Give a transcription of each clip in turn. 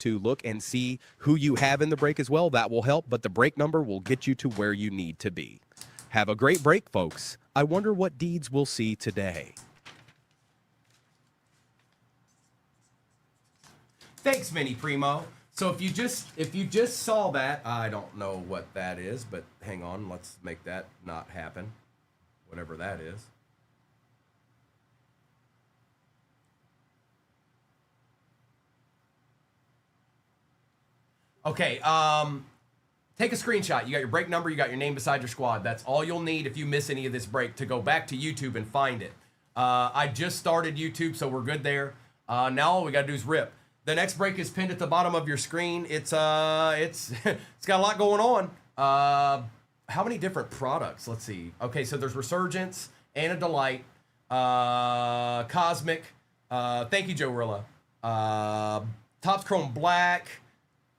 to look and see who you have in the break as well. That will help, but the break number will get you to where you need to be. Have a great break, folks. I wonder what deeds we'll see today. Thanks, Mini Primo. So if you just saw that, I don't know what that is, but hang on, let's make that not happen. Whatever that is. Okay, take a screenshot. You got your break number, you got your name beside your squad. That's all you'll need if you miss any of this break to go back to YouTube and find it. I just started YouTube, so we're good there. Now all we gotta do is rip. The next break is pinned at the bottom of your screen. It's it's got a lot going on. How many different products? Let's see. Okay, so there's Resurgence, and a Delight, Cosmic. Thank you, Joe Rilla. Topps Chrome Black.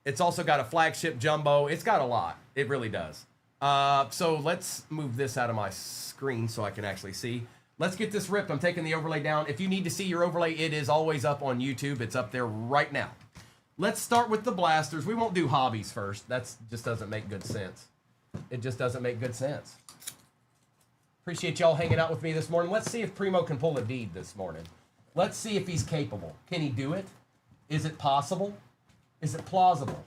It's also got a flagship jumbo. It's got a lot. It really does. So let's move this out of my screen so I can actually see. Let's get this ripped. I'm taking the overlay down. If you need to see your overlay, it is always up on YouTube. It's up there right now. Let's start with the blasters. We won't do hobbies first. That just doesn't make good sense. It just doesn't make good sense. Appreciate y'all hanging out with me this morning. Let's see if Primo can pull a deed this morning. Let's see if he's capable. Can he do it? Is it possible? Is it plausible?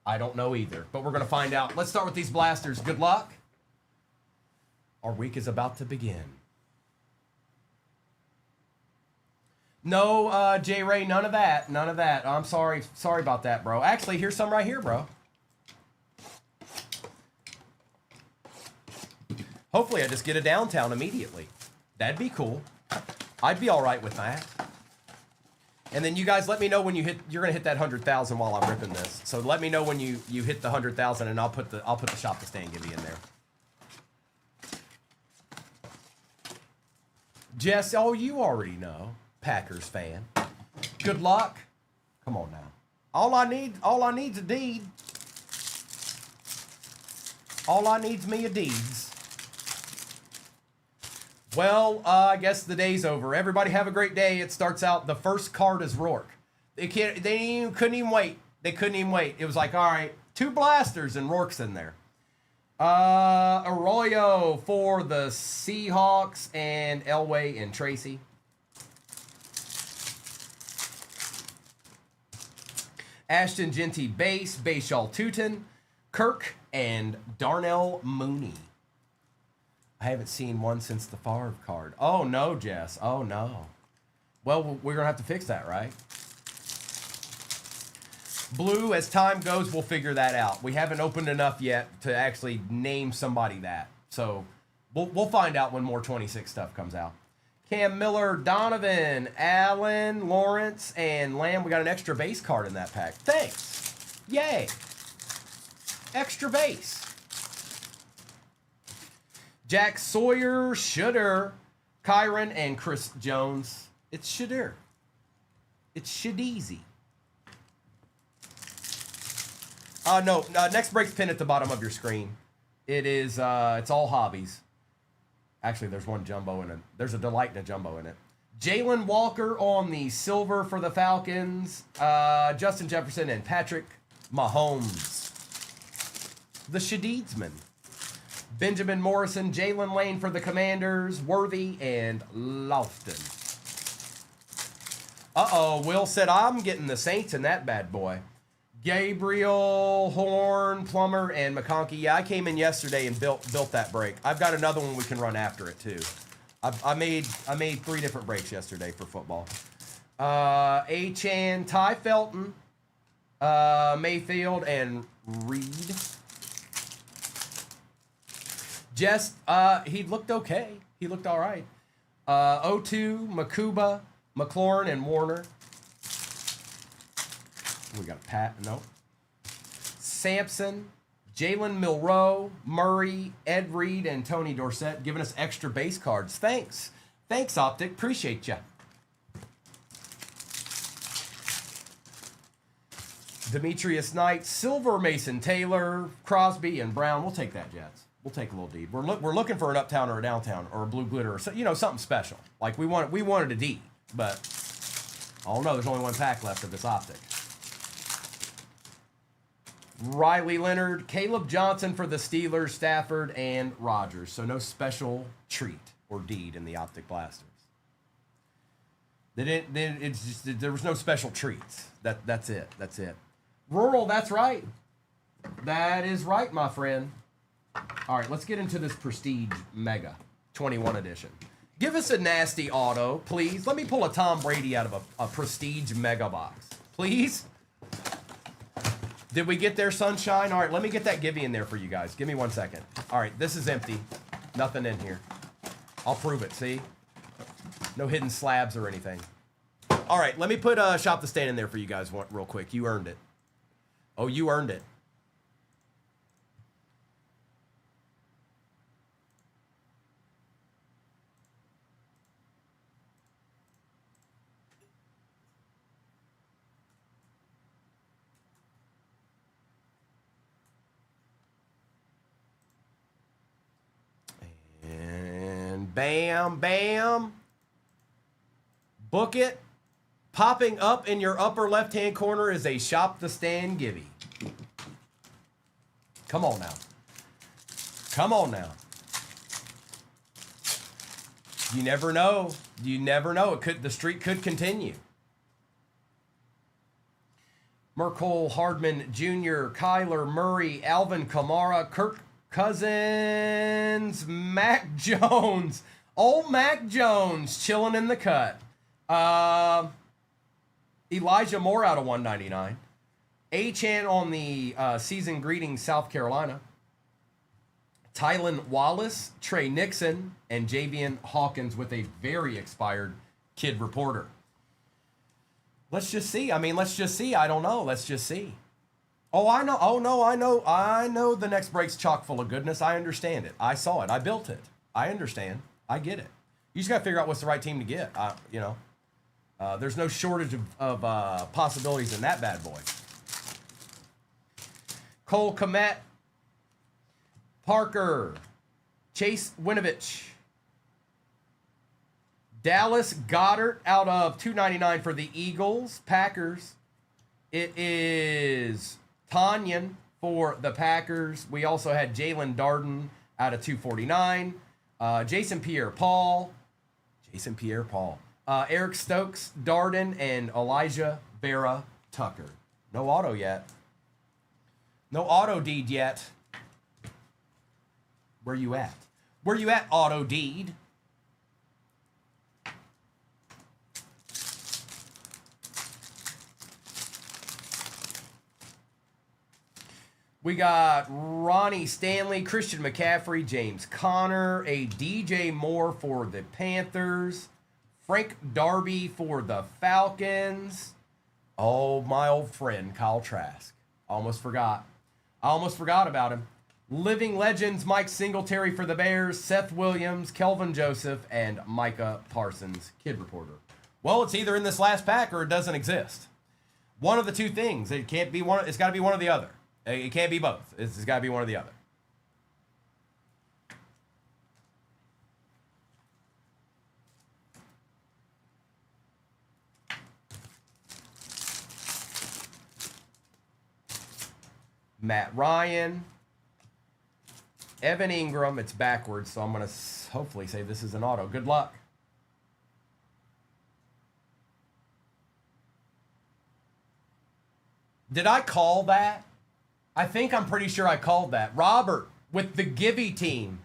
I don't know either, but we're going to find out. Let's start with these blasters. Good luck. Our week is about to begin. No, J Ray, none of that. None of that. I'm sorry. Sorry about that, bro. Actually, here's some right here, bro. Hopefully, I just get a downtown immediately. That'd be cool. I'd be all right with that. And then you guys let me know when you hit. You're gonna hit that 100,000 while I'm ripping this. So let me know when you hit the 100,000, and I'll put the shop to stand givey in there. Jess, oh, you already know. Packers fan. Good luck. Come on now. All I need's a deed. All I need's me a deeds. Well, I guess the day's over. Everybody have a great day. It starts out, the first card is Rourke. They couldn't even wait. They couldn't even wait. It was like, all right, 2 blasters and Rourke's in there. Arroyo for the Seahawks and Elway and Tracy. Ashton Genty base, Bayshall Tootin, Kirk, and Darnell Mooney. I haven't seen one since the Favre card. Oh, no, Jess. Oh, no. Well, we're going to have to fix that, right? Blue, as time goes, we'll figure that out. We haven't opened enough yet to actually name somebody that. So we'll find out when more 26 stuff comes out. Cam Miller, Donovan, Allen, Lawrence, and Lamb. We got an extra base card in that pack. Thanks. Yay. Extra base. Jack Sawyer, Shudder, Kyron, and Chris Jones. It's Shudder. It's Shadeezy. No, next break's pinned at the bottom of your screen. It is, it's all hobbies. Actually, there's one jumbo in it. There's a Delight and a jumbo in it. Jalen Walker on the silver for the Falcons. Justin Jefferson and Patrick Mahomes. The Shadeedsman. Benjamin Morrison, Jalen Lane for the Commanders. Worthy and Lofton. Uh-oh, Will said, I'm getting the Saints in that bad boy. Gabriel, Horn, Plummer, and McConkey. Yeah, I came in yesterday and built that break. I've got another one we can run after it too. I made 3 different breaks yesterday for football. Achan, Ty Felton, Mayfield, and Reed. Jess, he looked okay. He looked all right. O2, Makuba, McLaurin, and Warner. We got Pat, no. Sampson, Jalen Milroe, Murray, Ed Reed, and Tony Dorsett giving us extra base cards. Thanks. Thanks, Optic. Appreciate ya. Demetrius Knight, Silver, Mason Taylor, Crosby, and Brown. We'll take that, Jets. We'll take a little D. We're looking for an uptown or a downtown or a blue glitter or something special. Like we wanted a D, but I don't know. There's only one pack left of this Optic. Riley Leonard, Caleb Johnson for the Steelers, Stafford, and Rodgers. So no special treat or deed in the Optic Blasters. It's just, there was no special treats. That's it. That's it. Rural, that's right. That is right, my friend. All right, let's get into this Prestige Mega 21 edition. Give us a nasty auto, please. Let me pull a Tom Brady out of a Prestige Mega box. Please? Did we get there, Sunshine? All right, let me get that Gibby in there for you guys. Give me 1 second. All right, this is empty. Nothing in here. I'll prove it, see? No hidden slabs or anything. All right, let me put Shop the Stand in there for you guys real quick. You earned it. Oh, you earned it. And bam, bam. Book it. Popping up in your upper left-hand corner is a Shop the Stand Gibby. Come on now. Come on now. You never know. You never know. The streak could continue. Merkel Hardman Jr., Kyler Murray, Alvin Kamara, Kirk Cousins, Mac Jones. Old Mac Jones chilling in the cut. Elijah Moore out of 199. Achan on the season greetings, South Carolina. Tylan Wallace, Trey Nixon, and Javian Hawkins with a very expired Kid Reporter. Let's just see. I mean, let's just see. I don't know. Let's just see. Oh, I know. Oh, no, I know. I know the next break's chock full of goodness. I understand it. I saw it. I built it. I understand. I get it. You just got to figure out what's the right team to get. You know, there's no shortage of possibilities in that bad boy. Cole Kmet, Parker, Chase Winovich, Dallas Goddard out of 299 for the Eagles. Packers. It is Tanyan for the Packers. We also had Jalen Darden out of 249. Jason Pierre-Paul. Eric Stokes, Darden, and Elijah Vera Tucker. No auto yet. No auto deed yet. Where you at? Where you at, auto deed? We got Ronnie Stanley, Christian McCaffrey, James Conner, a DJ Moore for the Panthers, Frank Darby for the Falcons. Oh, my old friend, Kyle Trask. Almost forgot about him. Living Legends, Mike Singletary for the Bears, Seth Williams, Kelvin Joseph, and Micah Parsons, Kid Reporter. Well, it's either in this last pack or it doesn't exist. One of the two things. It can't be one. It's got to be one or the other. It can't be both. It's got to be one or the other. Matt Ryan. Evan Ingram. It's backwards, so I'm going to hopefully say this is an auto. Good luck. Did I call that? I think I'm pretty sure I called that. Robert with the Gibby team.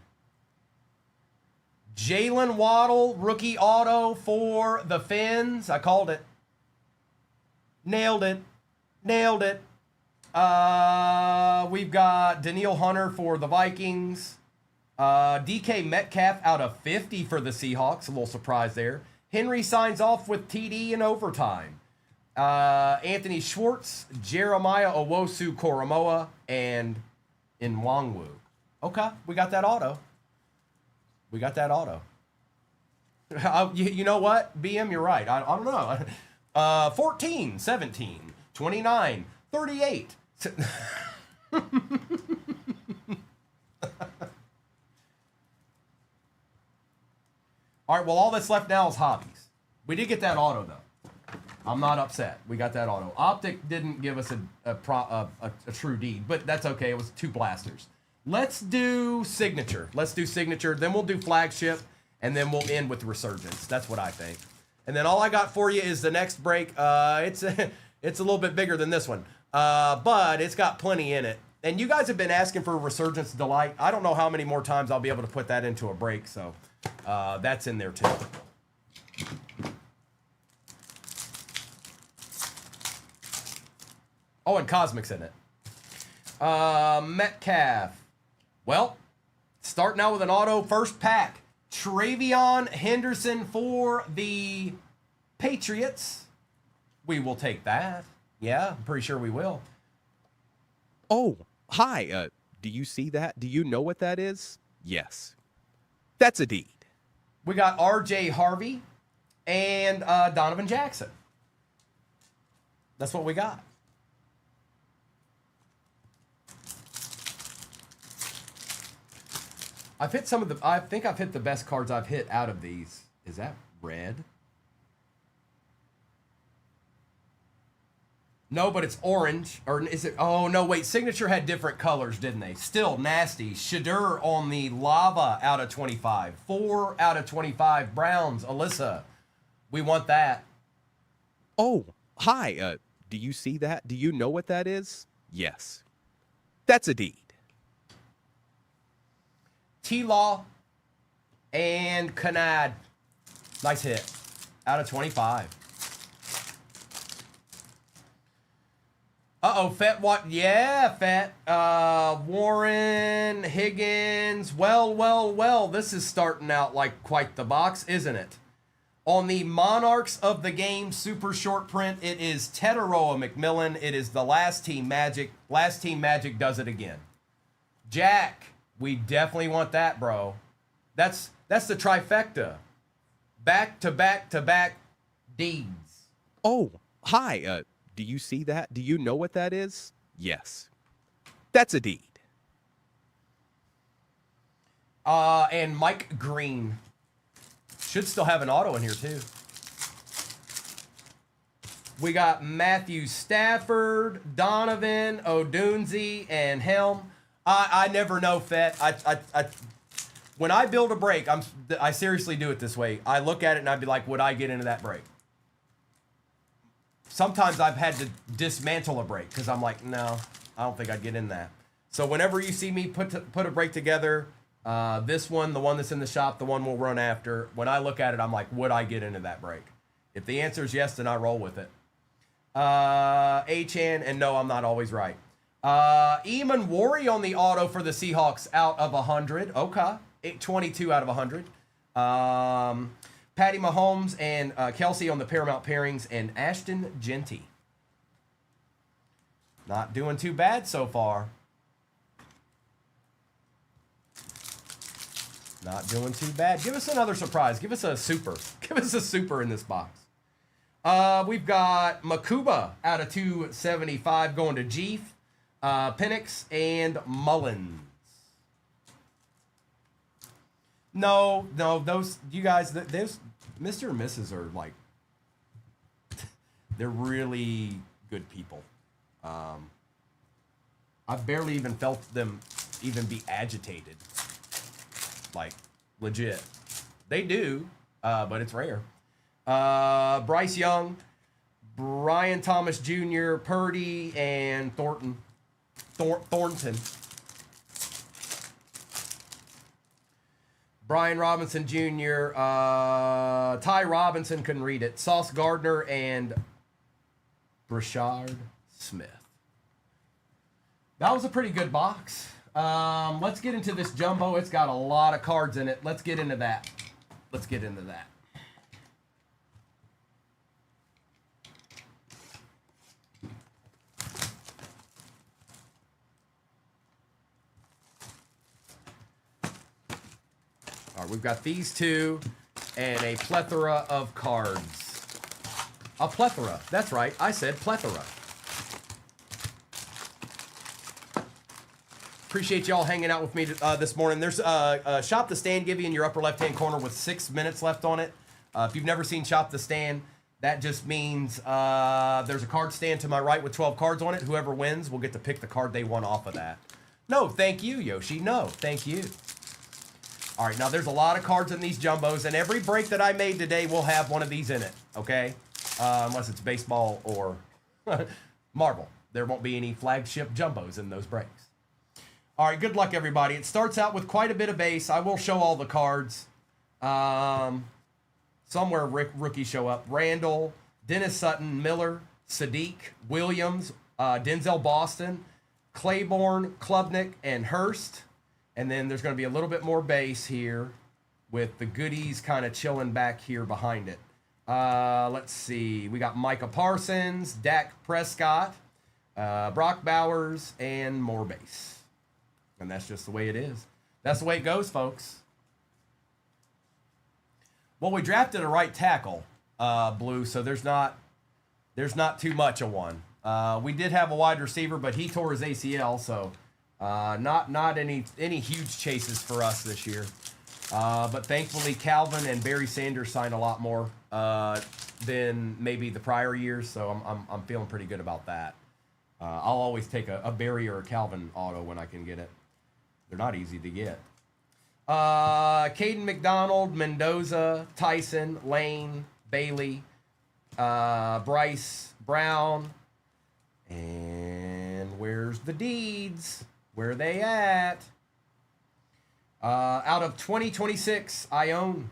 Jalen Waddle, rookie auto for the Fins. I called it. Nailed it. Nailed it. We've got Daniil Hunter for the Vikings. DK Metcalf out of 50 for the Seahawks. A little surprise there. Henry signs off with TD in overtime. Anthony Schwartz, Jeremiah Owusu-Koramoah, and Nwangwu. Okay, we got that auto. We got that auto. You know what? BM, you're right. I don't know. 14, 17, 29, 38. All right, well, all that's left now is hobbies. We did get that auto, though. I'm not upset. We got that auto. Optic didn't give us a true deed, but that's okay. It was 2 blasters. Let's do signature. Then we'll do flagship, and then we'll end with resurgence. That's what I think. And then all I got for you is the next break. It's a little bit bigger than this one, but it's got plenty in it. And you guys have been asking for Resurgence Delight. I don't know how many more times I'll be able to put that into a break, so that's in there too. Oh, and Cosmic's in it. Metcalf. Well, starting out with an auto first pack. Travion Henderson for the Patriots. We will take that. Yeah, I'm pretty sure we will. Oh, hi. Do you see that? Do you know what that is? Yes. That's a deed. We got R.J. Harvey and Donovan Jackson. That's what we got. I think I've hit the best cards I've hit out of these. Is that red? No, but it's orange. Or is it? Oh, no, wait. Signature had different colors, didn't they? Still nasty. Shadur on the lava out of 25. 4 out of 25. Browns. Alyssa. We want that. Oh, hi. Do you see that? Do you know what that is? Yes. That's a deed. T-Law and Kanad. Nice hit. Out of 25. Uh-oh, Fett, what? Yeah, Fett. Warren, Higgins. Well. This is starting out like quite the box, isn't it? On the Monarchs of the Game super short print, it is Tetaroa McMillan. It is the Last Team Magic. Last Team Magic does it again. Jack, we definitely want that, bro. That's the trifecta. Back to back deeds. Oh, hi. Do you see that? Do you know what that is? Yes. That's a deed. And Mike Green. Should still have an auto in here, too. We got Matthew Stafford, Donovan, Odunze, and Helm. I never know, Fett. When I build a break, I seriously do it this way. I look at it and I'd be like, would I get into that break? Sometimes I've had to dismantle a break because I'm like, no, I don't think I'd get in that. So whenever you see me put a break together, this one, the one that's in the shop, the one we'll run after, when I look at it, I'm like, would I get into that break? If the answer is yes, then I roll with it. H-N, and no, I'm not always right. Eamon Worry on the auto for the Seahawks out of 100. Okay. 22 out of 100. Patty Mahomes and Kelsey on the Paramount pairings, and Ashton Genty. Not doing too bad so far. Not doing too bad. Give us another surprise. Give us a super. Give us a super in this box. We've got Makuba out of 275 going to Jeef, Penix, and Mullins. No, those, you guys, those Mr. and Mrs. are like, they're really good people. I've barely even felt them even be agitated. Like, legit. They do, but it's rare. Bryce Young, Brian Thomas Jr., Purdy, and Thornton. Brian Robinson Jr., Ty Robinson couldn't read it. Sauce Gardner and Brashard Smith. That was a pretty good box. Let's get into this jumbo. It's got a lot of cards in it. Let's get into that. All right, we've got these two and a plethora of cards. A plethora. That's right. I said plethora. Appreciate y'all hanging out with me this morning. There's a Shop the Stand give you in your upper left-hand corner with 6 minutes left on it. If you've never seen Shop the Stand, That just means there's a card stand to my right with 12 cards on it. Whoever wins will get to pick the card they want off of that. No, thank you, Yoshi. No, thank you. All right, now there's a lot of cards in these jumbos, and every break that I made today will have one of these in it, okay? Unless it's baseball or Marvel. There won't be any flagship jumbos in those breaks. All right, good luck, everybody. It starts out with quite a bit of base. I will show all the cards. Somewhere rookies show up. Randall, Dennis Sutton, Miller, Sadiq, Williams, Denzel Boston, Claiborne, Klubnik, and Hurst. And then there's going to be a little bit more base here with the goodies kind of chilling back here behind it. Let's see. We got Micah Parsons, Dak Prescott, Brock Bowers, and more base. And that's just the way it is. That's the way it goes, folks. Well, we drafted a right tackle, Blue, so there's not too much of one. We did have a wide receiver, but he tore his ACL, so not any huge chases for us this year. But thankfully, Calvin and Barry Sanders signed a lot more than maybe the prior years, so I'm feeling pretty good about that. I'll always take a Barry or a Calvin auto when I can get it. They're not easy to get. Caden McDonald, Mendoza, Tyson, Lane, Bailey, Bryce, Brown, and where's the deeds? Where are they at? Out of 2026, I own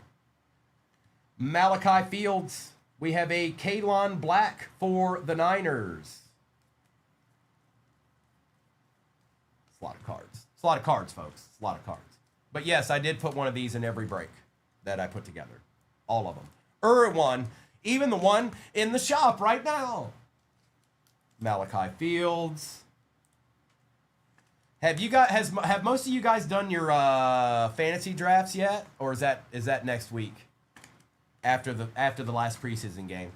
Malachi Fields. We have a Kalon Black for the Niners. It's a lot of cards. It's a lot of cards, folks. It's a lot of cards. But yes, I did put one of these in every break that I put together. All of them. One, even the one in the shop right now. Malachi Fields. Have most of you guys done your fantasy drafts yet? Or is that next week? After the last preseason game?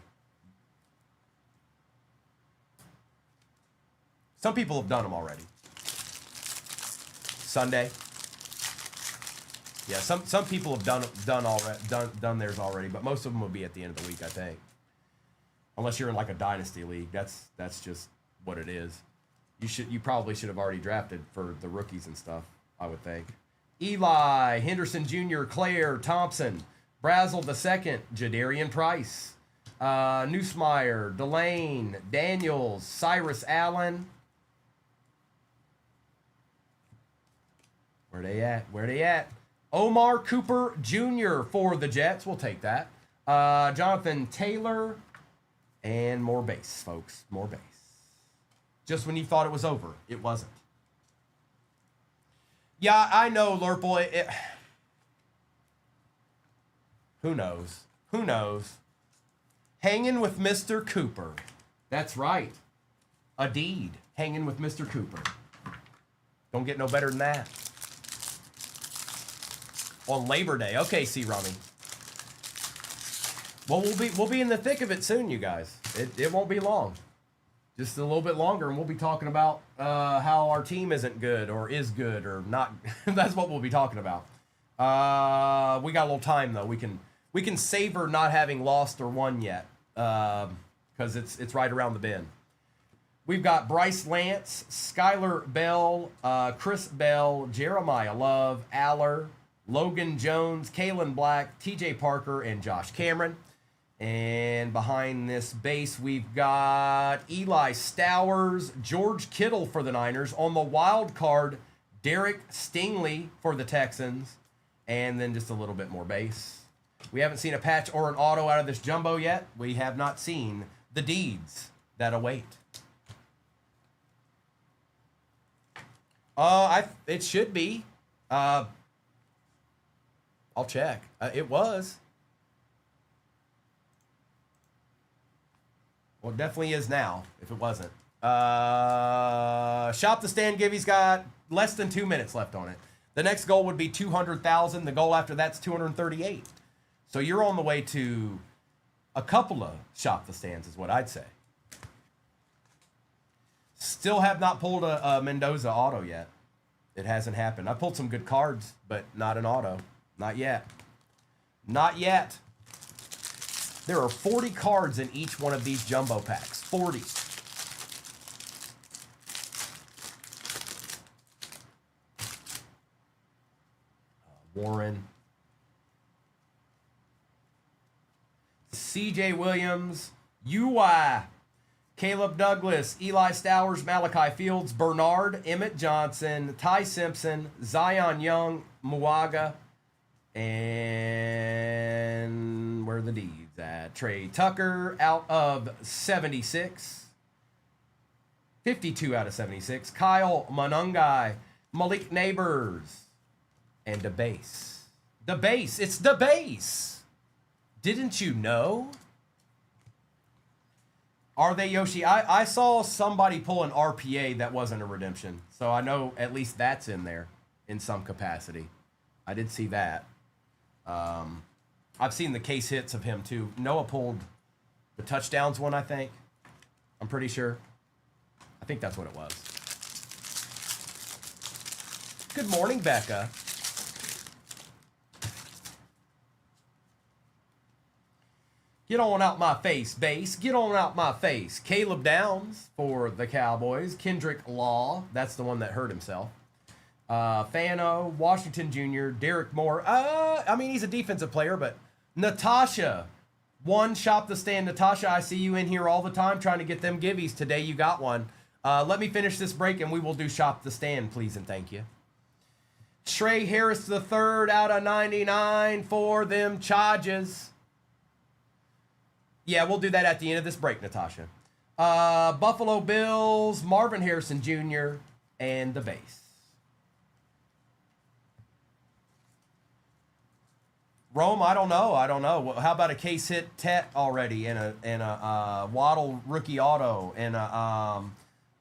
Some people have done them already. Sunday. Yeah, some people have done theirs already, but most of them will be at the end of the week, I think. Unless you're in like a dynasty league, that's just what it is. You probably should have already drafted for the rookies and stuff, I would think. Eli, Henderson Jr., Claire, Thompson, Brazel II, Jadarian Price, Neusmeyer, Delane, Daniels, Cyrus Allen. Where they at? Omar Cooper Jr. for the Jets. We'll take that. Jonathan Taylor. And more base, folks. More base. Just when you thought it was over, it wasn't. Yeah, I know, Lurple. Who knows? Who knows? Hanging with Mr. Cooper. That's right. A deed. Hanging with Mr. Cooper. Don't get no better than that. On Labor Day. Okay, C. Rummy. Well, we'll be in the thick of it soon, you guys. It won't be long. Just a little bit longer, and we'll be talking about how our team isn't good or is good or not. That's what we'll be talking about. We got a little time though. We can savor not having lost or won yet, because it's right around the bend. We've got Bryce Lance, Skylar Bell, Chris Bell, Jeremiah Love, Aller, Logan Jones, Kalen Black, TJ Parker, and Josh Cameron. And behind this base, we've got Eli Stowers, George Kittle for the Niners. On the wild card, Derek Stingley for the Texans. And then just a little bit more base. We haven't seen a patch or an auto out of this jumbo yet. We have not seen the deeds that await. It should be. I'll check. It was. Well, it definitely is now, if it wasn't. Shop the Stand Gibby's got less than 2 minutes left on it. The next goal would be 200,000. The goal after that's 238. So you're on the way to a couple of Shop the Stands is what I'd say. Still have not pulled a Mendoza auto yet. It hasn't happened. I pulled some good cards, but not an auto. Not yet. Not yet. There are 40 cards in each one of these jumbo packs. 40. Warren. C.J. Williams. UI. Caleb Douglas. Eli Stowers. Malachi Fields. Bernard. Emmett Johnson. Ty Simpson. Zion Young. Muaga. And where are the D's at? Trey Tucker out of 76. 52 out of 76. Kyle Monungai. Malik Neighbors. And the base. The base. It's the base. Didn't you know? Are they Yoshi? I saw somebody pull an RPA that wasn't a redemption. So I know at least that's in there in some capacity. I did see that. I've seen the case hits of him too. Noah pulled the touchdowns one, I think. I'm pretty sure. I think that's what it was. Good morning, Becca. Get on out my face, base. Get on out my face. Caleb Downs for the Cowboys. Kendrick Law. That's the one that hurt himself. Fano. Washington Jr. Derek Moore. I mean, he's a defensive player, but Natasha. One Shop the Stand. Natasha, I see you in here all the time trying to get them givvies. Today you got one. Let me finish this break and we will do Shop the Stand, please and thank you. Trey Harris III out of 99 for them Chargers. Yeah, we'll do that at the end of this break, Natasha. Buffalo Bills, Marvin Harrison Jr., and the base. Rome, I don't know. How about a case hit Tet already and a Waddle rookie auto and a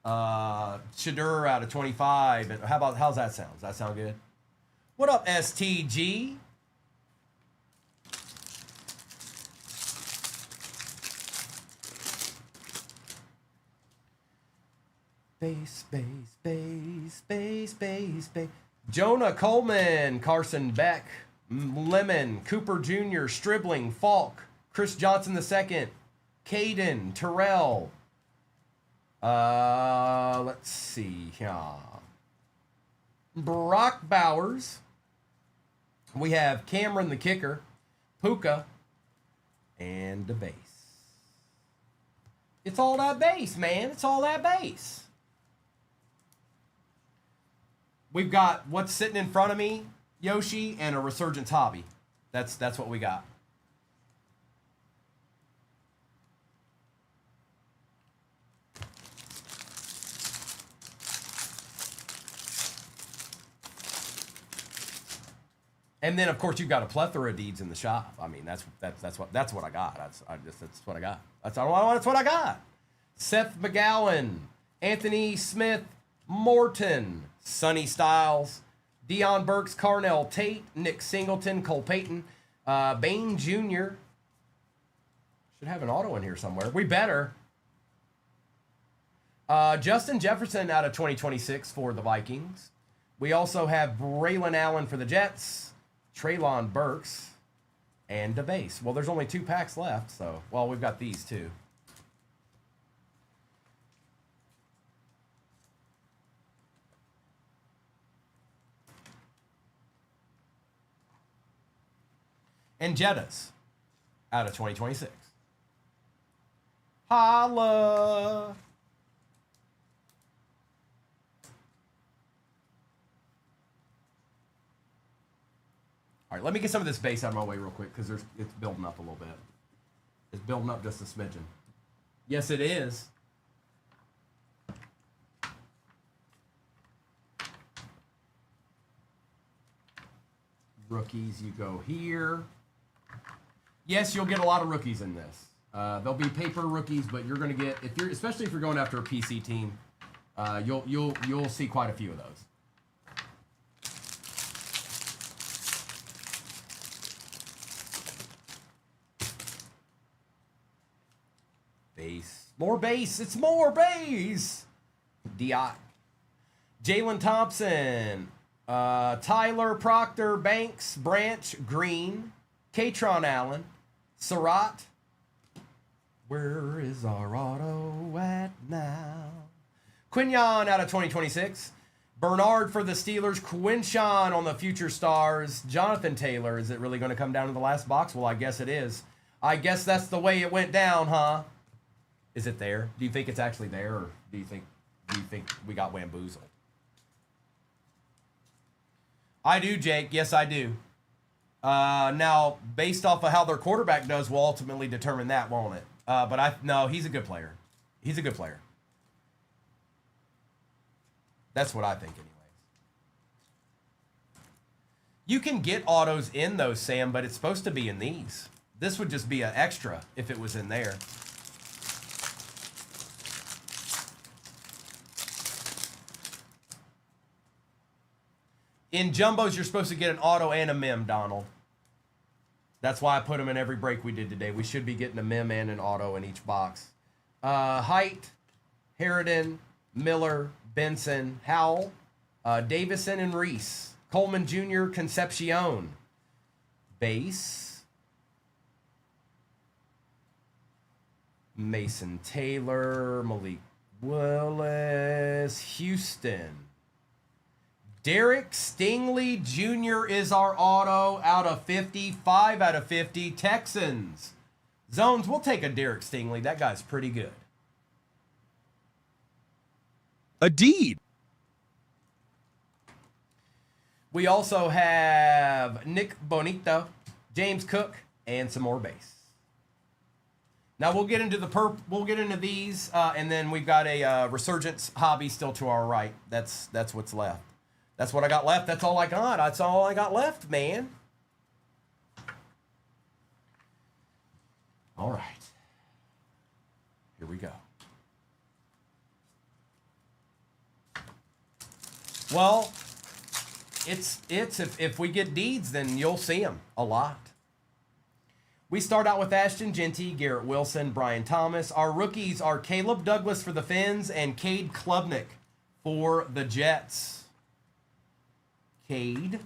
Shadur out of 25? And how's that sound? Does that sound good? What up, STG? Base. Jonah Coleman, Carson Beck, Lemon, Cooper Jr., Stribling, Falk, Chris Johnson II, Caden, Terrell. Let's see. Brock Bowers. We have Cameron the kicker, Puka, and the base. It's all that base, man. It's all that base. We've got what's sitting in front of me, Yoshi, and a Resurgence Hobby. That's what we got. And then of course you've got a plethora of deeds in the shop. I mean that's what I got. That's what I got. That's what I got. Seth McGowan, Anthony Smith, Morton, Sonny Styles, Deion Burks, Carnell Tate, Nick Singleton, Cole Payton, Bain Jr. Should have an auto in here somewhere. We better. Justin Jefferson out of 2026 for the Vikings. We also have Braylon Allen for the Jets, Treylon Burks, and the base. Well, there's only 2 packs left, so, well, we've got these too. And Jettas out of 2026. Holla! All right, let me get some of this base out of my way real quick because it's building up a little bit. It's building up just a smidgen. Yes, it is. Rookies, you go here. Yes, you'll get a lot of rookies in this. There'll be paper rookies, but you're going to get, especially if you're going after a PC team, you'll see quite a few of those. Base. More base. It's more base. DI. Jalen Thompson. Tyler Proctor, Banks, Branch, Green, Katron Allen, Surratt, Where is our auto at now? Quinyon out of 2026. Bernard for the Steelers. Quinshawn on the Future Stars. Jonathan Taylor. Is it really going to come down to the last box? Well, I guess it is. I guess that's the way it went down, huh? Is it there? Do you think it's actually there, or do you think we got bamboozled? I do, Jake. Yes, I do. Now, based off of how their quarterback does, will ultimately determine that, won't it? No, he's a good player. He's a good player. That's what I think, anyways. You can get autos in those, Sam, but it's supposed to be in these. This would just be an extra if it was in there. In jumbos, you're supposed to get an auto and a mem, Donald. That's why I put them in every break we did today. We should be getting a mem and an auto in each box. Height, Harridan, Miller, Benson, Howell, Davison, and Reese. Coleman Jr., Concepcion. Base. Mason Taylor, Malik Willis, Houston. Derek Stingley Jr. is our auto out of 50, 5 out of 50, Texans. Zones, we'll take a Derek Stingley. That guy's pretty good. A deed. We also have Nick Bonito, James Cook, and some more base. Now we'll get into we'll get into these, and then we've got a Resurgence hobby still to our right. That's what's left. That's what I got left. That's all I got. That's all I got left, man. All right. Here we go. Well, it's if we get deeds, then you'll see them a lot. We start out with Ashton Genty, Garrett Wilson, Brian Thomas. Our rookies are Caleb Douglas for the Finns and Cade Klubnik for the Jets. Cade.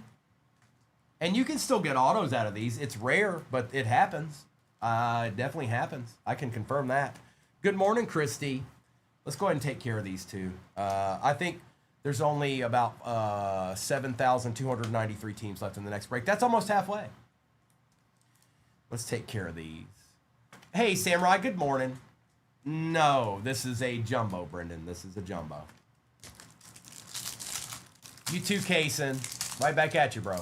And you can still get autos out of these. It's rare, but it happens. It definitely happens. I can confirm that. Good morning, Christy. Let's go ahead and take care of these two. I think there's only about 7,293 teams left in the next break. That's almost halfway. Let's take care of these. Hey, Samurai, good morning. No, this is a jumbo, Brendan. This is a jumbo. You too, Kaysen. Right back at you, bro.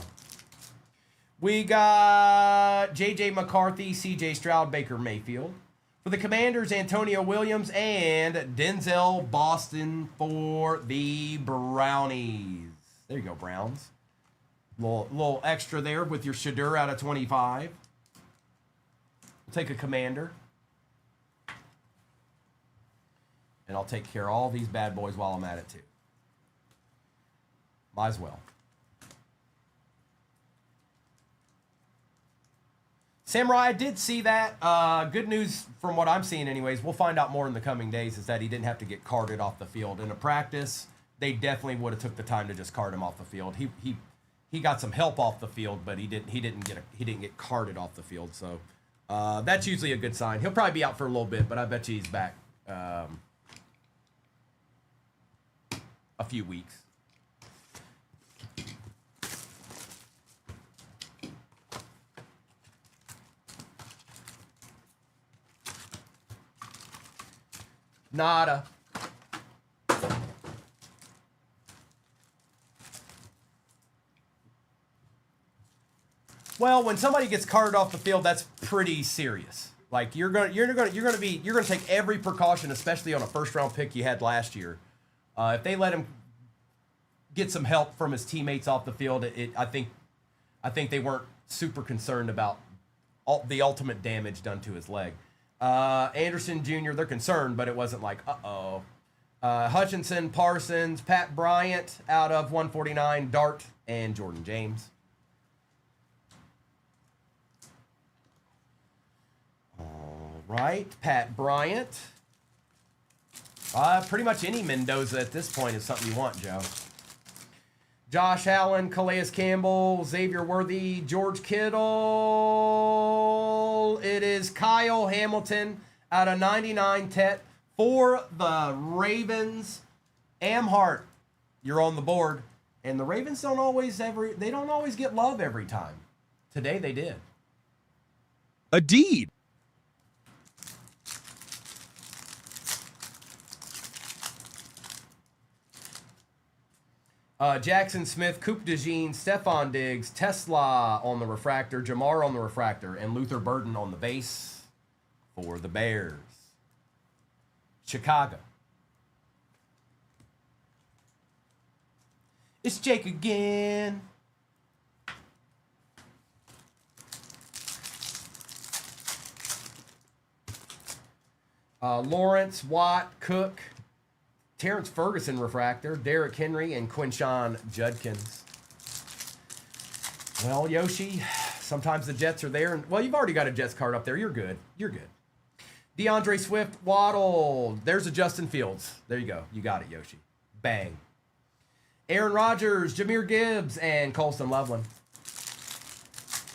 We got J.J. McCarthy, C.J. Stroud, Baker Mayfield. For the Commanders, Antonio Williams and Denzel Boston for the Brownies. There you go, Browns. Little extra there with your Shadur out of 25. We'll take a Commander. And I'll take care of all these bad boys while I'm at it, too. Might as well. Samurai, I did see that. Good news from what I'm seeing anyways. We'll find out more in the coming days, is that he didn't have to get carted off the field. In a practice, they definitely would have took the time to just cart him off the field. He got some help off the field, but he didn't get carted off the field. So that's usually a good sign. He'll probably be out for a little bit, but I bet you he's back a few weeks. Nada. Well, when somebody gets carted off the field, that's pretty serious. Like you're gonna take every precaution, especially on a first round pick you had last year. If they let him get some help from his teammates off the field, I think they weren't super concerned about the ultimate damage done to his leg. Anderson Jr., they're concerned, but it wasn't like, uh-oh. Hutchinson, Parsons, Pat Bryant out of 149, Dart, and Jordan James. All right, Pat Bryant. Pretty much any Mendoza at this point is something you want, Joe. Josh Allen, Calais Campbell, Xavier Worthy, George Kittle. It is Kyle Hamilton out of 99. Tet for the Ravens. Amhart, you're on the board. And the Ravens don't always get love every time. Today they did. A deed. Jackson Smith, Coupe de Jean, Stephon Diggs, Tesla on the refractor, Jamar on the refractor, and Luther Burden on the base for the Bears. Chicago. It's Jake again. Lawrence, Watt, Cook, Terrence Ferguson refractor, Derrick Henry, and Quinshon Judkins. Well, Yoshi, sometimes the Jets are there. Well, you've already got a Jets card up there. You're good. You're good. DeAndre Swift, Waddle. There's a Justin Fields. There you go. You got it, Yoshi. Bang. Aaron Rodgers, Jahmyr Gibbs, and Colston Loveland.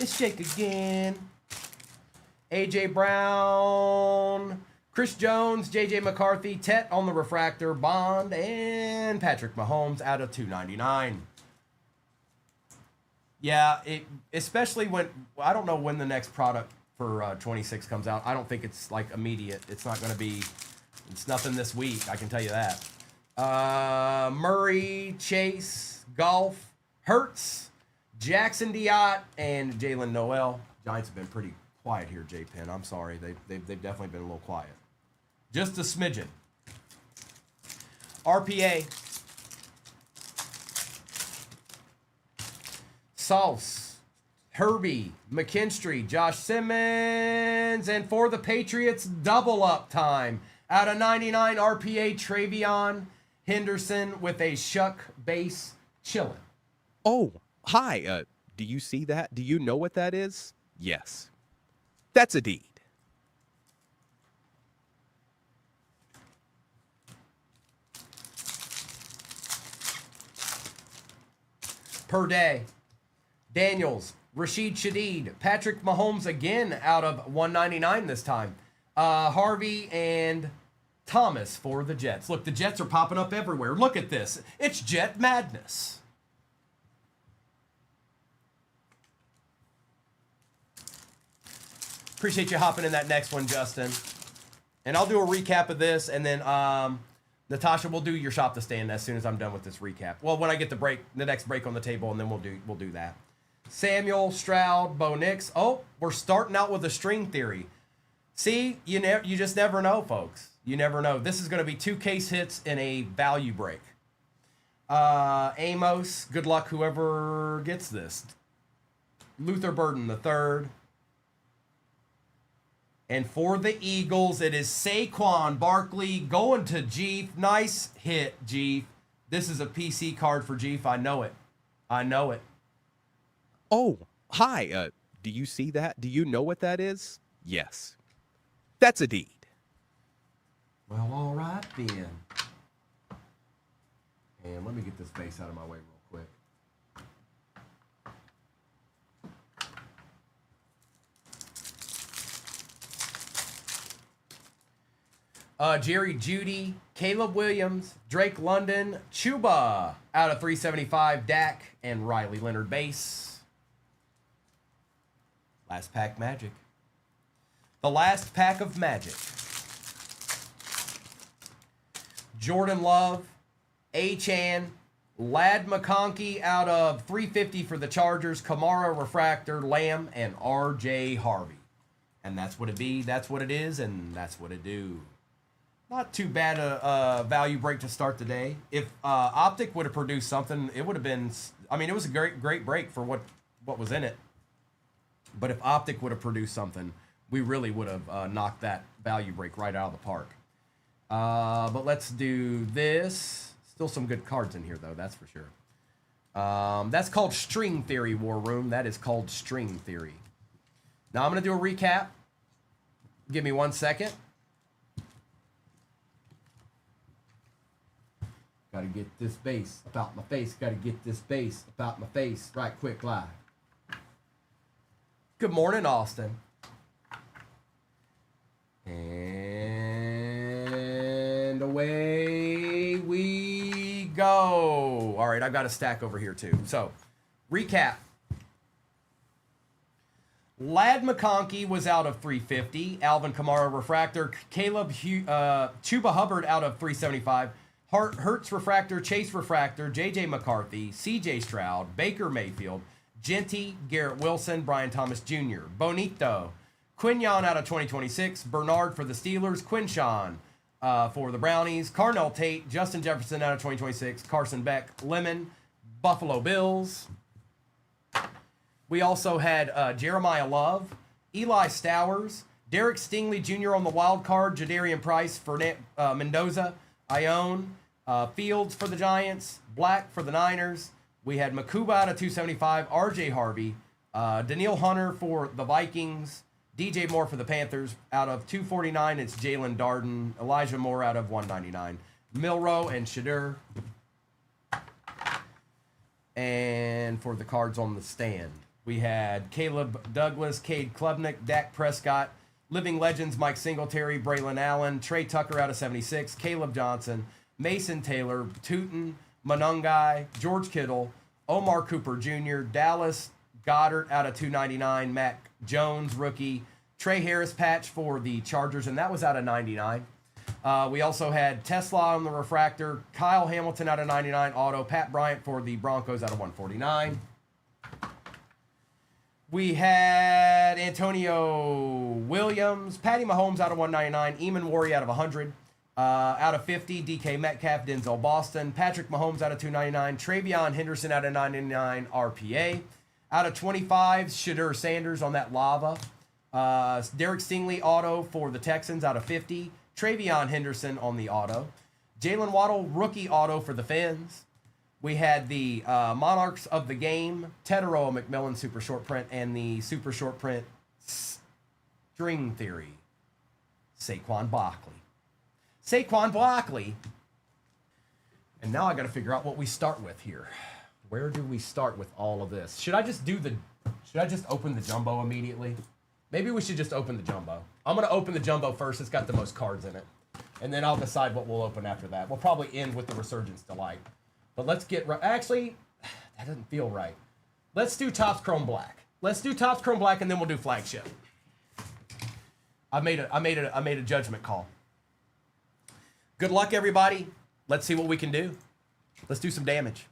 It's Jake again. A.J. Brown, Chris Jones, J.J. McCarthy, Tet on the refractor, Bond, and Patrick Mahomes out of 299. Yeah, especially when, I don't know when the next product for 26 comes out. I don't think it's like immediate. It's not going to be, it's nothing this week, I can tell you that. Murray, Chase, Golf, Hurts, Jackson Diott, and Jalen Noel. Giants have been pretty quiet here, J-Pen. I'm sorry. They've definitely been a little quiet. Just a smidgen. RPA. Sauce, Herbie, McKinstry, Josh Simmons, and for the Patriots, double up time. Out of 99, RPA, Travion Henderson with a shuck base chillin'. Oh, hi. Do you see that? Do you know what that is? Yes. That's a deed. Per day. Daniels, Rashid Shaheed, Patrick Mahomes again out of 199 this time. Harvey and Thomas for the Jets. Look, the Jets are popping up everywhere. Look at this. It's Jet madness. Appreciate you hopping in that next one, Justin. And I'll do a recap of this, and then Natasha will do your shop to stand as soon as I'm done with this recap. Well, when I get the next break on the table, and then we'll do that. Samuel, Stroud, Bo Nix. Oh, we're starting out with a string theory. See, you just never know, folks. You never know. This is going to be 2 case hits in a value break. Amos, good luck whoever gets this. Luther Burden the third. And for the Eagles, it is Saquon Barkley going to Jeef. Nice hit, Jeef. This is a PC card for Jeef. I know it. I know it. Oh, hi. Do you see that? Do you know what that is? Yes. That's a deed. Well, all right then. And let me get this base out of my way real quick. Jerry Jeudy, Caleb Williams, Drake London, Chuba out of 375, Dak, and Riley Leonard base. Last pack Magic. The last pack of Magic. Jordan Love, Achan, Lad McConkey out of 350 for the Chargers, Kamara Refractor, Lamb, and R.J. Harvey. And that's what it be, that's what it is, and that's what it do. Not too bad a value break to start the day. If Optic would have produced something, it would have been, I mean, it was a great break for what was in it. But if Optic would have produced something, we really would have knocked that value break right out of the park. But let's do this. Still some good cards in here, though, that's for sure. That's called String Theory, War Room. That is called String Theory. Now I'm going to do a recap. Give me 1 second. Got to get this base about my face. Got to get this base about my face. Right quick, live. Good morning, Austin. And go. All right, I've got a stack over here too. So, recap. Lad McConkey was out of 350. Alvin Kamara Refractor. Chuba Hubbard out of 375. Hertz Refractor. Chase Refractor. J.J. McCarthy. C.J. Stroud. Baker Mayfield. Genty. Garrett Wilson. Brian Thomas Jr. Bonito. Quinyon out of 2026. Bernard for the Steelers. Quinshawn for the Brownies. Carnell Tate. Justin Jefferson out of 2026. Carson Beck. Lemon. Buffalo Bills. We also had Jeremiah Love, Eli Stowers, Derek Stingley Jr. on the wild card, Jadarian Price for Mendoza, Ione, Fields for the Giants, Black for the Niners. We had Makuba out of 275, RJ Harvey, Daniil Hunter for the Vikings, DJ Moore for the Panthers. Out of 249, it's Jalen Darden, Elijah Moore out of 199, Milrow and Shadur. And for the cards on the stand, we had Caleb Douglas, Cade Klubnik, Dak Prescott, Living Legends, Mike Singletary, Braylon Allen, Trey Tucker out of 76, Caleb Johnson, Mason Taylor, Tootin, Monungai, George Kittle, Omar Cooper Jr., Dallas Goddard out of 299, Mac Jones, rookie, Trey Harris patch for the Chargers, and that was out of 99. We also had Tesla on the refractor, Kyle Hamilton out of 99 auto, Pat Bryant for the Broncos out of 149. We had Antonio Williams, Patty Mahomes out of 199, Eamon Warrior out of 100, out of 50, DK Metcalf, Denzel Boston, Patrick Mahomes out of 299, Travion Henderson out of 99 RPA, out of 25, Shadur Sanders on that lava, Derek Stingley auto for the Texans out of 50, Travion Henderson on the auto, Jalen Waddle rookie auto for the Fins. We had the Monarchs of the Game, Tedero McMillan super short print, and the super short print String Theory, Saquon Barkley. Saquon Barkley. And now I got to figure out what we start with here. Where do we start with all of this? Should I just open the jumbo immediately? Maybe we should just open the jumbo. I'm going to open the jumbo first. It's got the most cards in it. And then I'll decide what we'll open after that. We'll probably end with the Resurgence Delight. But let's get right. Actually, that doesn't feel right. Let's do Topps Chrome Black. Let's do Topps Chrome Black, and then we'll do Flagship. I made a judgment call. Good luck, everybody. Let's see what we can do. Let's do some damage.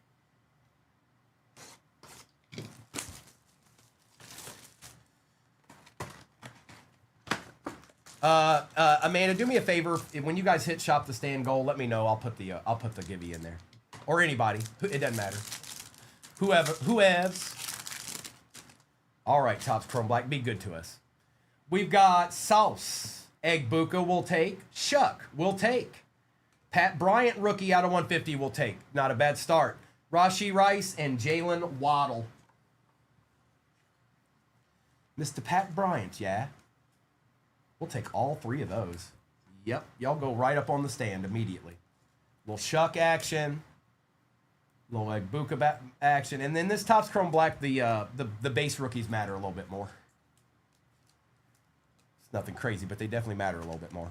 Amanda, do me a favor. When you guys hit Shop the Stand goal, let me know. I'll put the Gibby in there. Or anybody. It doesn't matter. Whoever's. All right, Topps Chrome Black. Be good to us. We've got Sauce. Egg Buka will take. Shuck will take. Pat Bryant, rookie out of 150, will take. Not a bad start. Rashee Rice and Jalen Waddle. Mr. Pat Bryant, yeah. We'll take all three of those. Yep, y'all go right up on the stand immediately. Little Shuck action. Little Egg Buka action. And then this Topps Chrome Black, the base rookies matter a little bit more. It's nothing crazy, but they definitely matter a little bit more.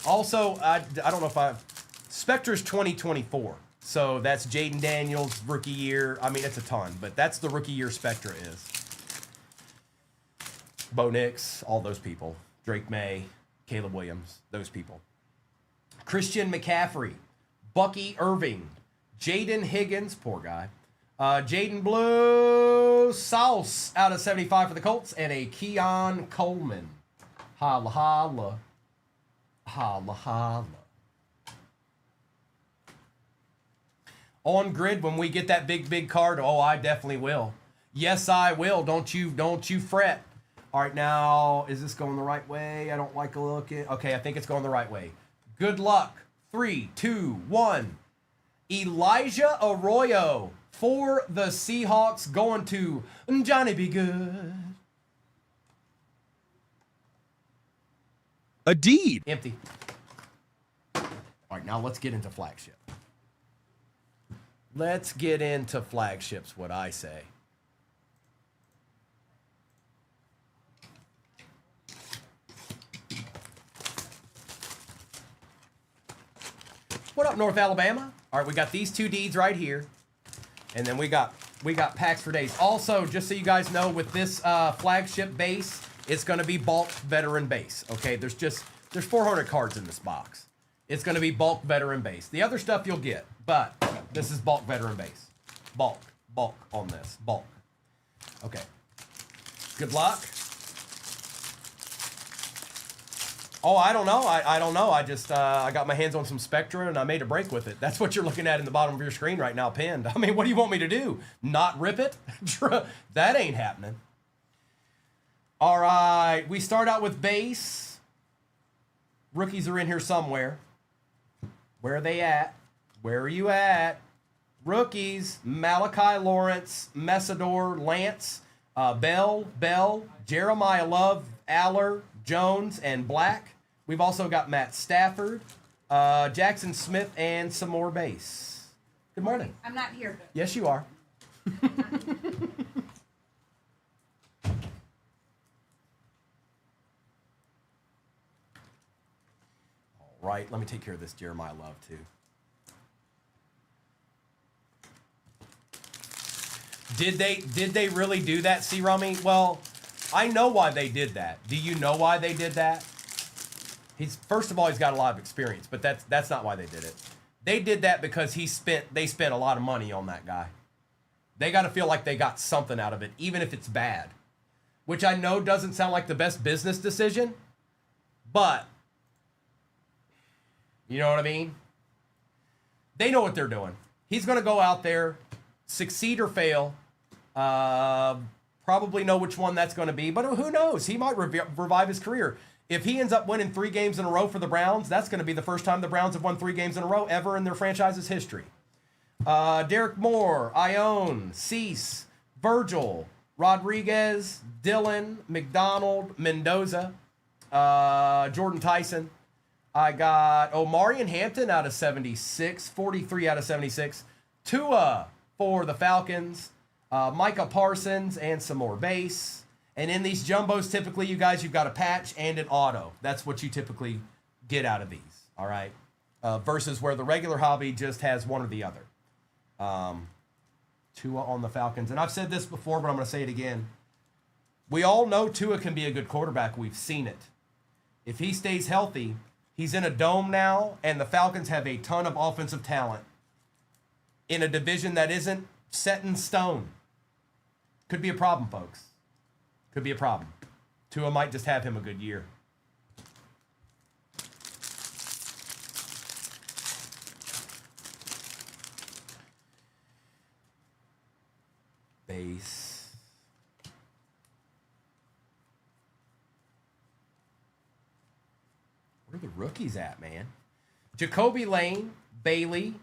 Also, I don't know if Spectra's 2024. So that's Jaden Daniels, rookie year. I mean, it's a ton, but that's the rookie year Spectra is. Bo Nix, all those people. Drake May, Caleb Williams, those people. Christian McCaffrey, Bucky Irving, Jaden Higgins, poor guy. Jaden Blue, Sauce out of 75 for the Colts, and a Keon Coleman. Holla, holla. Holla, holla. On grid, when we get that big card, oh, I definitely will. Yes, I will. Don't you fret. All right, now, is this going the right way? I don't like a look at. Okay, I think it's going the right way. Good luck. 3, 2, 1. Elijah Arroyo for the Seahawks going to Johnny Be Good. A deed. Empty. All right, now let's get into flagship. Let's get into flagships, what I say. What up, North Alabama? All right, we got these 2 deeds right here. And then we got packs for days. Also, just so you guys know, with this flagship base, it's going to be bulk veteran base. Okay, there's 400 cards in this box. It's going to be bulk veteran base. The other stuff you'll get, but this is bulk veteran base. Bulk on this, bulk. Okay. Good luck. Oh, I don't know. I don't know. I just I got my hands on some Spectra and I made a break with it. That's what you're looking at in the bottom of your screen right now, pinned. I mean, what do you want me to do? Not rip it? That ain't happening. All right, we start out with base. Rookies are in here somewhere. Where are they at? Where are you at? Rookies: Malachi Lawrence, Messidor, Lance, Bell, Jeremiah Love, Aller, Jones, and Black. We've also got Matt Stafford, Jackson Smith, and some more base. Good morning. I'm not here. Yes, you are. All right, let me take care of this Jeremiah Love, too. Did they really do that, C. Rummy? Well, I know why they did that. Do you know why they did that? First of all, he's got a lot of experience, but that's not why they did it. They did that because they spent a lot of money on that guy. They got to feel like they got something out of it, even if it's bad. Which I know doesn't sound like the best business decision, but you know what I mean? They know what they're doing. He's going to go out there, succeed or fail. Probably know which one that's going to be, but who knows? He might revive his career. If he ends up winning 3 games in a row for the Browns, that's going to be the first time the Browns have won 3 games in a row ever in their franchise's history. Derek Moore, Ione, Cease, Virgil, Rodriguez, Dillon, McDonald, Mendoza, Jordan Tyson. I got Omarion Hampton out of 76, 43 out of 76. Tua for the Falcons. Micah Parsons and some more base. And in these jumbos, typically, you guys, you've got a patch and an auto. That's what you typically get out of these, all right? Versus where the regular hobby just has one or the other. Tua on the Falcons. And I've said this before, but I'm going to say it again. We all know Tua can be a good quarterback. We've seen it. If he stays healthy, he's in a dome now, and the Falcons have a ton of offensive talent in a division that isn't set in stone. Could be a problem, folks. Could be a problem. Tua might just have him a good year. Base. Where are the rookies at, man? Jacoby Lane, Bailey,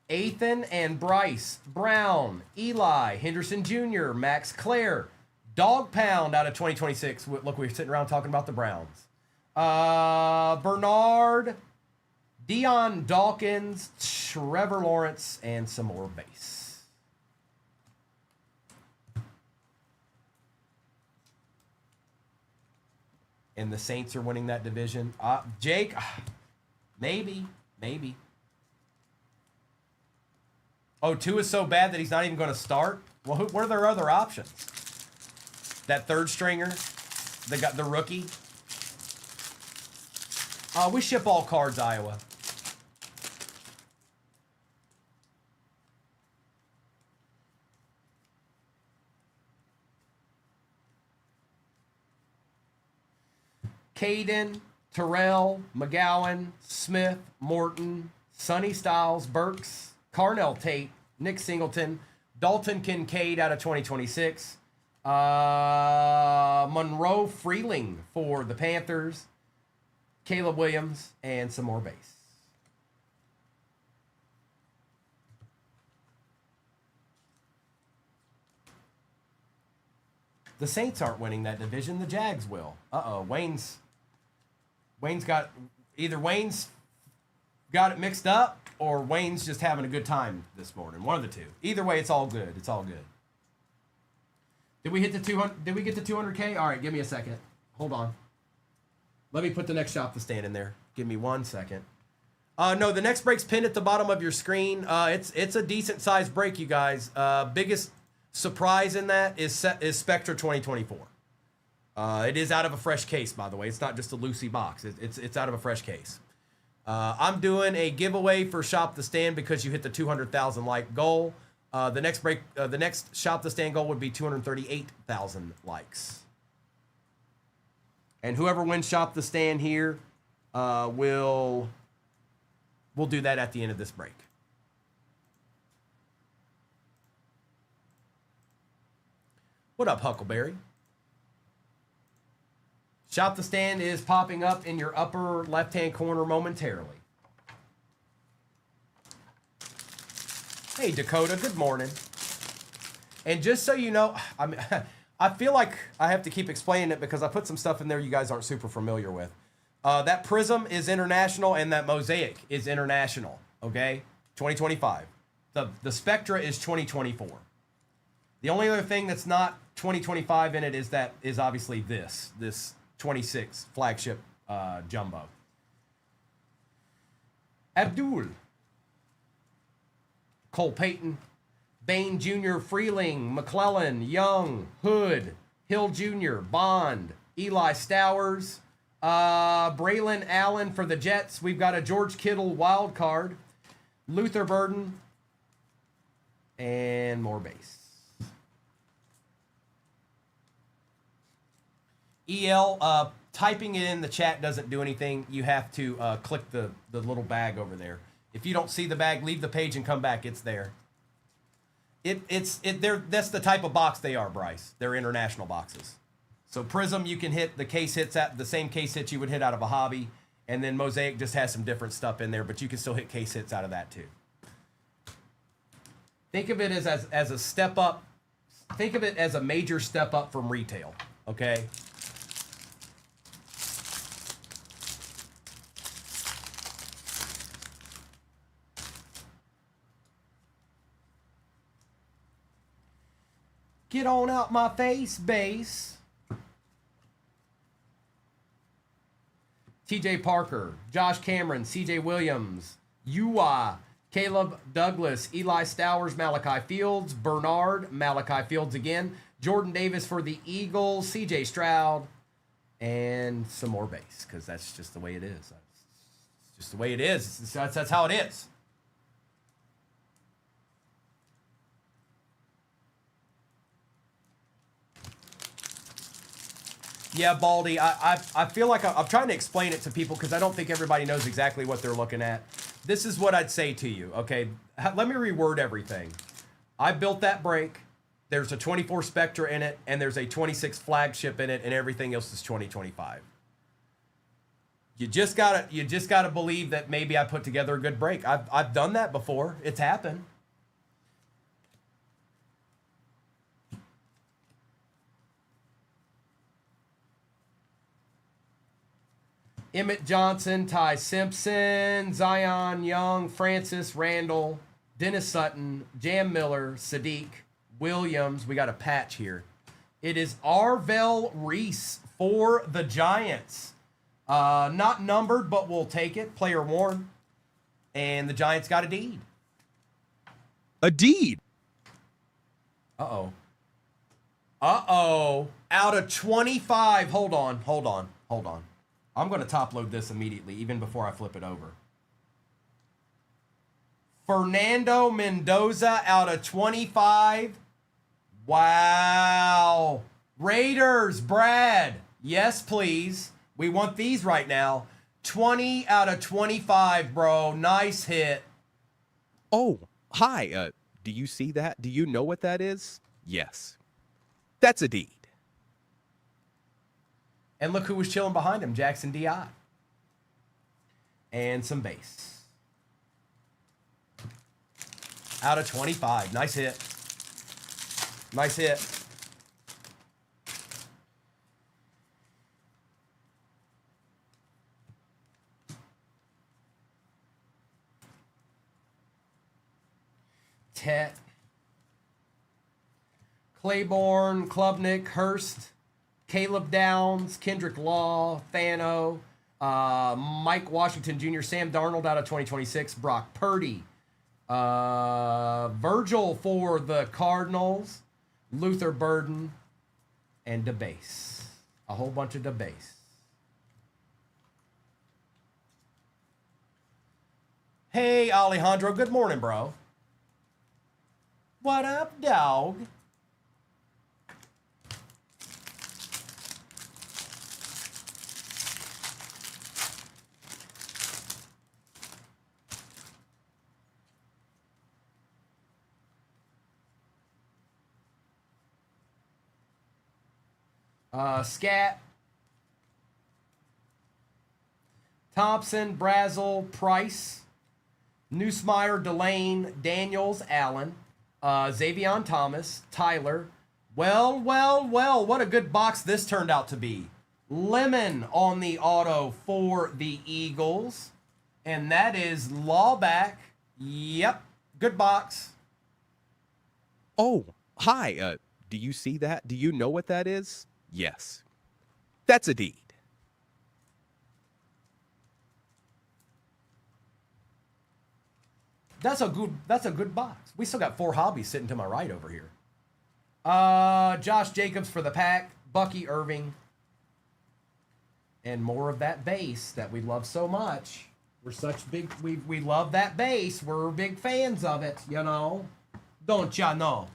Ethan and Bryce, Brown, Eli, Henderson Jr., Max Clare, Dog Pound out of 2026. Look, we're sitting around talking about the Browns. Bernard, Dion Dawkins, Trevor Lawrence, and some more base. And the Saints are winning that division. Jake, maybe. Oh, Tua is so bad that he's not even going to start? Well, what are their other options? That third stringer, the rookie. We ship all cards, Iowa. Caden, Terrell, McGowan, Smith, Morton, Sonny Styles, Burks, Carnell Tate, Nick Singleton, Dalton Kincaid out of 2026. Monroe Freeling for the Panthers, Caleb Williams, and some more base. The Saints aren't winning that division. The Jags will. Wayne's got it mixed up, or Wayne's just having a good time this morning. One of the two. Either way, it's all good. It's all good. Did we hit the 200? Did we get to 200K? All right, give me a second. Hold on. Let me put the next shop to stand in there. Give me 1 second. No, the next break's pinned at the bottom of your screen. It's a decent sized break, you guys. Biggest surprise in that is Spectra 2024. It is out of a fresh case, by the way. It's not just a loosey box. It's out of a fresh case. I'm doing a giveaway for Shop the Stand because you hit the 200,000 like goal. The next Shop the Stand goal would be 238,000 likes. And whoever wins Shop the Stand here we'll do that at the end of this break. What up, Huckleberry? Shop the Stand is popping up in your upper left-hand corner momentarily. Hey, Dakota, good morning. And just so you know, I feel like I have to keep explaining it because I put some stuff in there you guys aren't super familiar with. That Prism is international and that Mosaic is international, okay? 2025. The Spectra is 2024. The only other thing that's not 2025 in it is obviously this 26 flagship jumbo. Abdul, Cole Payton, Bain Jr., Freeling, McClellan, Young, Hood, Hill Jr., Bond, Eli Stowers, Braylon Allen for the Jets. We've got a George Kittle wild card, Luther Burden, and more base. EL, typing it in the chat doesn't do anything. You have to click the little bag over there. If you don't see the bag, leave the page and come back. It's there. That's the type of box they are, Bryce. They're international boxes. So Prism, you can hit the case hits at the same case hits you would hit out of a hobby, and then Mosaic just has some different stuff in there, but you can still hit case hits out of that too. Think of it as a step up. Think of it as a major step up from retail. Okay. Get on out my face, base. TJ Parker, Josh Cameron, CJ Williams, Ua, Caleb Douglas, Eli Stowers, Malachi Fields, Bernard, Malachi Fields again, Jordan Davis for the Eagles, CJ Stroud, and some more base, because that's just the way it is. It's just the way it is. That's how it is. Yeah, Baldy, I feel like I'm trying to explain it to people because I don't think everybody knows exactly what they're looking at. This is what I'd say to you, okay? Let me reword everything. I built that break. There's a 24 Spectra in it, and there's a 26 flagship in it, and everything else is 2025. You just gotta believe that maybe I put together a good break. I've done that before. It's happened. Emmett Johnson, Ty Simpson, Zion Young, Francis Randall, Dennis Sutton, Jam Miller, Sadiq, Williams. We got a patch here. It is Arvell Reese for the Giants. Not numbered, but we'll take it. Player worn. And the Giants got a deed. A deed. Uh-oh. Uh-oh. Out of 25. Hold on. I'm going to top load this immediately, even before I flip it over. Fernando Mendoza out of 25. Wow. Raiders, Brad. Yes, please. We want these right now. 20 out of 25, bro. Nice hit. Oh, hi. Do you see that? Do you know what that is? Yes. That's a deed. And look who was chilling behind him, Jackson D.I. And some base. Out of 25. Nice hit. Nice hit. Tet. Claiborne, Klubnik, Hurst, Caleb Downs, Kendrick Law, Fano, Mike Washington Jr., Sam Darnold out of 2026, Brock Purdy. Virgil for the Cardinals, Luther Burden, and DeBase. A whole bunch of DeBase. Hey, Alejandro. Good morning, bro. What up, dog? Scat. Thompson, Brazel, Price. Neusmeyer, Delane, Daniels, Allen. Xavion Thomas, Tyler. Well, what a good box this turned out to be. Lemon on the auto for the Eagles. And that is Lawback. Yep, good box. Oh, hi. Do you see that? Do you know what that is? Yes. That's a deed. That's a good box. We still got 4 hobbies sitting to my right over here. Josh Jacobs for the Pack, Bucky Irving, and more of that base that we love so much. We're such big, we love that base. We're big fans of it, you know. Don't ya know?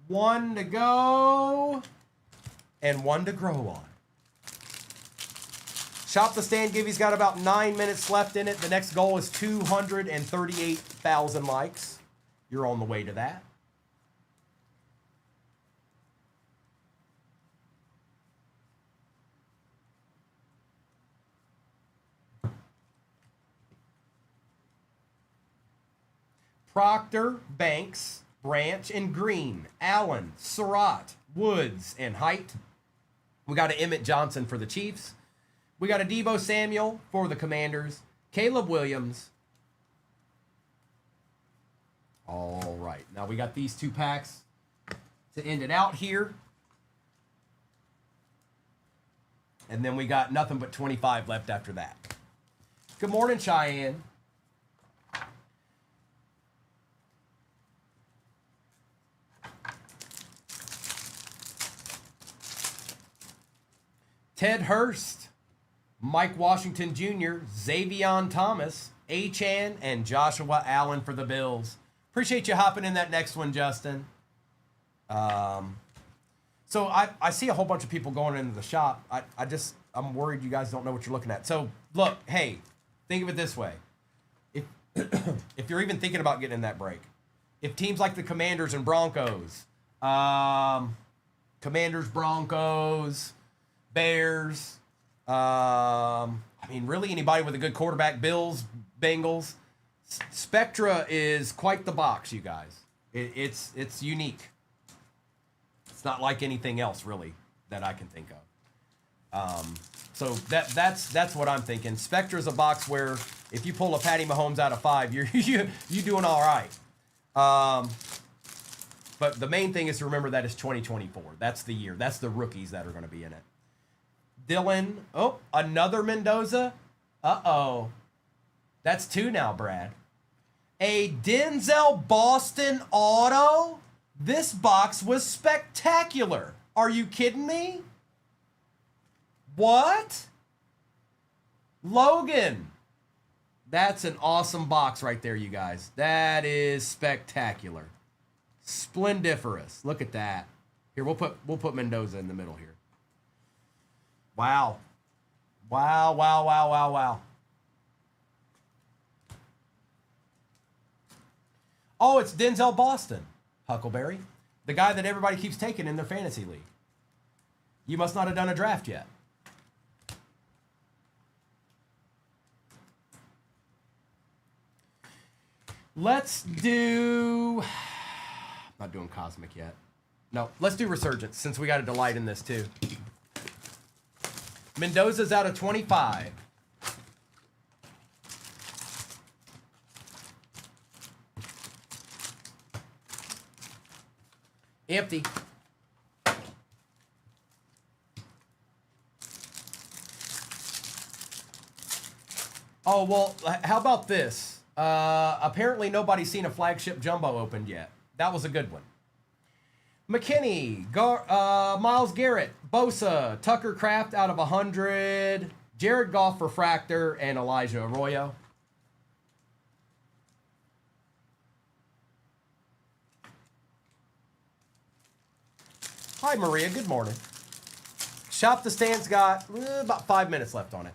One to go, and one to grow on. Shop the Stand Gibby's got about 9 minutes left in it. The next goal is 238,000 likes. You're on the way to that. Proctor, Banks, Branch, and Green, Allen, Surratt, Woods, and Height. We got an Emmett Johnson for the Chiefs. We got a Deebo Samuel for the Commanders. Caleb Williams. All right. Now we got these 2 packs to end it out here. And then we got nothing but 25 left after that. Good morning, Cheyenne. Ted Hurst, Mike Washington Jr., Xavion Thomas, Achan, and Joshua Allen for the Bills. Appreciate you hopping in that next one, Justin. So I see a whole bunch of people going into the shop. I'm worried you guys don't know what you're looking at. So look, hey, think of it this way. If if you're even thinking about getting in that break, if teams like the Commanders and Broncos, Commanders, Broncos, Bears, I mean, really anybody with a good quarterback, Bills, Bengals, Spectra is quite the box, you guys. It's unique. It's not like anything else, really, that I can think of. So that's what I'm thinking. Spectra is a box where if you pull a Patty Mahomes out of 5, you're doing all right. But the main thing is to remember that it's 2024. That's the year. That's the rookies that are going to be in it. Dylan. Oh, another Mendoza. Uh-oh. That's 2 now, Brad. A Denzel Boston auto? This box was spectacular. Are you kidding me? What? Logan. That's an awesome box right there, you guys. That is spectacular. Splendiferous. Look at that. Here, we'll put Mendoza in the middle here. Wow. Wow. Oh, it's Denzel Boston, Huckleberry. The guy that everybody keeps taking in their fantasy league. You must not have done a draft yet. Let's do... Not doing Cosmic yet. No, let's do Resurgence since we got a delight in this too. Mendoza's out of 25. Empty. Oh, well, how about this? Apparently nobody's seen a flagship jumbo opened yet. That was a good one. McKinney, Miles Garrett, Bosa, Tucker Kraft out of 100, Jared Goff refractor, and Elijah Arroyo. Hi, Maria. Good morning. Shop the Stand's got about 5 minutes left on it.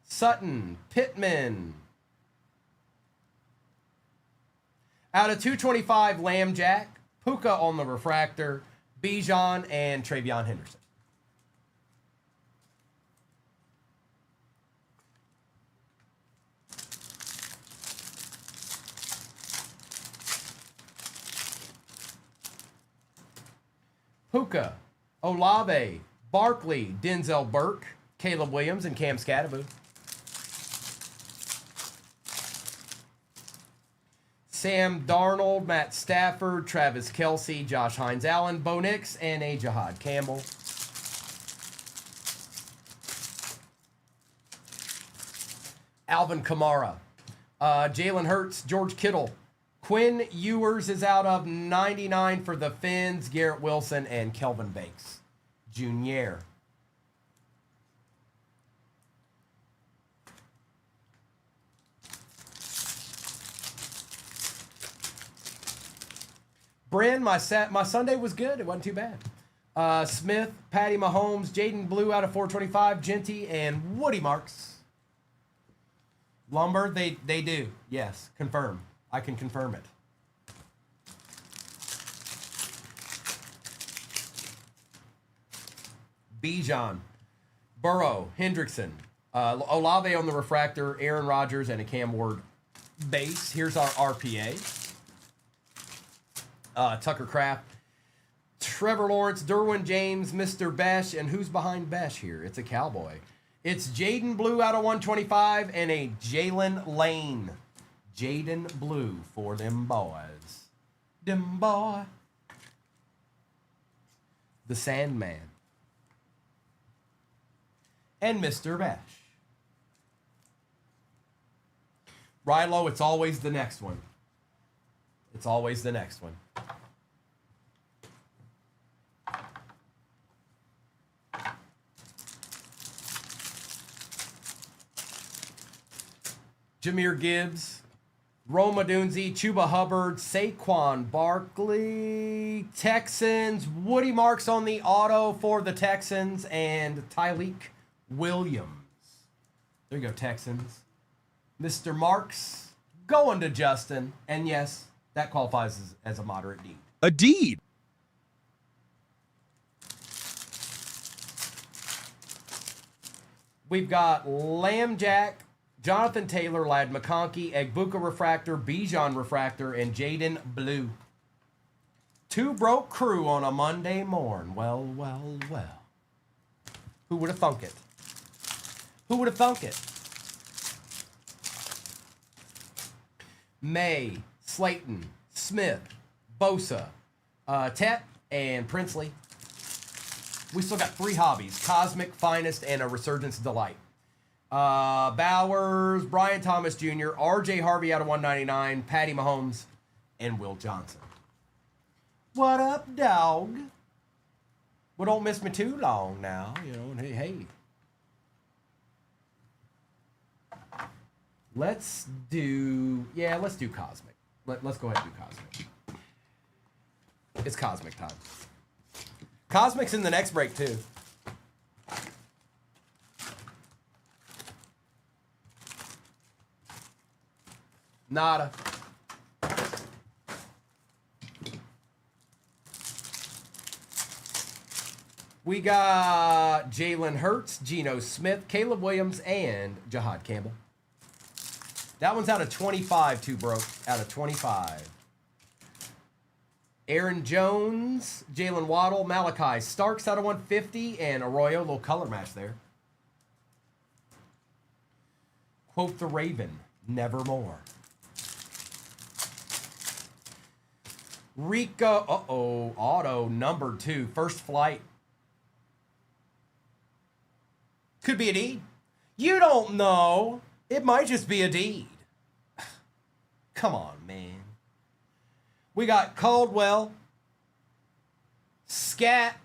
Sutton, Pittman. Out of 225, Lamb Jack. Puka on the refractor, Bijan, and Travion Henderson. Puka, Olave, Barkley, Denzel Burke, Caleb Williams, and Cam Scatterbo. Sam Darnold, Matt Stafford, Travis Kelce, Josh Hines Allen, Bo Nix, and a Jahad Campbell. Alvin Kamara, Jalen Hurts, George Kittle. Quinn Ewers is out of 99 for the Finns, Garrett Wilson, and Kelvin Banks Jr. Bryn, my Sunday was good. It wasn't too bad. Smith, Patty Mahomes, Jaden Blue out of 425, Genty, and Woody Marks. Lumber, they do. Yes, confirm. I can confirm it. Bijan, Burrow, Hendrickson, Olave on the refractor, Aaron Rodgers, and a Cam Ward base. Here's our RPA. Tucker Kraft, Trevor Lawrence, Derwin James, Mr. Besh, and who's behind Besh here? It's a Cowboy. It's Jaden Blue out of 125 and a Jalen Lane. Jaden Blue for them boys. Them boy. The Sandman. And Mr. Besh. Rilo, it's always the next one. It's always the next one. Jahmyr Gibbs, Roma Dunzi, Chuba Hubbard, Saquon Barkley, Texans, Woody Marks on the auto for the Texans, and Tyleek Williams. There you go, Texans. Mr. Marks going to Justin, and yes, that qualifies as a moderate deed. A deed. We've got Lamb Jack, Jonathan Taylor, Lad McConkey, Egbuka Refractor, Bijan Refractor, and Jaden Blue. Two broke crew on a Monday morn. Well, well, well. Who would have thunk it? Who would have thunk it? May, Slayton, Smith, Bosa, Tet, and Princely. We still got 3 hobbies: Cosmic, Finest, and a Resurgence Delight. Bowers, Brian Thomas Jr., RJ Harvey out of 199, Patty Mahomes, and Will Johnson. What up, dog? Well, don't miss me too long now. You know, hey. Let's do Cosmic. Let's go ahead and do Cosmic. It's Cosmic time. Cosmic's in the next break, too. Nada. We got Jalen Hurts, Geno Smith, Caleb Williams, and Jahad Campbell. That one's out of 25, too, bro. Out of 25. Aaron Jones, Jalen Waddle, Malachi Starks out of 150, and Arroyo, little color match there. Quote the Raven, nevermore. Rico, auto number 2, first flight. Could be an E. You don't know. It might just be a deed. Come on, man. We got Caldwell. Scat.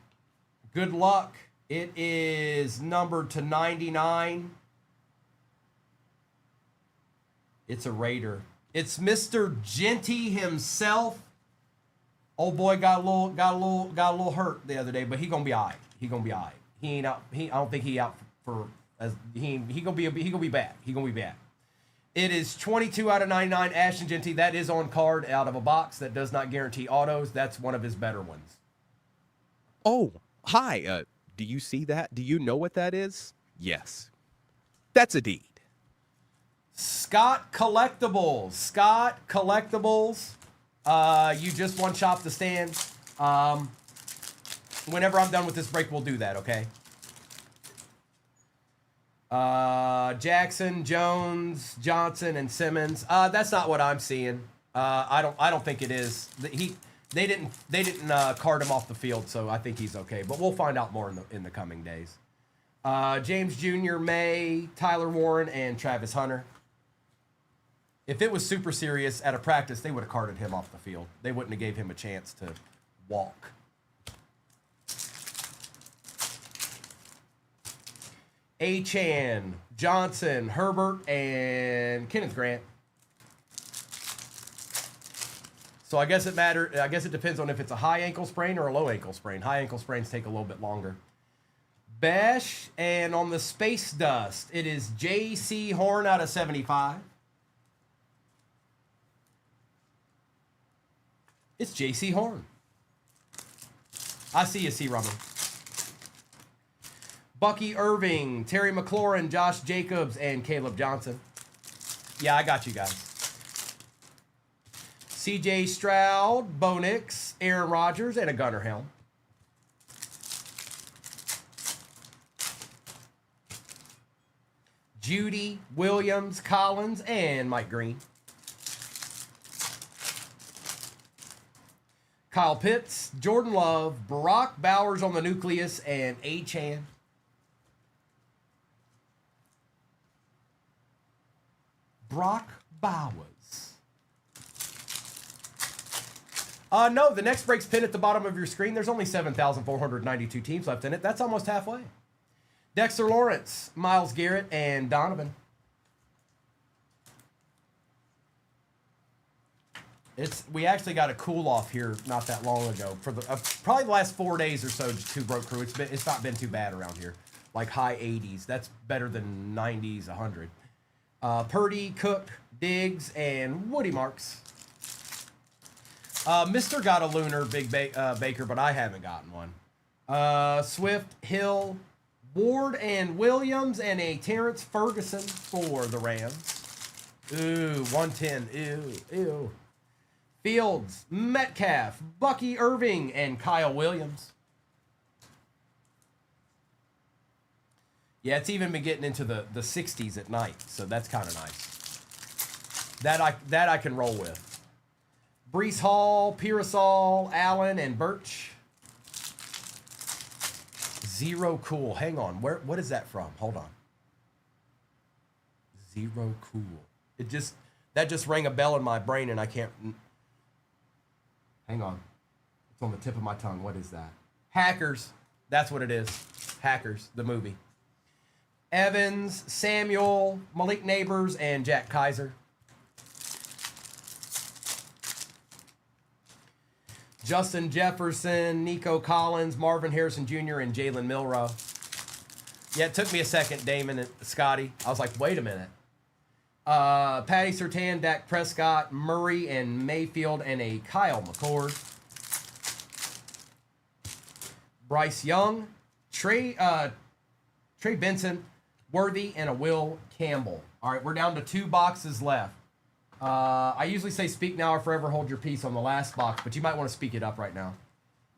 Good luck. It is numbered to 99. It's a Raider. It's Mr. Genty himself. Old boy got a little hurt the other day, but he gonna be alright. He gonna be alright. He ain't out. I don't think he out for as he gonna be back. He gonna be back. It is 22 out of 99. Ashton Genty. That is on card out of a box. That does not guarantee autos. That's one of his better ones. Oh, hi. Do you see that? Do you know what that is? Yes. That's a deed. Scott Collectibles. Scott Collectibles. You just one shop the stand. Whenever I'm done with this break, we'll do that, okay? Jackson, Jones, Johnson, and Simmons. That's not what I'm seeing. I don't think it is. They didn't cart him off the field, so I think he's okay. But we'll find out more in the coming days. James Jr., May, Tyler Warren, and Travis Hunter. If it was super serious at a practice, they would have carted him off the field. They wouldn't have gave him a chance to walk. Achan, Johnson, Herbert, and Kenneth Grant. So I guess it depends on if it's a high ankle sprain or a low ankle sprain. High ankle sprains take a little bit longer. Besh, and on the Space Dust, it is J.C. Horn out of 75. It's J.C. Horn. I see you, C. Rummer. Bucky Irving, Terry McLaurin, Josh Jacobs, and Caleb Johnson. Yeah, I got you guys. C.J. Stroud, Bo Nix, Aaron Rodgers, and a Gunner helm. Judy, Williams, Collins, and Mike Green. Kyle Pitts, Jordan Love, Barack Bowers on the nucleus, and Achan. Brock Bowers. No, the next break's pinned at the bottom of your screen. There's only 7,492 teams left in it. That's almost halfway. Dexter Lawrence, Myles Garrett, and Donovan. We actually got a cool off here not that long ago. For the probably the last 4 days or so, just two broke crew. It's not been too bad around here. Like high 80s. That's better than 90s, 100. Purdy, Cook, Diggs, and Woody Marks. Mr. got a lunar Big Baker, but I haven't gotten one. Swift, Hill, Ward, and Williams, and a Terrence Ferguson for the Rams. Ooh, 110. Ew. Fields, Metcalf, Bucky Irving, and Kyle Williams. Yeah, it's even been getting into the 60s at night, so that's kind of nice. That I can roll with. Brees Hall, Pearsall, Allen, and Birch. Zero Cool. Hang on. What is that from? Hold on. Zero Cool. That just rang a bell in my brain, and I can't. Hang on. It's on the tip of my tongue. What is that? Hackers. That's what it is. Hackers, the movie. Evans, Samuel, Malik Neighbors, and Jack Kaiser. Justin Jefferson, Nico Collins, Marvin Harrison Jr., and Jalen Milrow. Yeah, it took me a second, Damon and Scotty. I was like, wait a minute. Patty Surtain, Dak Prescott, Murray, and Mayfield, and a Kyle McCord. Bryce Young, Trey Benson, Worthy, and a Will Campbell. All right, we're down to 2 boxes left. I usually say speak now or forever hold your peace on the last box, but you might want to speak it up right now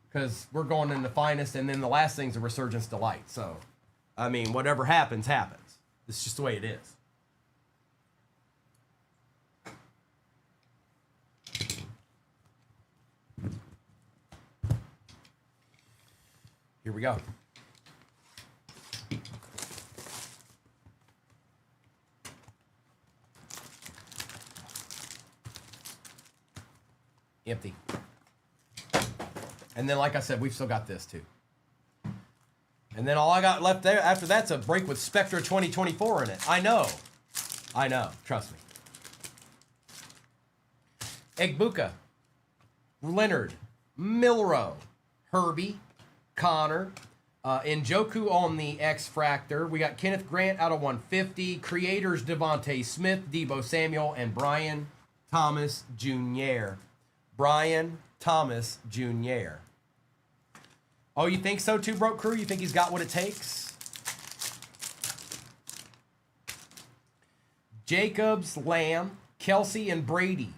because we're going in the finest, and then the last thing's a Resurgence Delight. So, I mean, whatever happens, happens. It's just the way it is. Here we go. Empty. And then, like I said, we've still got this too. And then all I got left there after that's a break with Spectra 2024 in it. I know. Trust me. Egbuka, Leonard, Milrow, Herbie, Connor, Njoku on the X-Fractor. We got Kenneth Grant out of 150. Creators Devontae Smith, Debo Samuel, and Brian Thomas Jr. Brian Thomas Jr. Oh, you think so too, Broke Crew? You think he's got what it takes? Jacobs, Lamb, Kelsey, and Brady.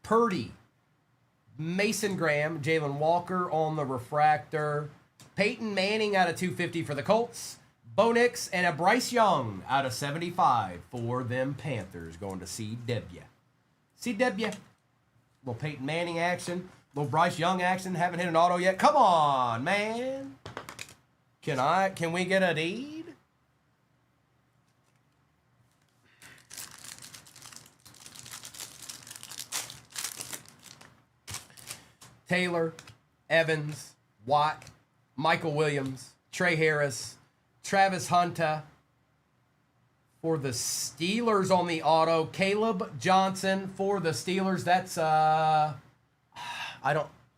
Purdy, Mason Graham, Jalen Walker on the Refractor. Peyton Manning out of 250 for the Colts. Bo Nix and a Bryce Young out of 75 for them Panthers going to CW. CW. Little Peyton Manning action. Little Bryce Young action. Haven't hit an auto yet. Come on, man. Can we get a deed? Taylor, Evans, Watt, Michael Williams, Trey Harris, Travis Hunter for the Steelers on the auto. Caleb Johnson for the Steelers. That's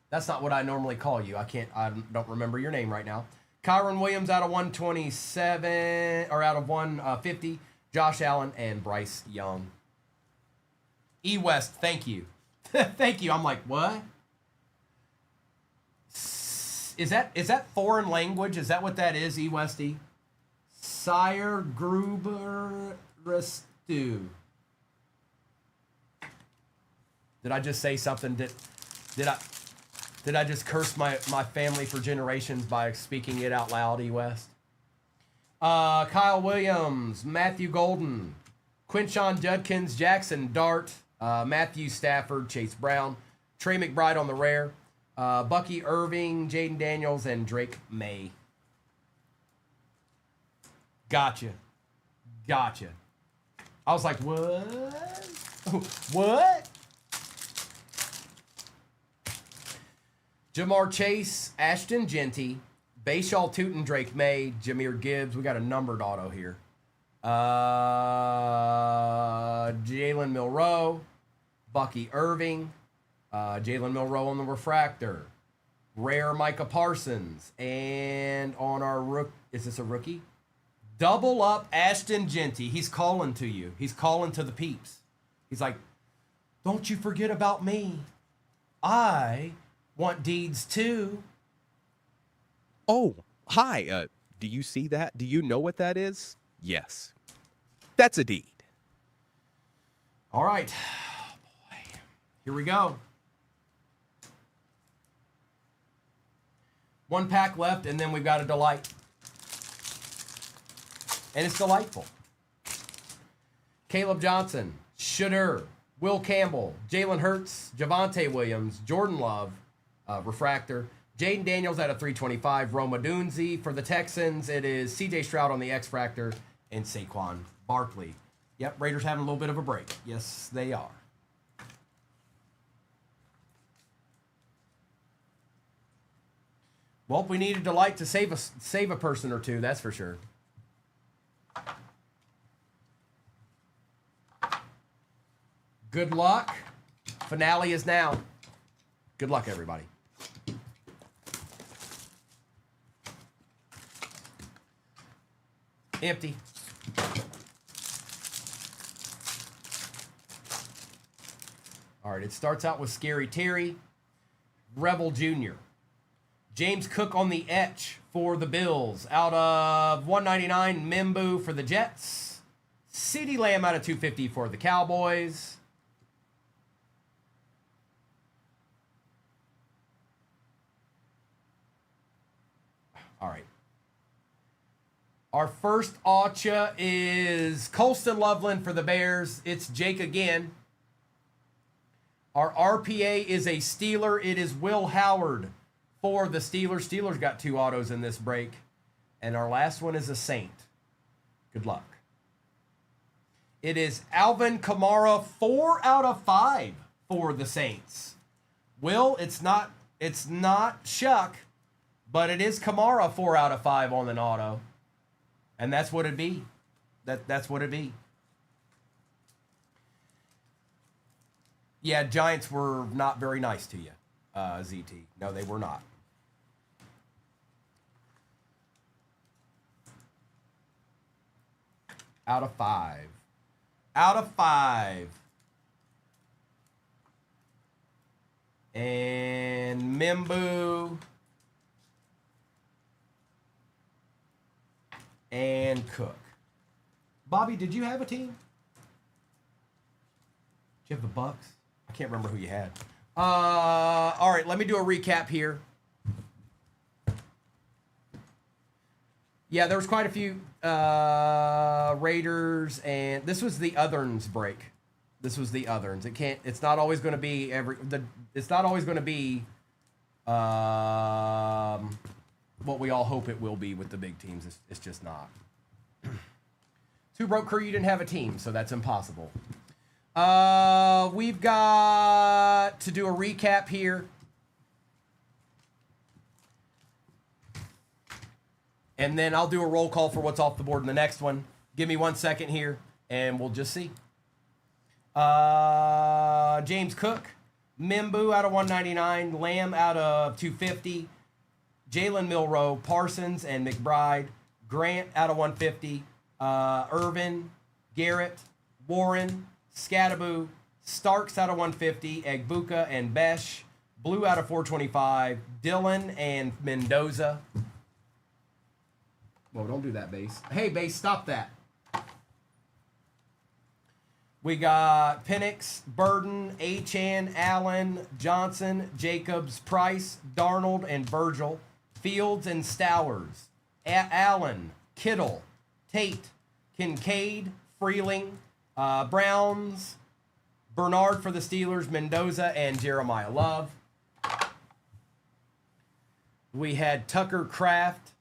that's not what I normally call you. I don't remember your name right now. Kyron Williams out of 127 or out of 150. Josh Allen and Bryce Young. E West, thank you. Thank you. I'm like, what? Is that foreign language? Is that what that is, E Westy? Sire Gruber Restu. Did I just say something? Did I just curse my family for generations by speaking it out loud, E West? Kyle Williams, Matthew Golden, Quinshon Judkins, Jackson Dart, Matthew Stafford, Chase Brown, Trey McBride on the rare. Bucky Irving, Jaden Daniels, and Drake May. Gotcha. I was like, what? What? Jamar Chase, Ashton Genty, Bayshaw Tootin, Drake May, Jahmyr Gibbs. We got a numbered auto here. Jalen Milrow, Bucky Irving, Jalen Milrow on the Refractor, rare Micah Parsons, and on our is this a rookie? Double up Ashton Genty. He's calling to you. He's calling to the peeps. He's like, don't you forget about me. I want deeds too. Oh, hi. Do you see that? Do you know what that is? Yes. That's a deed. All right. Oh, boy. Here we go. One pack left, and then we've got a delight. And it's delightful. Caleb Johnson, Shedeur, Will Campbell, Jalen Hurts, Javonte Williams, Jordan Love, Refractor, Jaden Daniels out of 325, Roma Dunze. For the Texans, it is CJ Stroud on the X-Fractor, and Saquon Barkley. Yep, Raiders having a little bit of a break. Yes, they are. Well, we need a delight to save a person or two, that's for sure. Good luck. Finale is now. Good luck, everybody. Empty. All right, it starts out with Scary Terry, Rebel Jr., James Cook on the etch for the Bills. Out of 199, Mimbu for the Jets. CeeDee Lamb out of 250 for the Cowboys. All right. Our first Acha is Colston Loveland for the Bears. It's Jake again. Our RPA is a Steeler. It is Will Howard for the Steelers. Steelers got 2 autos in this break. And our last one is a Saint. Good luck. It is Alvin Kamara, 4 out of 5 for the Saints. Will, it's not Shuck, but it is Kamara 4 out of 5 on an auto. And that's what it'd be. That's what it'd be. Yeah, Giants were not very nice to you, ZT. No, they were not. Out of 5. Out of 5. And Mimbu. And Cook. Bobby, did you have a team? Did you have the Bucks? I can't remember who you had. All right, let me do a recap here. Yeah, there was quite a few Raiders, and this was the Otherns break. This was the Otherns. It's not always going to be it's not always going to be what we all hope it will be with the big teams. It's just not. Two broke crew, you didn't have a team, so that's impossible. We've got to do a recap here. And then I'll do a roll call for what's off the board in the next one. Give me 1 second here, and we'll just see. James Cook, Mimbu out of 199, Lamb out of 250, Jalen Milroe, Parsons, and McBride, Grant out of 150, Irvin, Garrett, Warren, Scattaboo, Starks out of 150, Egbuka and Besh, Blue out of 425, Dylan and Mendoza. Whoa, don't do that, Base. Hey, Base, stop that. We got Penix, Burden, Achan, Allen, Johnson, Jacobs, Price, Darnold, and Virgil. Fields and Stowers. Allen, Kittle, Tate, Kincaid, Freeling, Browns, Bernard for the Steelers, Mendoza, and Jeremiah Love. We had Tucker Kraft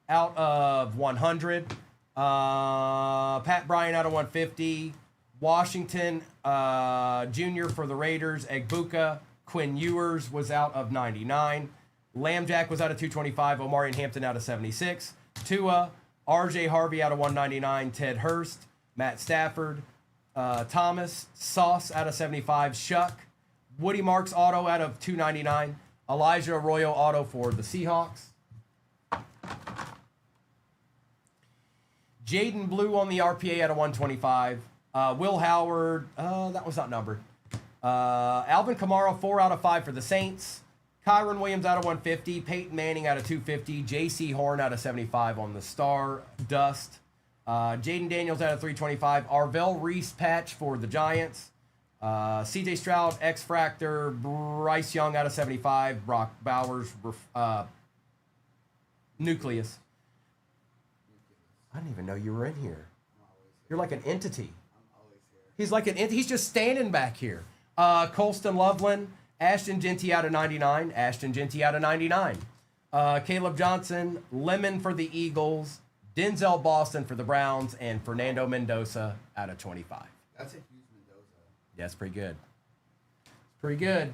out of 100. Pat Bryant out of 150. Washington Jr. for the Raiders. Egbuka. Quinn Ewers was out of 99. Lambjack was out of 225. Omarion Hampton out of 76. Tua. RJ Harvey out of 199. Ted Hurst. Matt Stafford. Thomas. Sauce out of 75. Shuck. Woody Marks auto out of 299. Elijah Arroyo auto for the Seahawks. Jaden Blue on the RPA out of 125. Will Howard, that was not numbered. Alvin Kamara, 4 out of 5 for the Saints. Kyron Williams out of 150. Peyton Manning out of 250. J.C. Horn out of 75 on the Star Dust. Jaden Daniels out of 325. Arvell Reese patch for the Giants. C.J. Stroud, X-Fractor. Bryce Young out of 75. Brock Bowers, Nucleus. I didn't even know you were in here. You're like an entity. He's like he's just standing back here. Colston Loveland, Ashton Genty out of 99. Ashton Genty out of 99. Caleb Johnson, Lemon for the Eagles. Denzel Boston for the Browns. And Fernando Mendoza out of 25. That's a huge Mendoza. Yeah, it's pretty good. It's pretty good.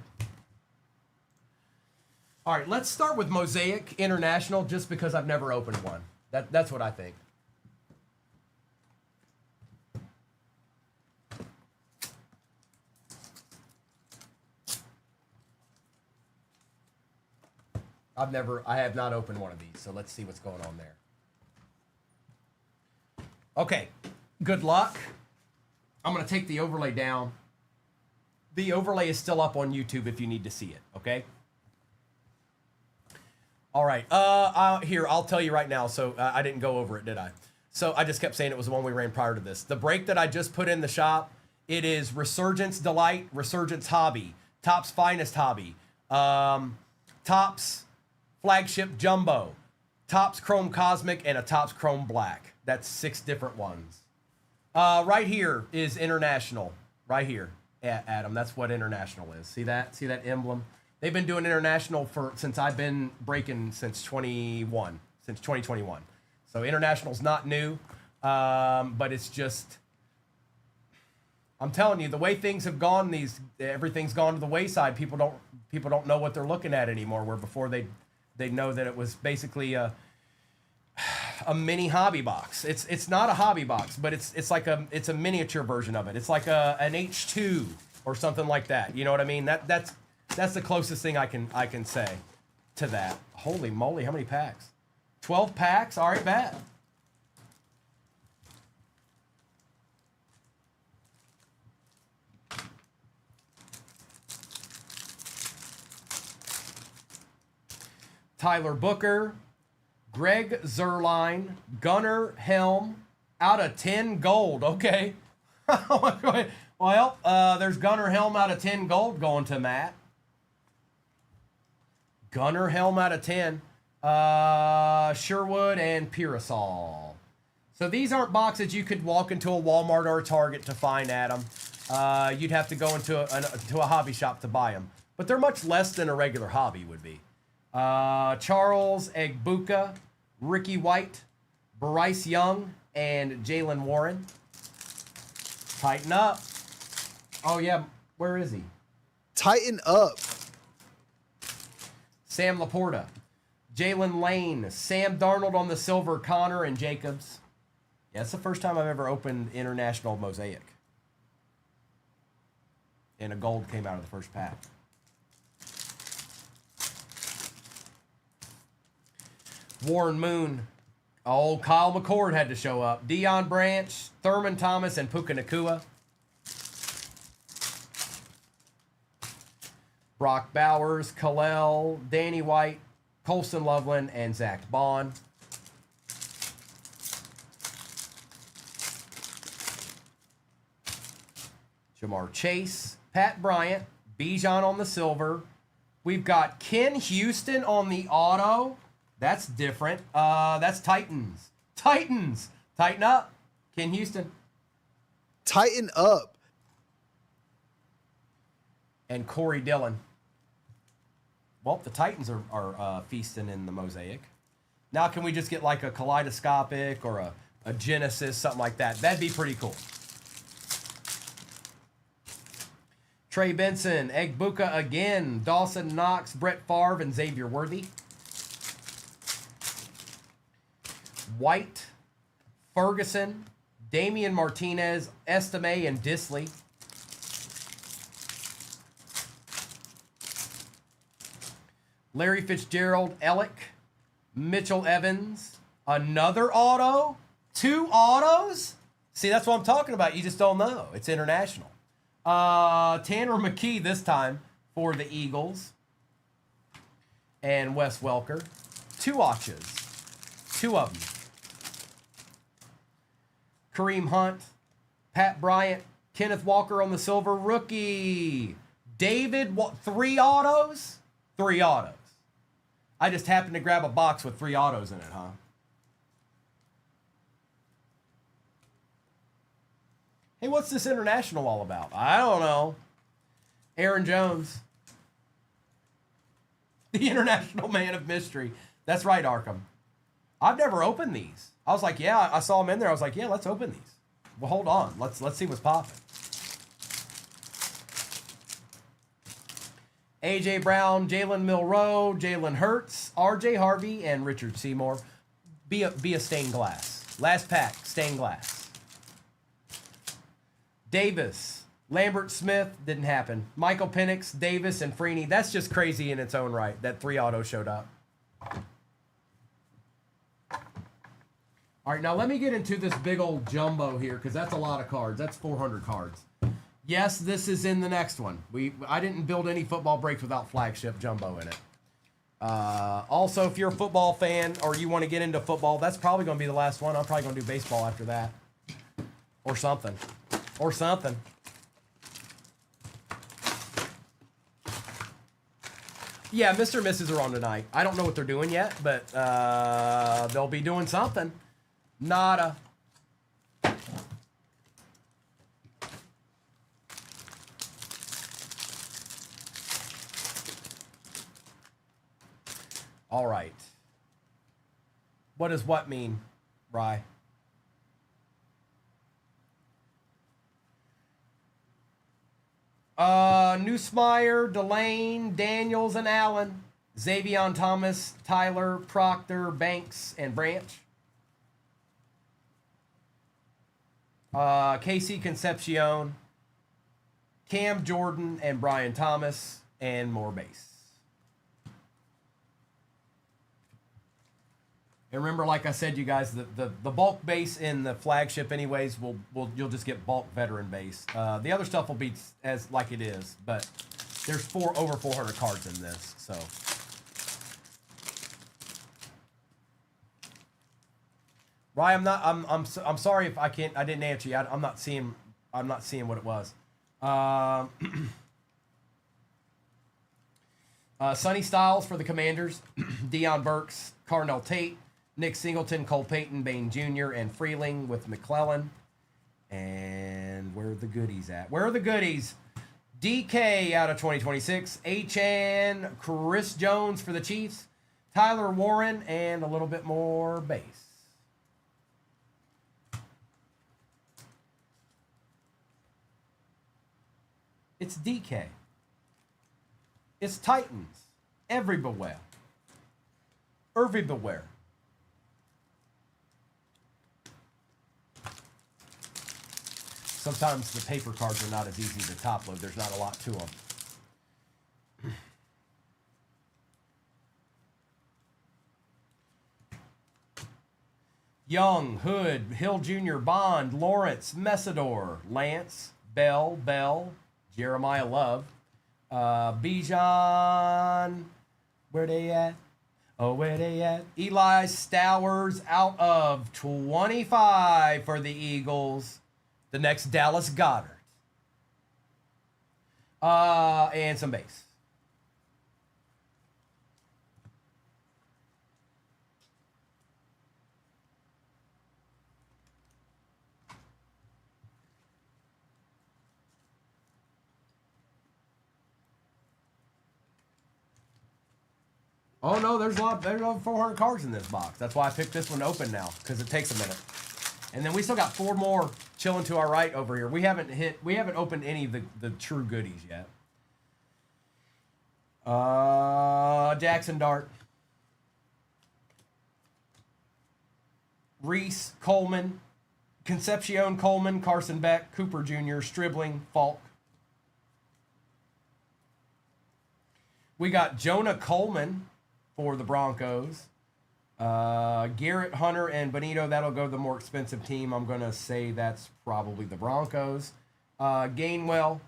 All right, let's start with Mosaic International just because I've never opened one. That's what I think. I have not opened one of these, so let's see what's going on there. Okay, good luck. I'm going to take the overlay down. The overlay is still up on YouTube if you need to see it, okay? All right, here, I'll tell you right now. So I didn't go over it, did I? So I just kept saying it was the one we ran prior to this. The break that I just put in the shop, it is Resurgence Delight, Resurgence Hobby, Topps Finest Hobby, Topps Flagship Jumbo, Topps Chrome Cosmic, and a Topps Chrome Black. That's 6 different ones. Right here is International. Right here, Adam. That's what International is. See that? See that emblem? They've been doing International since I've been breaking since 2021. So International's not new, but it's just I'm telling you, the way things have gone, everything's gone to the wayside. People don't know what they're looking at anymore. Where before they know that it was basically a mini hobby box. It's not a hobby box, but it's like it's a miniature version of it. It's like an H2 or something like that. You know what I mean? That's the closest thing I can say to that. Holy moly, how many packs? 12 packs? All right, bet. Tyler Booker, Greg Zerline, Gunnar Helm, out of 10 gold. Okay. Well, there's Gunnar Helm out of 10 gold going to Matt. Gunnar Helm out of 10. Sherwood and Pearsall. So these aren't boxes you could walk into a Walmart or a Target to find, Adam. You'd have to go into a hobby shop to buy them. But they're much less than a regular hobby would be. Charles Egbuka, Ricky White, Bryce Young, and Jalen Warren. Tighten up. Oh, yeah. Where is he? Tighten up. Sam Laporta, Jalen Lane, Sam Darnold on the silver, Connor and Jacobs. Yeah, it's the first time I've ever opened International Mosaic. And a gold came out of the first pack. Warren Moon. Oh, Kyle McCord had to show up. Deion Branch, Thurman Thomas, and Puka Nacua. Brock Bowers, Kalel, Danny White, Colson Loveland, and Zach Bond. Jamar Chase, Pat Bryant, Bijan on the silver. We've got Ken Houston on the auto. That's different. That's Titans. Titans. Tighten up. Ken Houston. Tighten up. And Corey Dillon. Well, the Titans are feasting in the Mosaic. Now, can we just get like a Kaleidoscopic or a Genesis, something like that? That'd be pretty cool. Trey Benson, Egbuka again, Dawson Knox, Brett Favre, and Xavier Worthy. White, Ferguson, Damian Martinez, Estime, and Disley. Larry Fitzgerald, Ellick, Mitchell Evans, another auto, 2 autos. See, that's what I'm talking about. You just don't know. It's international. Tanner McKee this time for the Eagles. And Wes Welker. 2 auctions. 2 of them. Kareem Hunt, Pat Bryant, Kenneth Walker on the silver, rookie. David, 3 autos? 3 autos. I just happened to grab a box with 3 autos in it, huh? Hey, what's this international all about? I don't know. Aaron Jones. The international man of mystery. That's right, Arkham. I've never opened these. I was like, yeah, I saw them in there. I was like, yeah, let's open these. Well, hold on. Let's see what's popping. A.J. Brown, Jalen Milroe, Jalen Hurts, R.J. Harvey, and Richard Seymour. Be a stained glass. Last pack, stained glass. Davis, Lambert Smith, didn't happen. Michael Penix, Davis, and Freeney. That's just crazy in its own right that 3 autos showed up. All right, now let me get into this big old jumbo here because that's a lot of cards. That's 400 cards. Yes, this is in the next one. I didn't build any football breaks without flagship jumbo in it. Also, if you're a football fan or you want to get into football, that's probably going to be the last one. I'm probably going to do baseball after that. Or something. Or something. Yeah, Mr. and Mrs. are on tonight. I don't know what they're doing yet, but they'll be doing something. Nada. All right. What does what mean, Rye? Neusmeyer, Delane, Daniels, and Allen. Xavion Thomas, Tyler, Proctor, Banks, and Branch. Casey Concepcion, Cam Jordan, and Brian Thomas, and more base. And remember, like I said, you guys, the bulk base in the flagship, anyways, you'll just get bulk veteran base. The other stuff will be as like it is, but there's over 400 cards in this, so. Ryan, I'm sorry if I didn't answer you. I'm not seeing what it was. Sonny Styles for the Commanders, Deion Burks, Carnell Tate, Nick Singleton, Cole Payton, Bain Jr., and Freeling with McClellan. And where are the goodies at? Where are the goodies? DK out of 2026, H.N., Chris Jones for the Chiefs, Tyler Warren, and a little bit more base. It's DK. It's Titans. Everywhere. Everywhere. Sometimes the paper cards are not as easy to top load. There's not a lot to them. Young, Hood, Hill Jr., Bond, Lawrence, Messidor, Lance, Bell, Jeremiah Love, Bijan, where they at? Oh, where they at? Eli Stowers out of 25 for the Eagles. The next Dallas Goddard. And some base. Oh no, there's over 400 cards in this box. That's why I picked this one open now, because it takes a minute. And then we still got 4 more chilling to our right over here. We haven't opened any of the true goodies yet. Jackson Dart. Reese, Coleman, Concepcion, Coleman, Carson Beck, Cooper Jr., Stribling, Falk. We got Jonah Coleman for the Broncos. Garrett, Hunter, and Benito, that'll go to the more expensive team. I'm going to say that's probably the Broncos. Gainwell,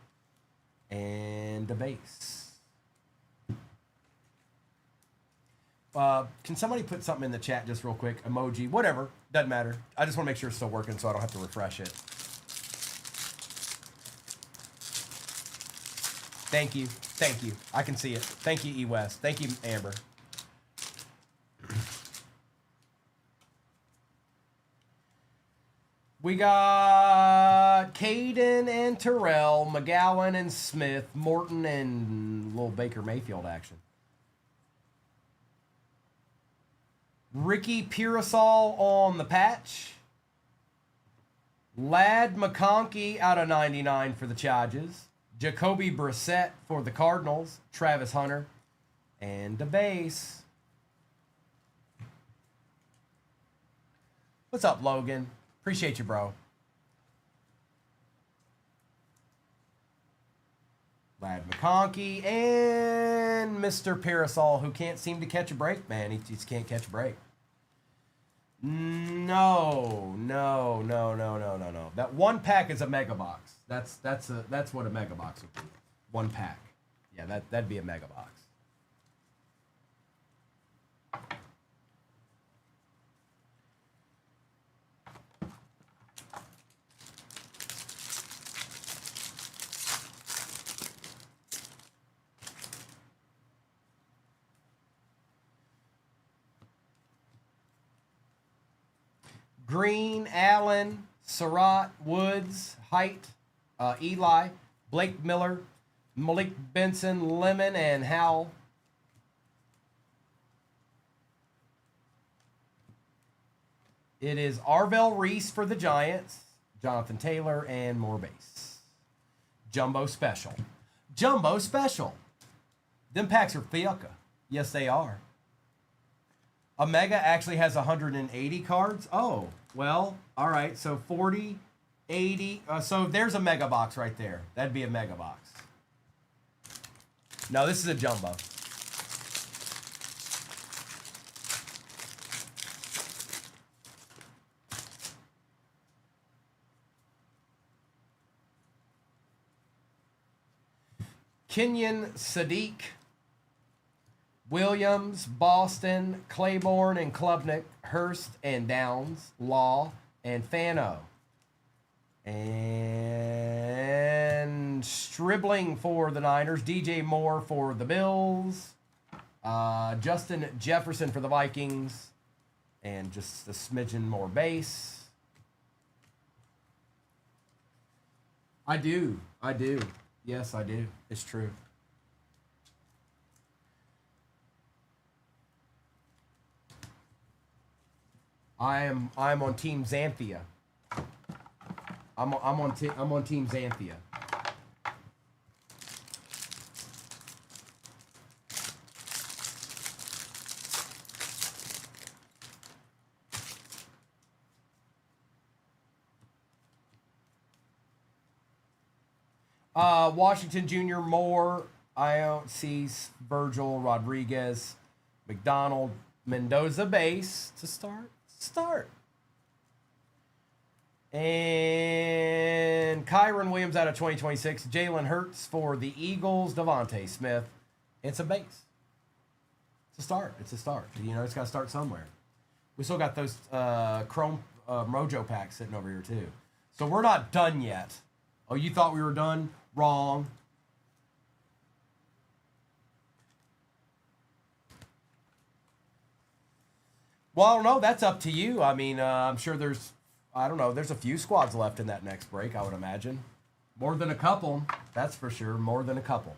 and the base. Can somebody put something in the chat just real quick? Emoji, whatever. Doesn't matter. I just want to make sure it's still working so I don't have to refresh it. Thank you. Thank you. I can see it. Thank you, E. West. Thank you, Amber. We got Caden and Terrell, McGowan and Smith, Morton and little Baker Mayfield action. Ricky Pearsall on the patch. Lad McConkey out of 99 for the Chargers. Jacoby Brissett for the Cardinals. Travis Hunter. And the base. What's up, Logan? Appreciate you, bro. Lad McConkey and Mr. Parasol, who can't seem to catch a break, man. He just can't catch a break. No. That one pack is a mega box. That's what a mega box would be. One pack. Yeah, that'd be a mega box. Green, Allen, Surratt, Woods, Height, Eli, Blake Miller, Malik Benson, Lemon, and Howell. It is Arvell Reese for the Giants, Jonathan Taylor, and more base. Jumbo special. Jumbo Special. Them packs are fiocca. Yes, they are. A Mega actually has 180 cards. Oh, well, all right. So 40, 80. So there's a Mega Box right there. That'd be a Mega Box. No, this is a Jumbo. Kenyon Sadiq, Williams, Boston, Claiborne and Klubnik, Hurst and Downs, Law and Fano. And Stribling for the Niners, DJ Moore for the Bills, Justin Jefferson for the Vikings, and just a smidgen more base. I do. Yes, I do. It's true. I'm on Team Xanthia. I'm on Team Xanthia. Washington Jr. Moore, Iont's, Virgil, Rodriguez, McDonald, Mendoza base to start. And Kyron Williams out of 2026. Jalen Hurts for the Eagles. Devontae Smith. It's a base. It's a start. You know, it's got to start somewhere. We still got those Chrome Mojo packs sitting over here too. So we're not done yet. Oh, you thought we were done? Wrong. Well, I don't know. That's up to you. I mean, I'm sure there's a few squads left in that next break, I would imagine. More than a couple, that's for sure. More than a couple.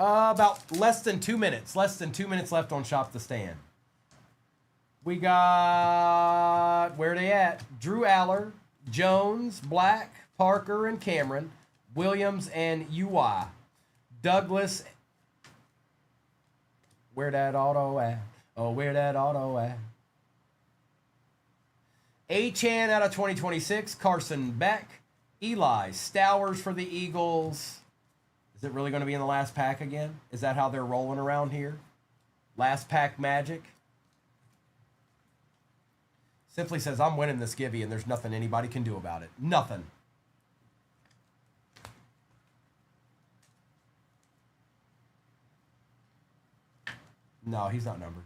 About less than 2 minutes. Less than 2 minutes left on Shop the Stand. We got, where are they at? Drew Aller, Jones, Black, Parker, and Cameron, Williams, and UI. Douglas, where that auto at? Oh, where that auto at? Achan out of 2026, Carson Beck, Eli Stowers for the Eagles. Is it really going to be in the last pack again? Is that how they're rolling around here? Last pack magic? Simply says, I'm winning this Gibby, and there's nothing anybody can do about it. Nothing. No, he's not numbered.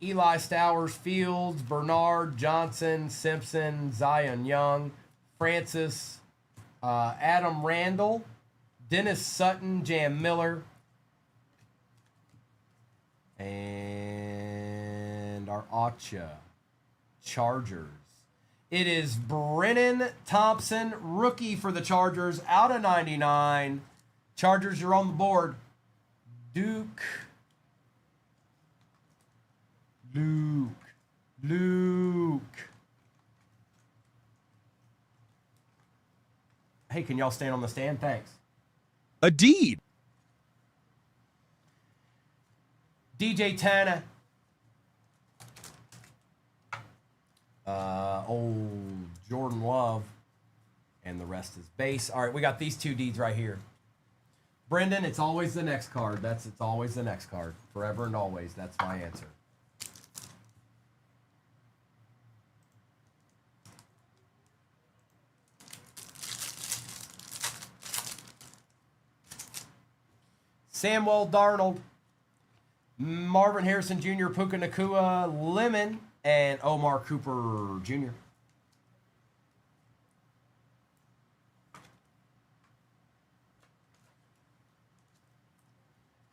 Eli Stowers, Fields, Bernard, Johnson, Simpson, Zion Young, Francis, Adam Randall, Dennis Sutton, Jam Miller, and our Acha Chargers. It is Brennan Thompson, rookie for the Chargers, out of 99. Chargers, you're on the board. Luke. Hey, can y'all stand on the stand? Thanks. A deed. DJ Tanner. Old Jordan Love. And the rest is base. All right, we got these two deeds right here. Brendan, it's always the next card. It's always the next card. Forever and always. That's my answer. Samuel Darnold, Marvin Harrison Jr., Puka Nakua, Lemon, and Omar Cooper Jr.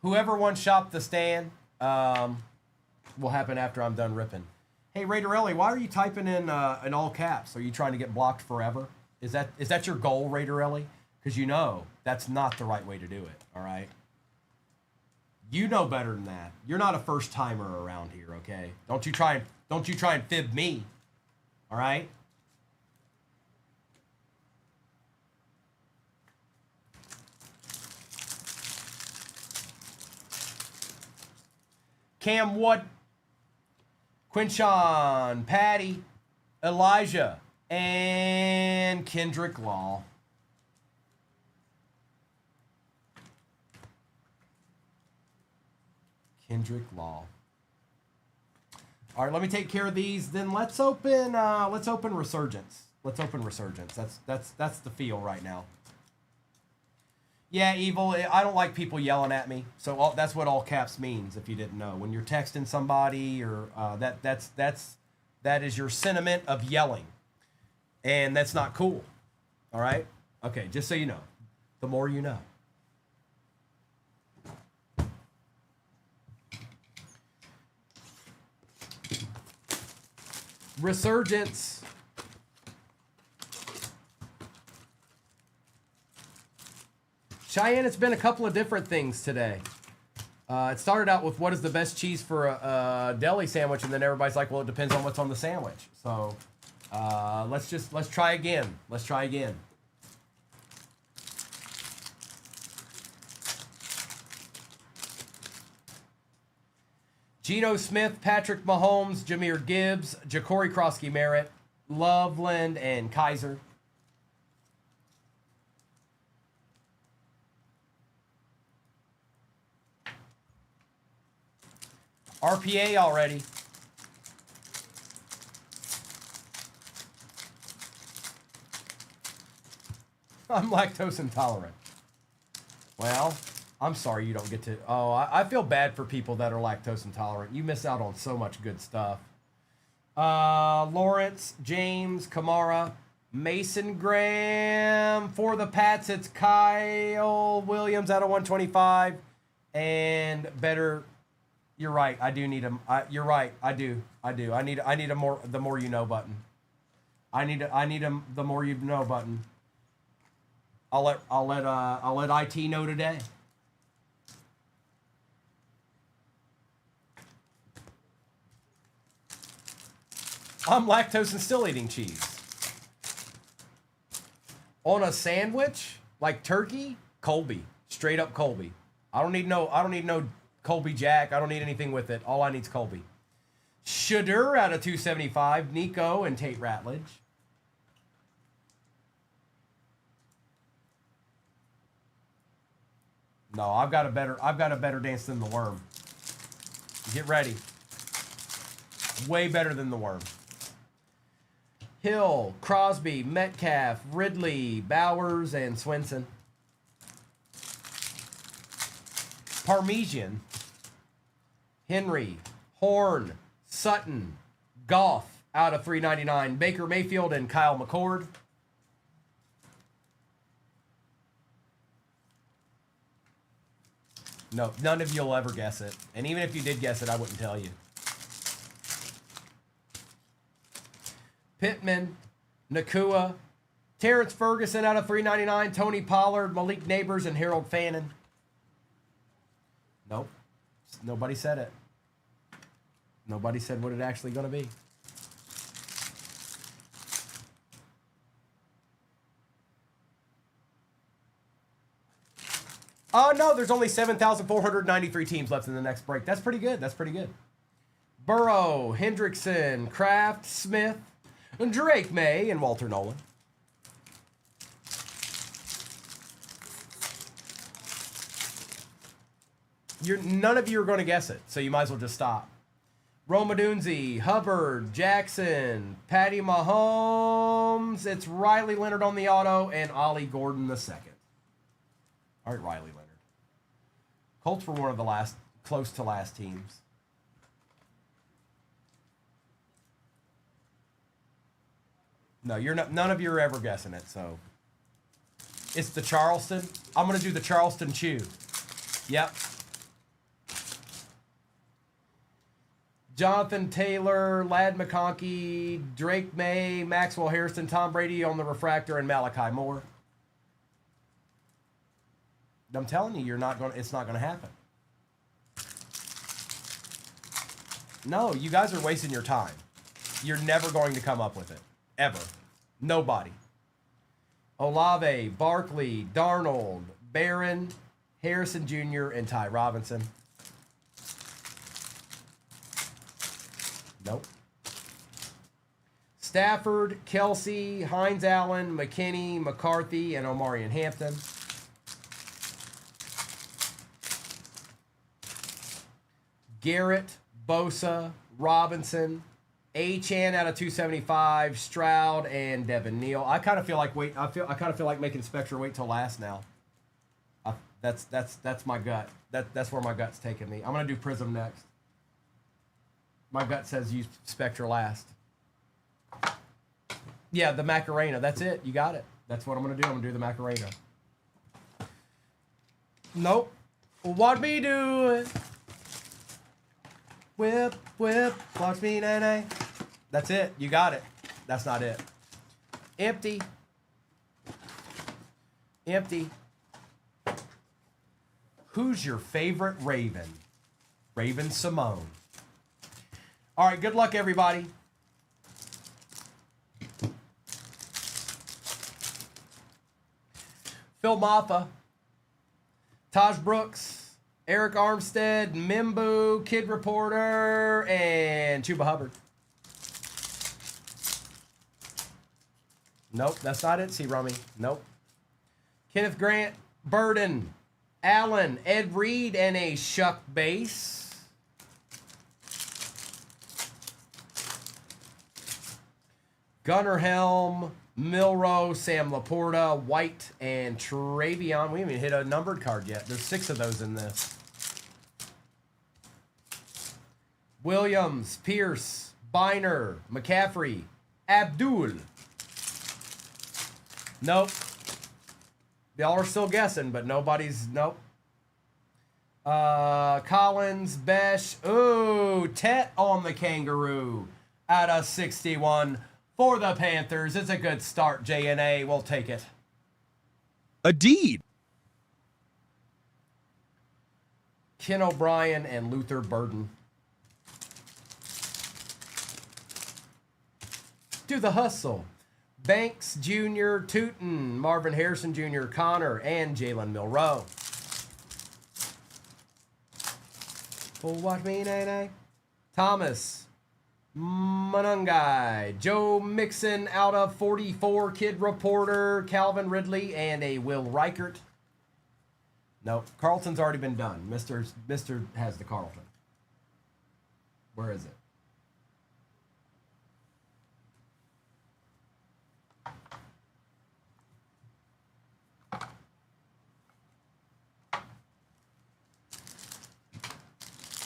Whoever won Shop the Stand will happen after I'm done ripping. Hey, Raiderelli, why are you typing in all caps? Are you trying to get blocked forever? Is that your goal, Raiderelli? Because you know that's not the right way to do it, all right? You know better than that. You're not a first timer around here, okay? Don't you try and fib me, all right? Cam Wood, Quinshawn, Patty, Elijah, and Kendrick Law. Kendrick Law. All right, let me take care of these. Then let's open Resurgence. Let's open Resurgence. That's the feel right now. Yeah, Evil. I don't like people yelling at me. So that's what all caps means. If you didn't know, when you're texting somebody or that is your sentiment of yelling, and that's not cool. All right. Okay. Just so you know, the more you know. Resurgence. Cheyenne, it's been a couple of different things today. It started out with what is the best cheese for a deli sandwich, and then everybody's like, well, it depends on what's on the sandwich. So let's try again. Let's try again. Geno Smith, Patrick Mahomes, Jahmyr Gibbs, Ja'Cory Krosky-Merritt, Loveland, and Kaiser. RPA already. I'm lactose intolerant. Well, I'm sorry you don't get to... Oh, I feel bad for people that are lactose intolerant. You miss out on so much good stuff. Lawrence, James, Kamara, Mason Graham. For the Pats, it's Kyle Williams out of 125. And better... You're right. I do need him. You're right. I do. I need a more the more you know button. I need him the more you know button. I'll let IT know today. I'm lactose and still eating cheese. On a sandwich like turkey, Colby, straight up Colby. I don't need no Colby Jack. I don't need anything with it. All I need is Colby. Shadur out of 275. Nico and Tate Ratledge. No, I've got a better dance than the worm. Get ready. Way better than the worm. Hill, Crosby, Metcalf, Ridley, Bowers, and Swenson. Parmesan, Henry, Horn, Sutton, Goff out of 399. Baker Mayfield and Kyle McCord. No, none of you will ever guess it. And even if you did guess it, I wouldn't tell you. Pittman, Nakua, Terrence Ferguson out of 399. Tony Pollard, Malik Neighbors, and Harold Fannin. Nope. Nobody said it. Nobody said what it actually going to be. Oh, no, there's only 7,493 teams left in the next break. That's pretty good. That's pretty good. Burrow, Hendrickson, Kraft, Smith, Drake May, and Walter Nolan. None of you are going to guess it, so you might as well just stop. Roma Dunzi, Hubbard, Jackson, Patty Mahomes. It's Riley Leonard on the auto and Ollie Gordon the second. All right, Riley Leonard. Colts were one of the close to last teams. No, you're not. None of you are ever guessing it. So it's the Charleston. I'm gonna do the Charleston Chew. Yep. Jonathan Taylor, Lad McConkey, Drake May, Maxwell Harrison, Tom Brady on the refractor, and Malachi Moore. I'm telling you, it's not gonna happen. No, you guys are wasting your time. You're never going to come up with it. Ever. Nobody. Olave, Barkley, Darnold, Barron, Harrison Jr., and Ty Robinson. Nope. Stafford, Kelsey, Hines Allen, McKinney, McCarthy, and Omarion Hampton. Garrett, Bosa, Robinson, Achane out of 275, Stroud, and Devin Neal. I kind of feel like making Spectre wait till last now. That's my gut. That's where my gut's taking me. I'm gonna do Prism next. My gut says use Spectre last. Yeah, the Macarena. That's it. You got it. That's what I'm gonna do. I'm gonna do the Macarena. Nope. What me do it? Whip, whip, watch me, nay. That's it. You got it. That's not it. Empty. Empty. Who's your favorite Raven? Raven Simone. All right, good luck, everybody. Phil Maffa. Taj Brooks. Eric Armstead, Mimbu, Kid Reporter, and Chuba Hubbard. Nope, that's not it. See Rummy. Nope. Kenneth Grant, Burden, Allen, Ed Reed, and a Shuck base. Gunnar Helm, Milrow, Sam Laporta, White, and Travion. We haven't even hit a numbered card yet. There's 6 of those in this. Williams, Pierce, Biner, McCaffrey, Abdul. Nope. Y'all are still guessing, but nobody's, nope. Collins, Besh. Ooh, Tet on the Kangaroo out of 61 for the Panthers. It's a good start, JNA. We'll take it. A deed. Ken O'Brien and Luther Burden. Do the hustle. Banks Jr., Tootin, Marvin Harrison Jr., Connor, and Jalen Milrow. Oh, watch me, nay. Thomas, Manungai, Joe Mixon out of 44, Kid Reporter, Calvin Ridley, and a Will Reichert. No, Carlton's already been done. Mr. has the Carlton. Where is it?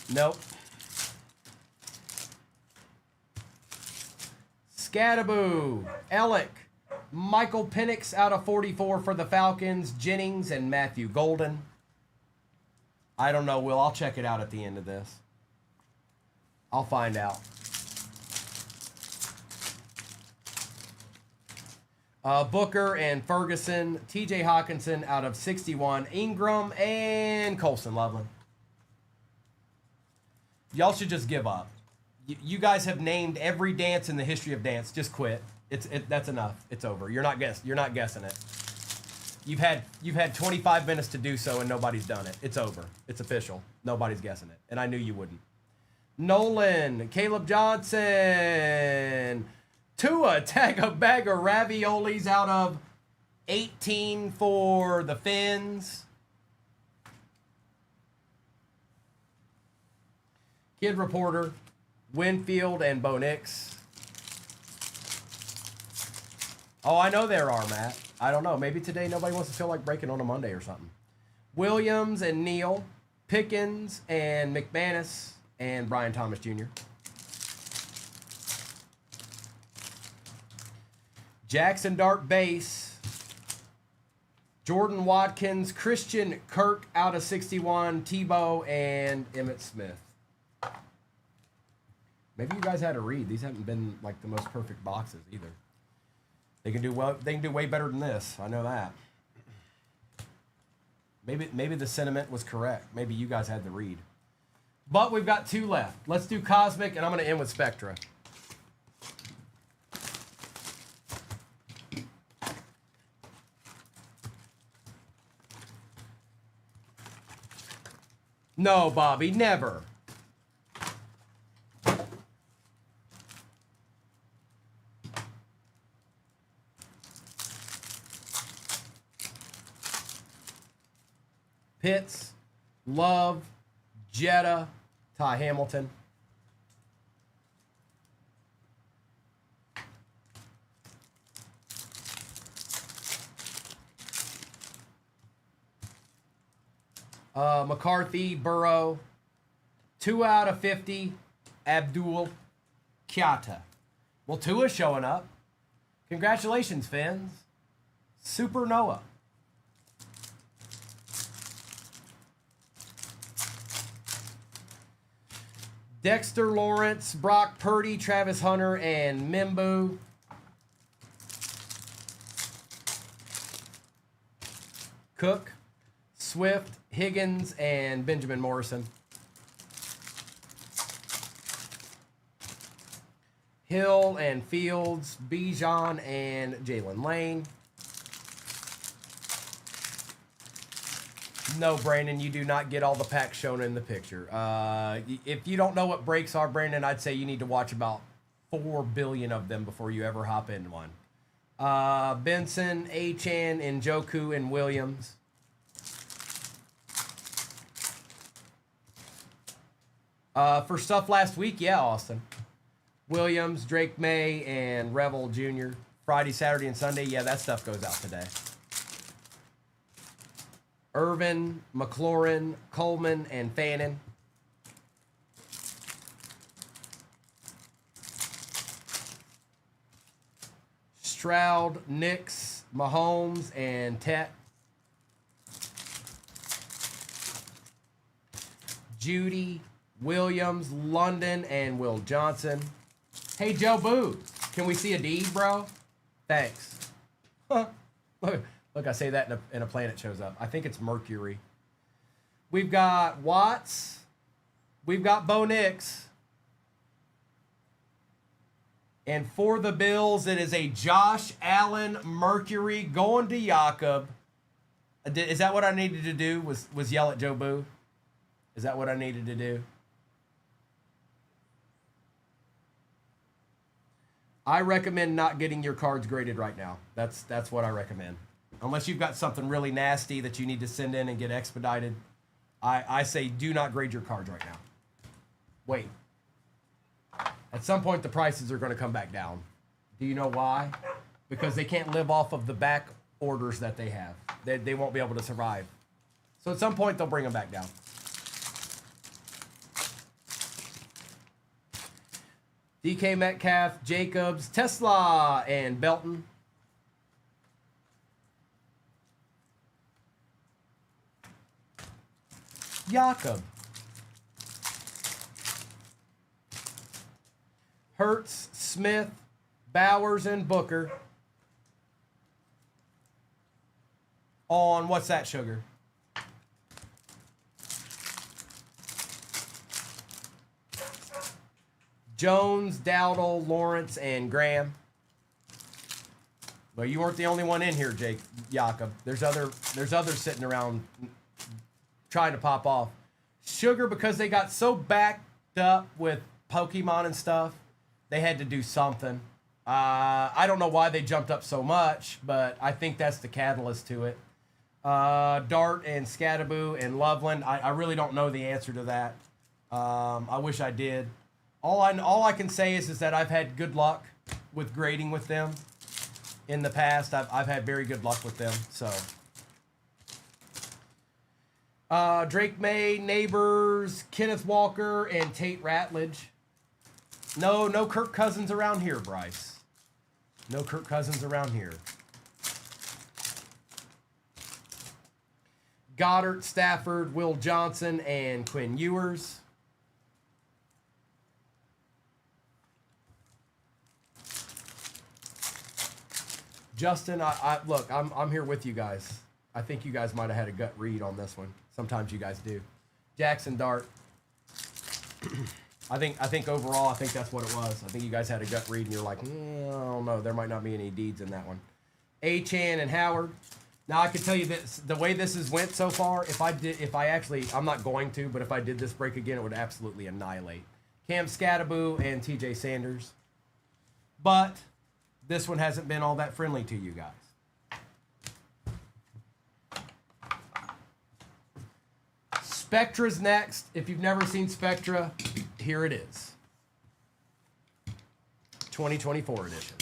Nope. Scattaboo, Ellick, Michael Penix out of 44 for the Falcons, Jennings, and Matthew Golden. I don't know, Will. I'll check it out at the end of this. I'll find out. Booker and Ferguson, TJ Hawkinson out of 61, Ingram, and Colson Loveland. Y'all should just give up. You guys have named every dance in the history of dance. Just quit. That's enough. It's over. You're not guessing it. You've had 25 minutes to do so and nobody's done it. It's over. It's official. Nobody's guessing it. And I knew you wouldn't. Nolan, Caleb Johnson, Tua, tag a bag of raviolis out of 18 for the Finns. Kid Reporter, Winfield, and Bo Nix. Oh, I know there are, Matt. I don't know. Maybe today nobody wants to feel like breaking on a Monday or something. Williams and Neal, Pickens and McManus, and Brian Thomas Jr. Jackson Dart base. Jordan Watkins, Christian Kirk out of 61, Tebow, and Emmitt Smith. Maybe you guys had a read. These haven't been like the most perfect boxes either. They can do well. They can do way better than this. I know that. Maybe the sentiment was correct. Maybe you guys had the read. But we've got 2 left. Let's do Cosmic, and I'm going to end with Spectra. No, Bobby, never. Pitts, Love, Jetta, Ty Hamilton. McCarthy, Burrow. 2 out of 50, Abdul Kiata. Well, Tua's showing up. Congratulations, Fins. Super Noah. Dexter Lawrence, Brock Purdy, Travis Hunter, and Mimbu. Cook, Swift, Higgins, and Benjamin Morrison. Hill and Fields, Bijan, and Jalen Lane. No, Brandon, you do not get all the packs shown in the picture. If you don't know what breaks are, Brandon, I'd say you need to watch about 4 billion of them before you ever hop into one. Benson, Achan, Njoku, and Williams. For stuff last week, yeah, Austin. Williams, Drake May, and Revel Jr. Friday, Saturday, and Sunday, yeah, that stuff goes out today. Irvin, McLaurin, Coleman, and Fannin. Stroud, Nix, Mahomes, and Tet. Judy, Williams, London, and Will Johnson. Hey, Joe Boo, can we see a deed, bro? Thanks. Huh. Look, I say that and a planet shows up. I think it's Mercury. We've got Watts. We've got Bo Nix. And for the Bills, it is a Josh Allen Mercury going to Jakob. Is that what I needed to do? Was yell at Joe Boo? Is that what I needed to do? I recommend not getting your cards graded right now. That's what I recommend. Unless you've got something really nasty that you need to send in and get expedited, I say do not grade your cards right now. Wait. At some point, the prices are going to come back down. Do you know why? Because they can't live off of the back orders that they have. They won't be able to survive. So at some point, they'll bring them back down. DK Metcalf, Jacobs, Tesla, and Belton. Jakob. Hurts, Smith, Bowers, and Booker. On what's that, Sugar? Jones, Dowdle, Lawrence, and Graham. Well, you weren't the only one in here, Jakob. There's others sitting around trying to pop off. Sugar, because they got so backed up with Pokemon and stuff, they had to do something. I don't know why they jumped up so much, but I think that's the catalyst to it. Dart and Scattaboo and Loveland, I really don't know the answer to that. I wish I did. All I can say is that I've had good luck with grading with them in the past. I've had very good luck with them. So Drake May, Neighbors, Kenneth Walker, and Tate Ratledge. No Kirk Cousins around here, Bryce. No Kirk Cousins around here. Goddard, Stafford, Will Johnson, and Quinn Ewers. Justin, I look, I'm here with you guys. I think you guys might have had a gut read on this one. Sometimes you guys do. Jackson Dart. I think overall, I think that's what it was. I think you guys had a gut read and you're like, I don't know, there might not be any deeds in that one. A-Chan and Howard. Now I can tell you this, the way this has went so far, I'm not going to, but if I did this break again, it would absolutely annihilate Cam Scattaboo and TJ Sanders. But this one hasn't been all that friendly to you guys. Spectra's next. If you've never seen Spectra, here it is. 2024 edition.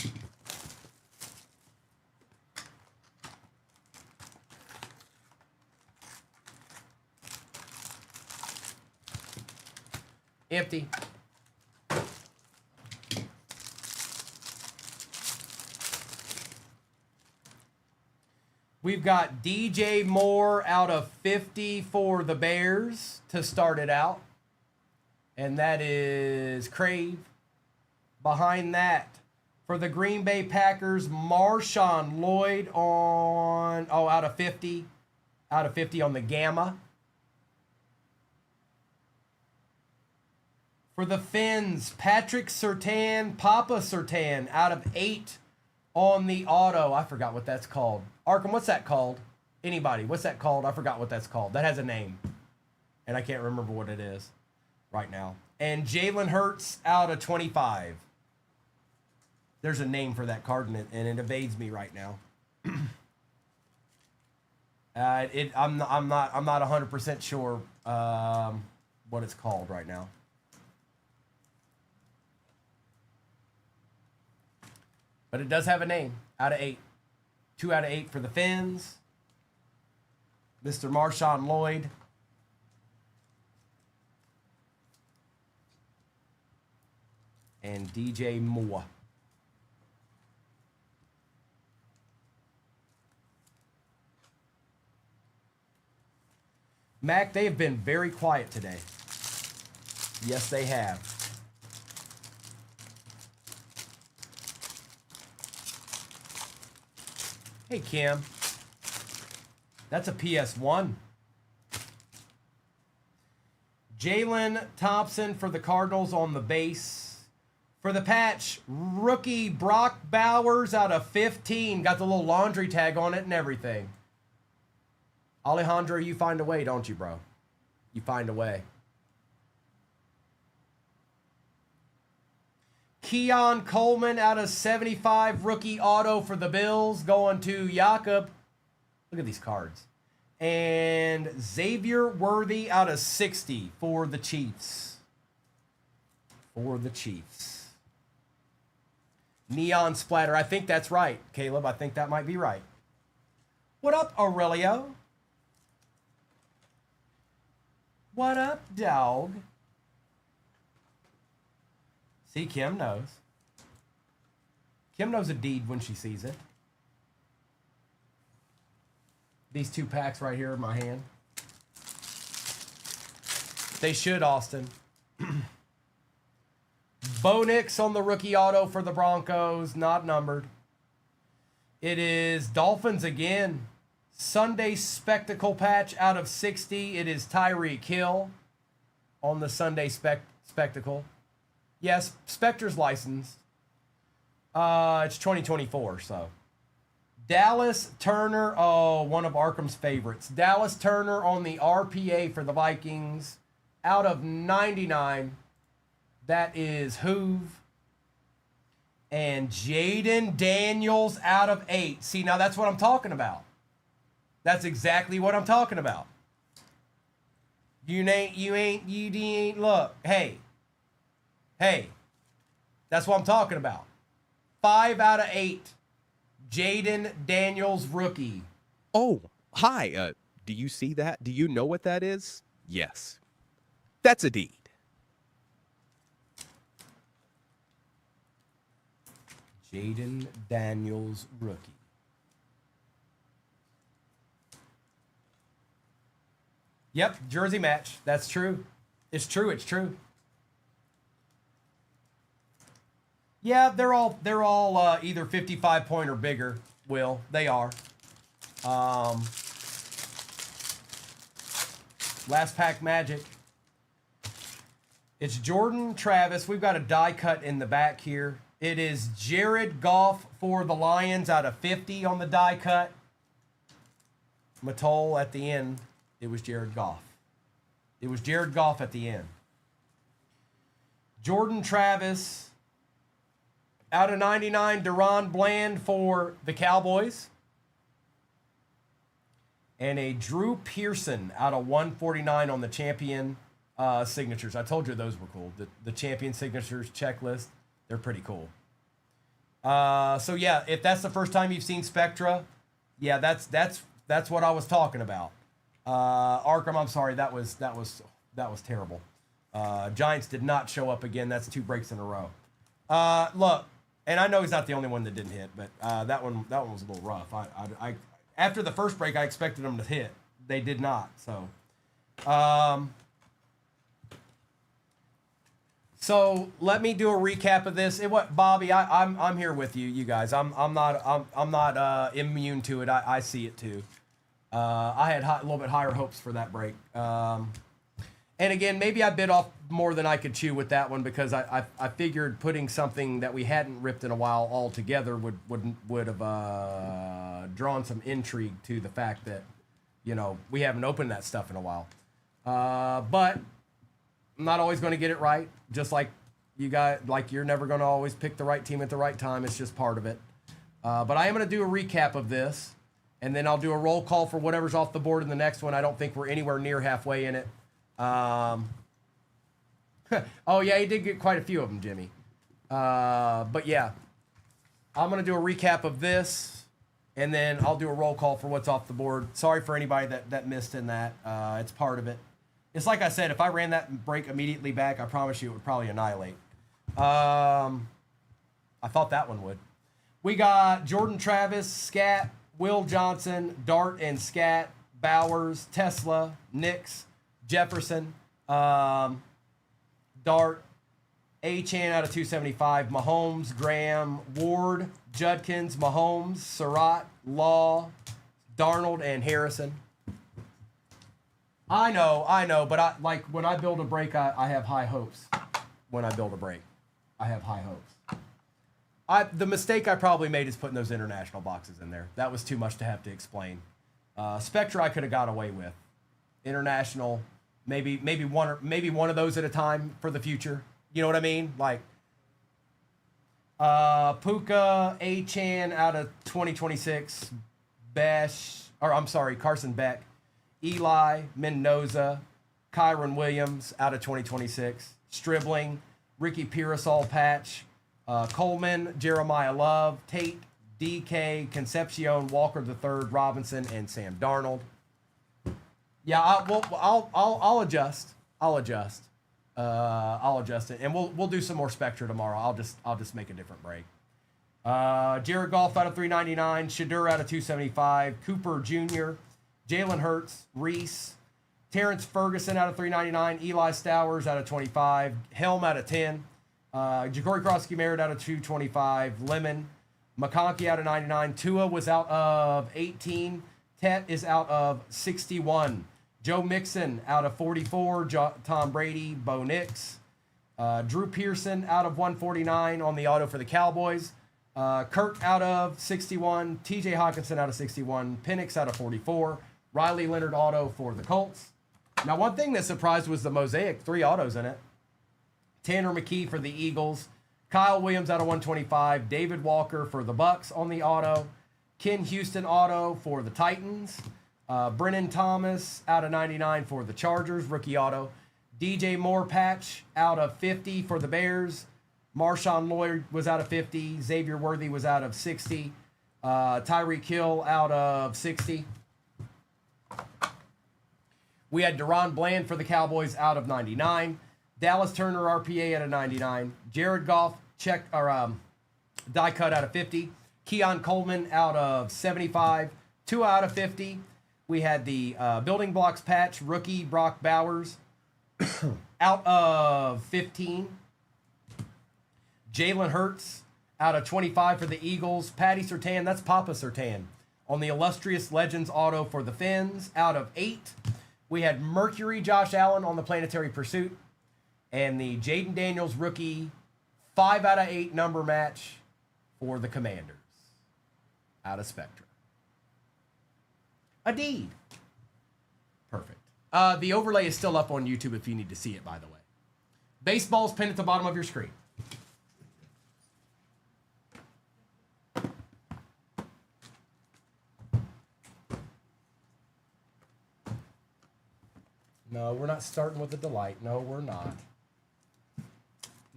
Empty. We've got DJ Moore out of 50 for the Bears to start it out. And that is Crave. Behind that, for the Green Bay Packers, Marshawn Lloyd out of 50. Out of 50 on the Gamma. For the Finns, Patrick Surtain, Papa Surtain out of 8 on the auto. I forgot what that's called. Arkham, what's that called? Anybody, what's that called? I forgot what that's called. That has a name. And I can't remember what it is right now. And Jalen Hurts out of 25. There's a name for that card and it evades me right now. I'm not 100% sure what it's called right now. But it does have a name. Out of 8. 2 out of 8 for the Finns. Mr. Marshawn Lloyd. And DJ Moore. Mac, they have been very quiet today. Yes, they have. Hey, Kim. That's a PS1. Jalen Thompson for the Cardinals on the base. For the patch, rookie Brock Bowers out of 15. Got the little laundry tag on it and everything. Alejandro, you find a way, don't you, bro? You find a way. Keon Coleman out of 75, rookie auto for the Bills, going to Jakob. Look at these cards. And Xavier Worthy out of 60 for the Chiefs. For the Chiefs. Neon Splatter. I think that's right, Caleb. I think that might be right. What up, Aurelio? What up, dog? See, Kim knows. Kim knows a deed when she sees it. These 2 packs right here in my hand. They should, Austin. Bo Nix on the rookie auto for the Broncos, not numbered. It is Dolphins again. Sunday Spectacle patch out of 60. It is Tyreek Hill on the Sunday Spectacle. Yes, Spectre's licensed. It's 2024, so. Dallas Turner, one of Arkham's favorites. Dallas Turner on the RPA for the Vikings. Out of 99. That is Hoove. And Jaden Daniels out of 8. See, now that's what I'm talking about. That's exactly what I'm talking about. You ain't, look, hey, that's what I'm talking about. 5 out of 8. Jaden Daniels, rookie. Oh, hi. Do you see that? Do you know what that is? Yes. That's a deed. Jaden Daniels, rookie. Yep, jersey match. That's true. It's true. It's true. Yeah, they're all either 55 point or bigger. Will. They are. Last pack Magic. It's Jordan Travis. We've got a die cut in the back here. It is Jared Goff for the Lions out of 50 on the die cut. Matol at the end. It was Jared Goff. It was Jared Goff at the end. Jordan Travis out of 99. Deron Bland for the Cowboys. And a Drew Pearson out of 149 on the champion signatures. I told you those were cool. The champion signatures checklist, they're pretty cool. So yeah, if that's the first time you've seen Spectra, yeah, that's what I was talking about. Arkham, I'm sorry, that was terrible. Giants did not show up again. That's 2 breaks in a row. Look, and I know he's not the only one that didn't hit, but that one was a little rough. I after the first break, I expected them to hit. They did not. So let me do a recap of this. Bobby, I'm here with you guys. I'm not immune to it. I see it too. I had a little bit higher hopes for that break. And again, maybe I bit off more than I could chew with that one because I figured putting something that we hadn't ripped in a while all together would have drawn some intrigue to the fact that, we haven't opened that stuff in a while. But I'm not always going to get it right. Just like you're never going to always pick the right team at the right time. It's just part of it. But I am going to do a recap of this, and then I'll do a roll call for whatever's off the board in the next one. I don't think we're anywhere near halfway in it. Oh yeah, he did get quite a few of them, Jimmy. But yeah, I'm gonna do a recap of this, and then I'll do a roll call for what's off the board. Sorry for anybody that missed in that. It's part of it. It's like I said, if I ran that break immediately back, I promise you it would probably annihilate. I thought that one would. We got Jordan Travis, Scat, Will Johnson, Dart and Scat, Bowers, Tesla, Nix, Jefferson, Dart, A-Chan out of 275, Mahomes, Graham, Ward, Judkins, Mahomes, Surratt, Law, Darnold, and Harrison. I know, but when I build a break, I have high hopes. When I build a break, I have high hopes. The mistake I probably made is putting those international boxes in there. That was too much to have to explain. Spectra I could have got away with. International, maybe one of those at a time for the future. You know what I mean? Like Puka, A-Chan out of 2026, Carson Beck, Eli, Mendoza, Kyron Williams out of 2026, Stribling, Ricky Pearsall patch, Coleman, Jeremiah Love, Tate, DK, Concepcion, Walker III, Robinson, and Sam Darnold. Yeah, I'll adjust. I'll adjust it, and we'll do some more Spectra tomorrow. I'll just make a different break. Jared Goff out of 399, Shadur out of 275, Cooper Jr., Jalen Hurts, Reese, Terrence Ferguson out of 399, Eli Stowers out of 25, Helm out of 10, Ja'Cory Krosky-Merritt out of 225, Lemon, McConkey out of 99, Tua was out of 18, Tet is out of 61, Joe Mixon out of 44, Tom Brady, Bo Nix, Drew Pearson out of 149 on the auto for the Cowboys, Kirk out of 61, TJ Hawkinson out of 61, Penix out of 44, Riley Leonard auto for the Colts. Now, one thing that surprised was the Mosaic, 3 autos in it. Tanner McKee for the Eagles, Kyle Williams out of 125, David Walker for the Bucks on the auto, Ken Houston auto for the Titans, Brennan Thomas out of 99 for the Chargers, rookie auto, DJ Moore patch out of 50 for the Bears, Marshawn Lloyd was out of 50, Xavier Worthy was out of 60, Tyreek Hill out of 60. We had Deron Bland for the Cowboys out of 99, Dallas Turner RPA out of 99, Jared Goff die cut out of 50, Keon Coleman out of 75, 2 out of 50. We had the building blocks patch rookie Brock Bowers out of 15. Jalen Hurts Out of 25 for the Eagles, Patty Surtain, that's Papa Surtain. On the Illustrious Legends auto for the Finns, out of 8, we had Mercury Josh Allen on the Planetary Pursuit. And the Jaden Daniels rookie 5 out of 8 number match for the Commanders. Out of Spectra. A deed. Perfect. The overlay is still up on YouTube if you need to see it, by the way. Baseball's pinned at the bottom of your screen. No, we're not starting with a delight. No, we're not.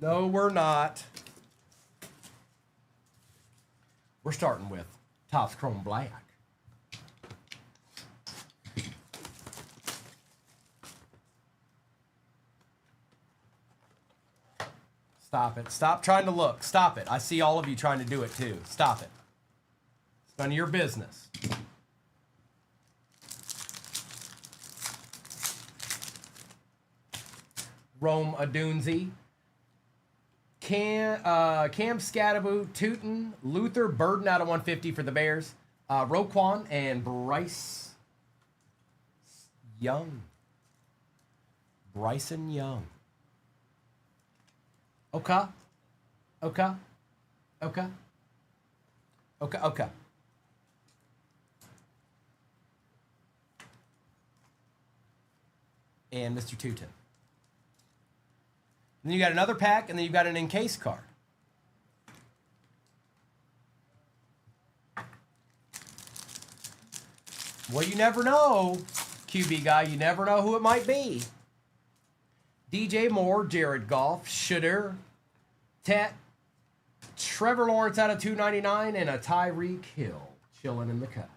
No, we're not. We're starting with Topps Chrome Black. Stop it. Stop trying to look. Stop it. I see all of you trying to do it too. Stop it. It's none of your business. Rome Adunzi. Cam Scadaboo, Tootin, Luther Burden out of 150 for the Bears. Roquan and Bryce Young. Bryson Young. Okay. Okay. Okay. Okay. Okay. And Mr. Tootin. Then you got another pack, and then you've got an encased card. Well, you never know, QB guy. You never know who it might be. DJ Moore, Jared Goff, Shedeur, Tet, Trevor Lawrence out of 299, and a Tyreek Hill chilling in the cut.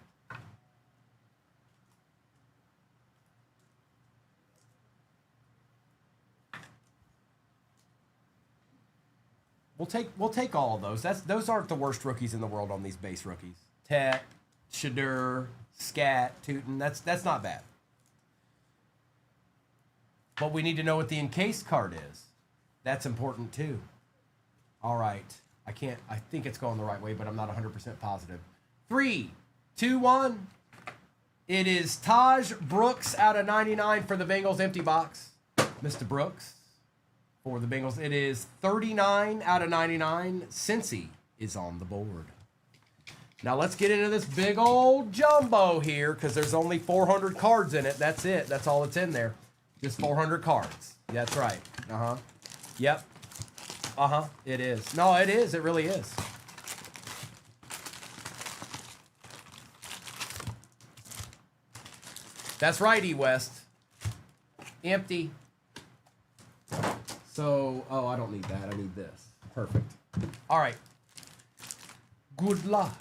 We'll take all of those. Those aren't the worst rookies in the world on these base rookies. Tet, Shedeur, Scat, Tootin. That's not bad. But we need to know what the encased card is. That's important too. All right. I think it's going the right way, but I'm not 100% positive. 3, 2, 1. It is Taj Brooks out of 99 for the Bengals, empty box. Mr. Brooks for the Bengals. It is 39 out of 99. Cincy is on the board. Now let's get into this big old jumbo here because there's only 400 cards in it. That's it. That's all that's in there. Just 400 cards. That's right. Uh-huh. Yep. Uh-huh. It is. No, it is. It really is. That's right, E-West. Empty. So, oh, I don't need that. I need this. Perfect. All right. Good luck.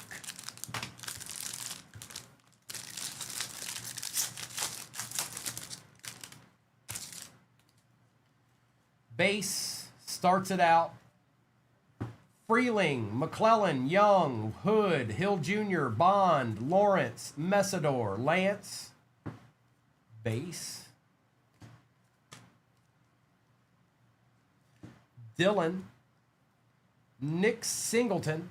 Base starts it out. Freeling, McClellan, Young, Hood, Hill Jr., Bond, Lawrence, Messidor, Lance. Base. Dillon, Nick Singleton,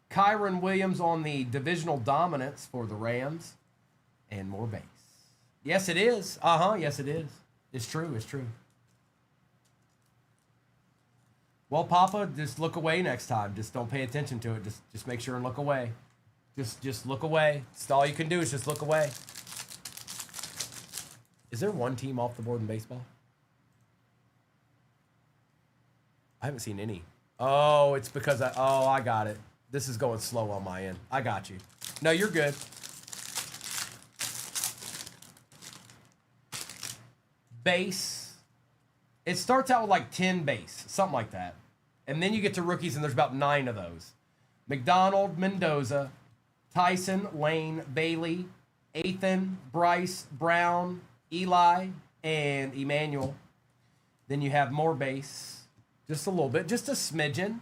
Kyron Williams on the divisional dominance for the Rams, and more base. Yes, it is. Uh-huh. Yes, it is. It's true. It's true. Well, Papa, just look away next time. Just don't pay attention to it. Just make sure and look away. Just look away. That's all you can do is just look away. Is there one team off the board in baseball? I haven't seen any. Oh, it's because I got it. This is going slow on my end. I got you. No, you're good. Base. It starts out with like 10 base, something like that. And then you get to rookies, and there's about 9 of those. McDonald, Mendoza, Tyson, Lane, Bailey, Ethan, Bryce, Brown, Eli, and Emmanuel. Then you have more base. Just a little bit, just a smidgen.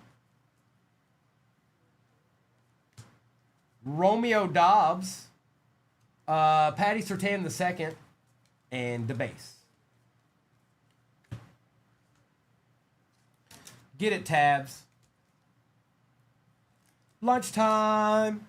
Romeo Dobbs, Patty Surtain II, and the base. Get it, Tabs. Lunchtime.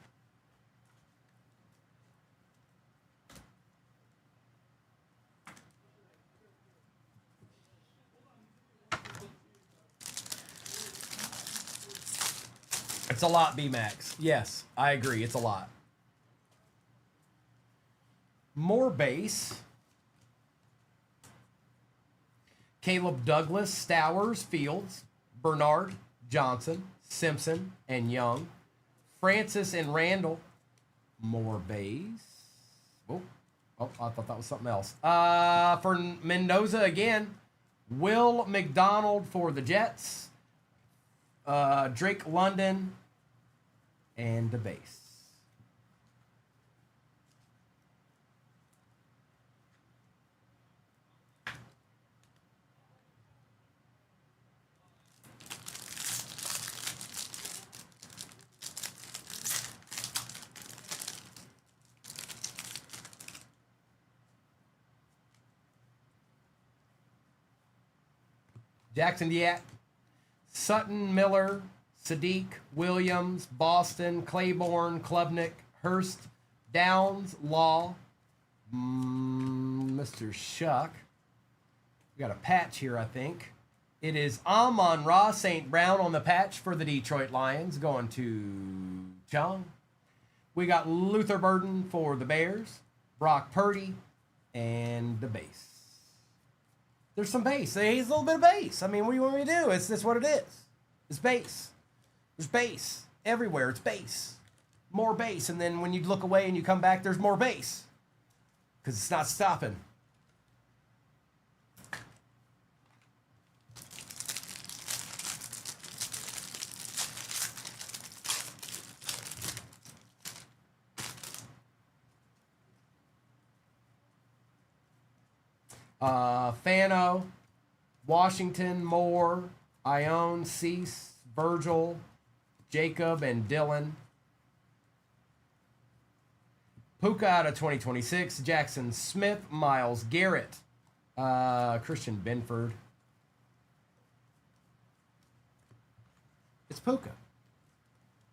It's a lot, B-Max. Yes, I agree. It's a lot. More base. Caleb Douglas, Stowers, Fields, Bernard, Johnson, Simpson, and Young. Francis and Randall. More base. Oh, I thought that was something else. For Mendoza again. Will McDonald for the Jets. Drake London. And the base. Jackson Diak, Sutton, Miller, Sadiq, Williams, Boston, Claiborne, Klubnik, Hurst, Downs, Law, Mr. Shuck. We got a patch here, I think. It is Amon-Ra St. Brown on the patch for the Detroit Lions, going to Chung. We got Luther Burden for the Bears, Brock Purdy, and the base. There's some base. There's a little bit of base. I mean, what do you want me to do? It's what it is. It's base. There's base. Everywhere, it's base. More base. And then when you look away and you come back, there's more base. Because it's not stopping. Fano, Washington, Moore, Ione, Cease, Virgil, Jacob, and Dylan. Puka out of 2026, Jackson Smith, Miles Garrett, Christian Benford. It's Puka.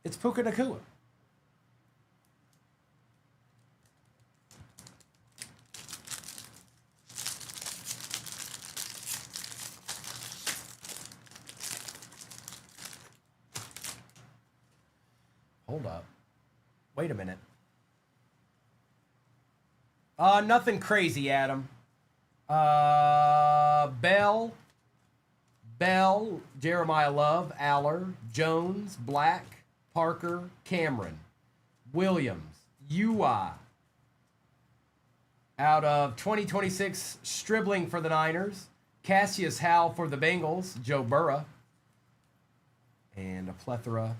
It's Puka Nacua. Hold up. Wait a minute. Nothing crazy, Adam. Bell, Jeremiah Love, Aller, Jones, Black, Parker, Cameron, Williams, UI. Out of 2026, Stribling for the Niners, Cassius Howe for the Bengals, Joe Burrow, and a plethora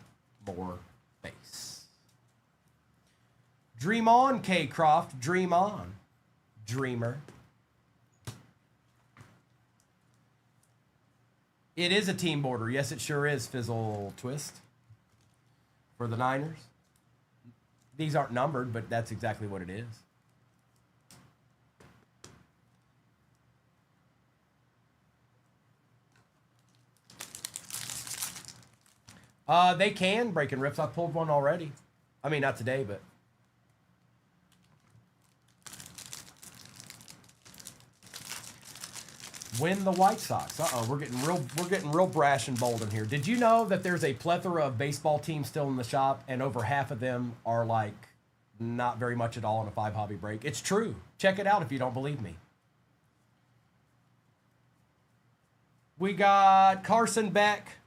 more base. Dream on, K. Croft. Dream on. Dreamer. It is a team border. Yes, it sure is, Fizzle Twist. For the Niners. These aren't numbered, but that's exactly what it is. They can break and rips. I pulled one already. I mean, not today, but. Win the White Sox. We're getting real brash and bold in here. Did you know that there's a plethora of baseball teams still in the shop, and over half of them are like not very much at all in a 5 hobby break? It's true. Check it out if you don't believe me. We got Carson Beck,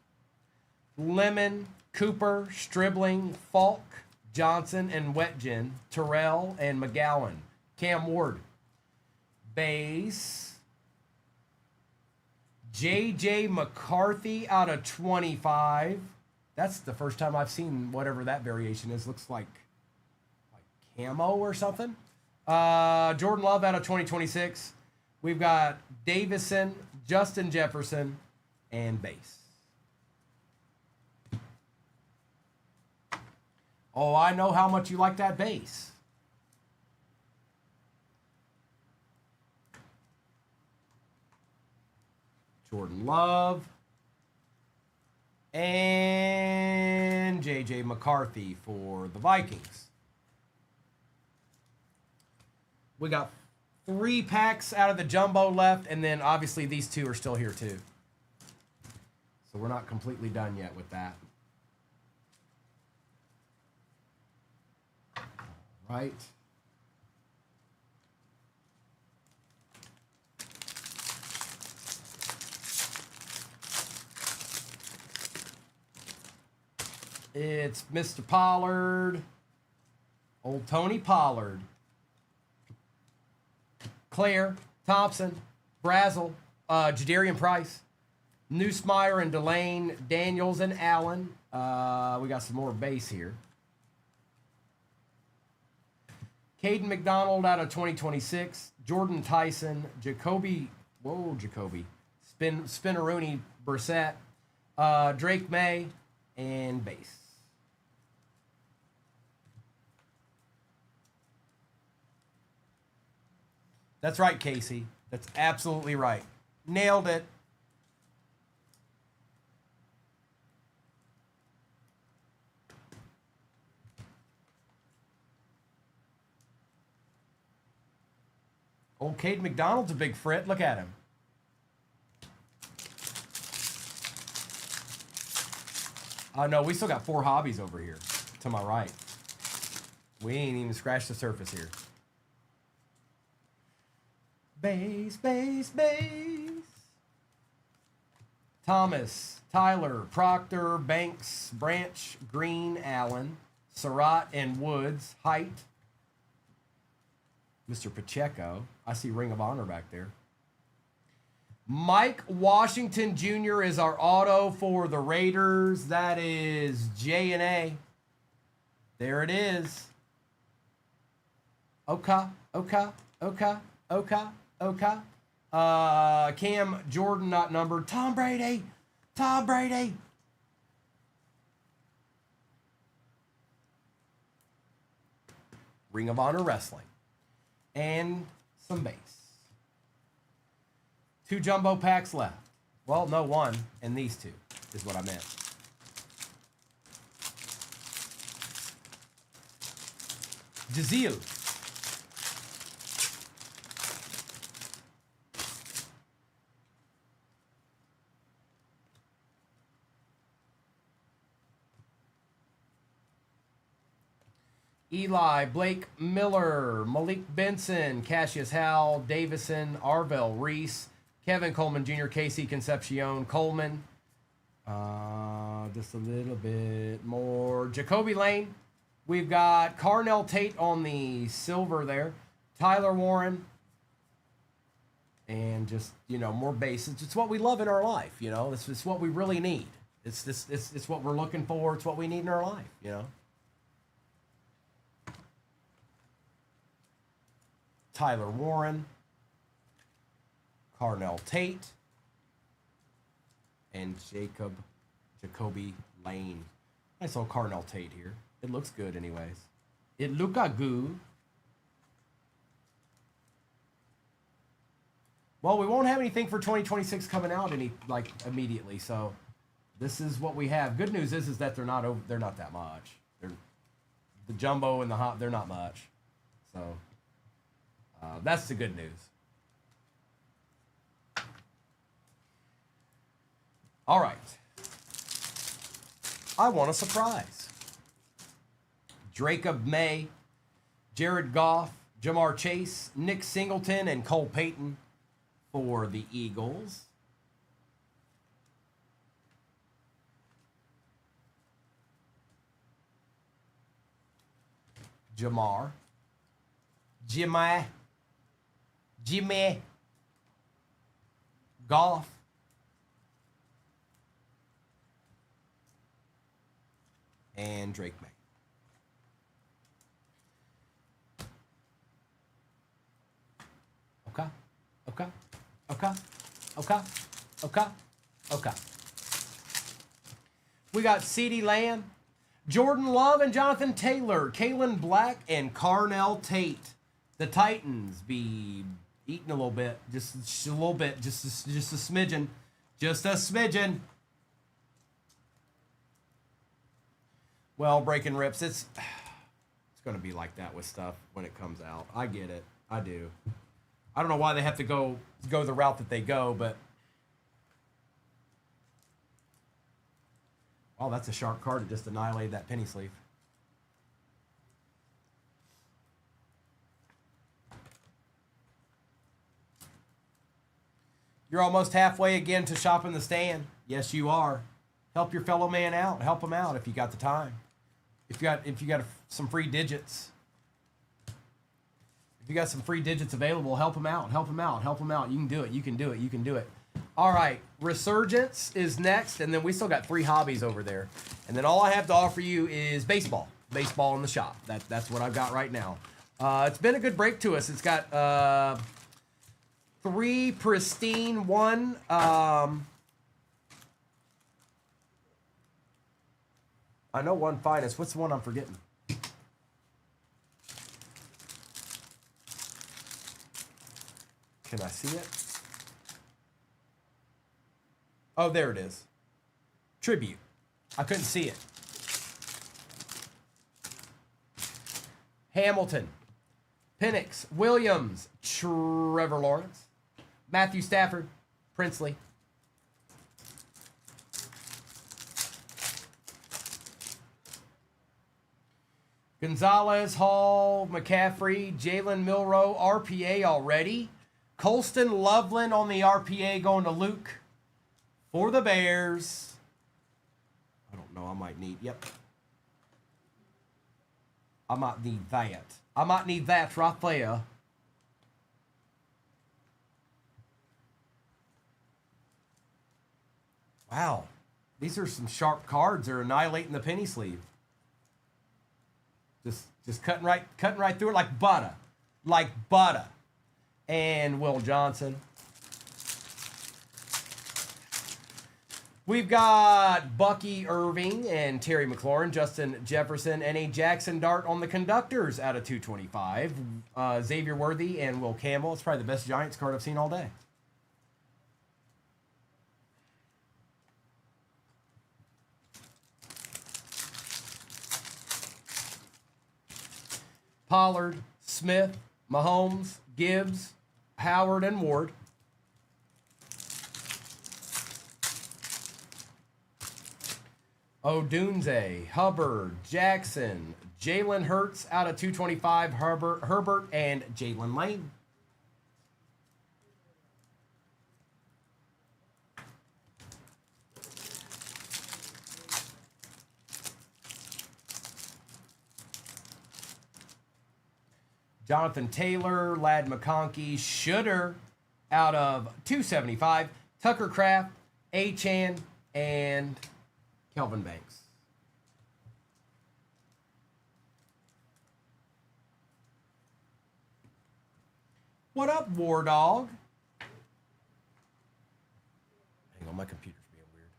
Lemon, Cooper, Stribling, Falk, Johnson, and Wetjen, Terrell, and McGowan. Cam Ward. Base. J.J. McCarthy out of 25. That's the first time I've seen whatever that variation is. Looks like camo or something. Jordan Love out of 2026. We've got Davison, Justin Jefferson, and base. Oh, I know how much you like that base. Jordan Love and J.J. McCarthy for the Vikings. We got 3 packs out of the jumbo left, and then obviously these 2 are still here too. So we're not completely done yet with that. Right. It's Mr. Pollard. Old Tony Pollard. Claire, Thompson, Brazel, Jadarian Price, Newsmeyer and Delane, Daniels and Allen. We got some more base here. Caden McDonald out of 2026. Jordan Tyson, Jacoby, Spinneroonie Brissett, Drake May, and base. That's right, Casey. That's absolutely right. Nailed it. Old Cade McDonald's a big frit. Look at him. Oh, no, we still got 4 hobbies over here to my right. We ain't even scratched the surface here. Base, base, base. Thomas, Tyler, Proctor, Banks, Branch, Green, Allen, Surratt, and Woods. Height. Mr. Pacheco. I see Ring of Honor back there. Mike Washington Jr. is our auto for the Raiders. That is J&A. There it is. Okay. Cam Jordan not numbered. Tom Brady. Ring of Honor Wrestling. And some base. 2 jumbo packs left. Well, no, 1, and these 2 is what I meant. Jazeel. Eli, Blake Miller, Malik Benson, Cassius Howell, Davison, Arvell Reese, Kevin Coleman Jr., Casey Concepcion, Coleman. Just a little bit more. Jacoby Lane. We've got Carnell Tate on the silver there. Tyler Warren. And just, more bases. It's what we love in our life, It's what we really need. It's what we're looking for. It's what we need in our life, Tyler Warren, Carnell Tate, and Jacoby Lane. I saw Carnell Tate here. It looks good anyways. It look a good. Well, we won't have anything for 2026 coming out immediately, so this is what we have. Good news is that they're not that much. The jumbo and the hot, they're not much. So that's the good news. All right. I want a surprise. Jacob May, Jared Goff, Jamar Chase, Nick Singleton, and Cole Payton for the Eagles. Jimmy, Goff, and Drake May. Okay. We got CeeDee Lamb, Jordan Love, and Jonathan Taylor, Kalen Black, and Carnell Tate. The Titans be eating a little bit, just a little bit, just a smidgen. Well, breaking rips. It's going to be like that with stuff when it comes out. I get it. I do. I don't know why they have to go the route that they go, but oh, that's a sharp card to just annihilate that penny sleeve. You're almost halfway again to shopping the stand. Yes, you are. Help your fellow man out. Help him out if you got the time. If you got some free digits. If you got some free digits available, help him out. Help him out. Help him out. You can do it. You can do it. You can do it. All right. Resurgence is next, and then we still got 3 hobbies over there. And then all I have to offer you is baseball. Baseball in the shop. That's what I've got right now. It's been a good break to us. It's got 3 pristine, 1 I know 1 finest. What's the one I'm forgetting? Can I see it? Oh, there it is. Tribute. I couldn't see it. Hamilton, Penix, Williams, Trevor Lawrence, Matthew Stafford, Princely. Gonzalez, Hall, McCaffrey, Jalen Milroe, RPA already. Colston Loveland on the RPA going to Luke for the Bears. I don't know. I might need, yep. I might need that. I might need that right there. Wow. These are some sharp cards. They're annihilating the penny sleeve. Just cutting right through it like butter. Like butter. And Will Johnson. We've got Bucky Irving and Terry McLaurin, Justin Jefferson, and a Jackson Dart on the conductors out of 225. Xavier Worthy and Will Campbell. It's probably the best Giants card I've seen all day. Pollard, Smith, Mahomes, Gibbs, Howard, and Ward. Odunze, Hubbard, Jackson, Jalen Hurts out of 225, Herbert, and Jalen Lane. Jonathan Taylor, Lad McConkey, Shooter out of 275, Tucker Kraft, Achan, and Kelvin Banks. What up, War Dog? Hang on, my computer's being weird.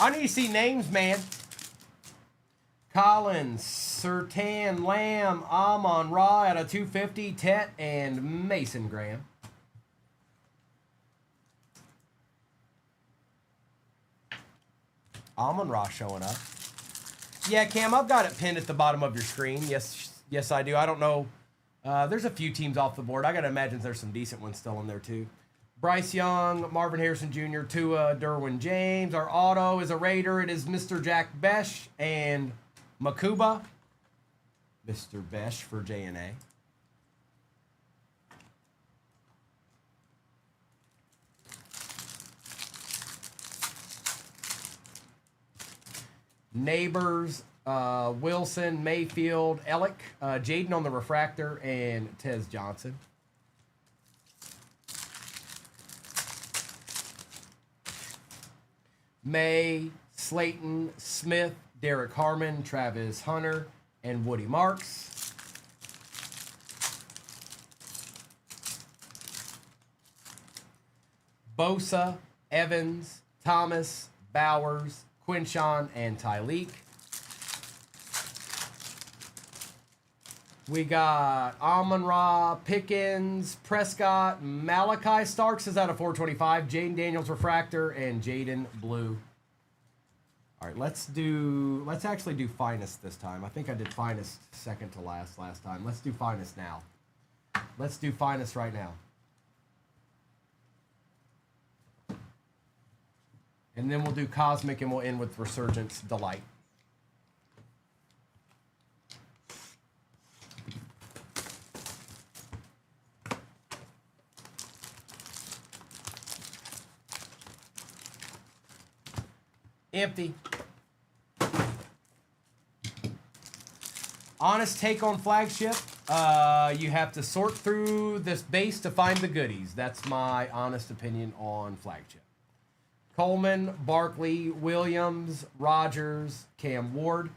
I need to see names, man. Collins, Sertan, Lamb, Amon Ra out of 250, Tet, and Mason Graham. Amon Ra showing up. Yeah, Cam, I've got it pinned at the bottom of your screen. Yes, I do. I don't know. There's a few teams off the board. I got to imagine there's some decent ones still in there, too. Bryce Young, Marvin Harrison Jr., Tua, Derwin James. Our auto is a Raider. It is Mr. Jack Besh and Makuba. Mr. Besh for J&A. Neighbors, Wilson, Mayfield, Ellick, Jaden on the refractor, and Tez Johnson. May, Slayton, Smith, Derek Harmon, Travis Hunter, and Woody Marks. Bosa, Evans, Thomas, Bowers, Quinshawn, and Tyleek. We got Amon-Ra, Pickens, Prescott, Malachi Starks is out of 425, Jaden Daniels Refractor, and Jaden Blue. All right, let's actually do Finest this time. I think I did Finest second to last time. Let's do Finest now. Let's do Finest right now. And then we'll do Cosmic and we'll end with Resurgence Delight. Empty. Honest take on Flagship. You have to sort through this base to find the goodies. That's my honest opinion on Flagship. Coleman, Barkley, Williams, Rogers, Cam Ward,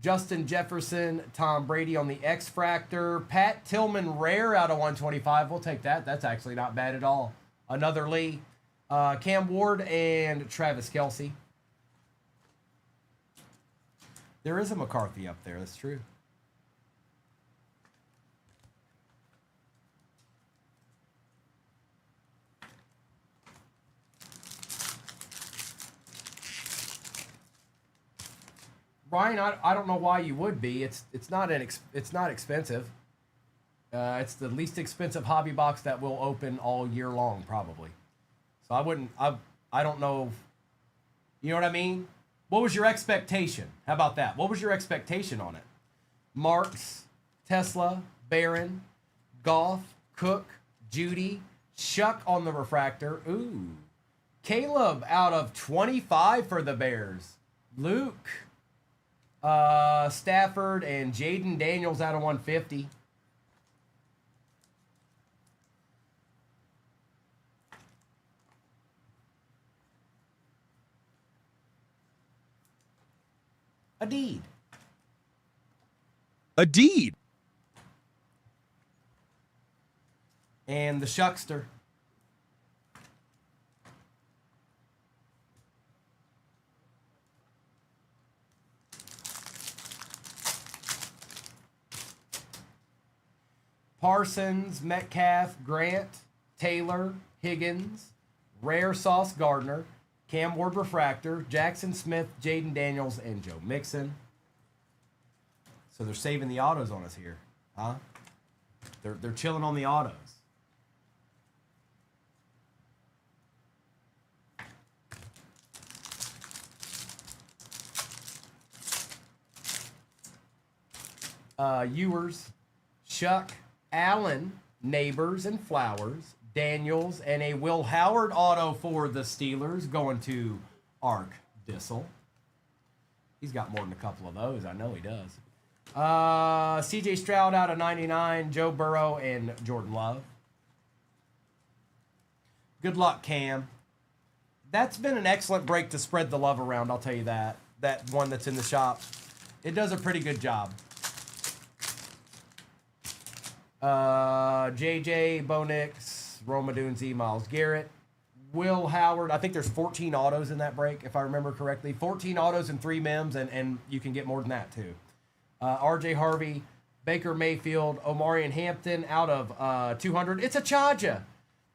Justin Jefferson, Tom Brady on the X-Fractor, Pat Tillman rare out of 125. We'll take that. That's actually not bad at all. Another Lee, Cam Ward, and Travis Kelce. There is a McCarthy up there. That's true. Brian, I don't know why you would be. It's not expensive. It's the least expensive hobby box that will open all year long, probably. So I don't know. You know what I mean? What was your expectation? How about that? What was your expectation on it? Marks, Tesla, Barron, Goff, Cook, Judy, Shuck on the refractor. Ooh. Caleb out of 25 for the Bears. Luke, Stafford, and Jaden Daniels out of 150. Adeed. Adeed. And the Shuckster. Parsons, Metcalf, Grant, Taylor, Higgins, Rare Sauce Gardner, Cam Ward Refractor, Jackson Smith, Jaden Daniels, and Joe Mixon. So they're saving the autos on us here, huh? They're chilling on the autos. Ewers, Shuck, Allen, Neighbors, and Flowers, Daniels, and a Will Howard auto for the Steelers going to Ark Dissel. He's got more than a couple of those. I know he does. CJ Stroud out of 99, Joe Burrow, and Jordan Love. Good luck, Cam. That's been an excellent break to spread the love around, I'll tell you that. That one that's in the shop. It does a pretty good job. JJ, Bo Nix, Roma Dunze, Myles Garrett, Will Howard. I think there's 14 autos in that break, if I remember correctly. 14 autos and 3 mems, and you can get more than that, too. RJ Harvey, Baker Mayfield, Omarion Hampton out of 200. It's a Chaja.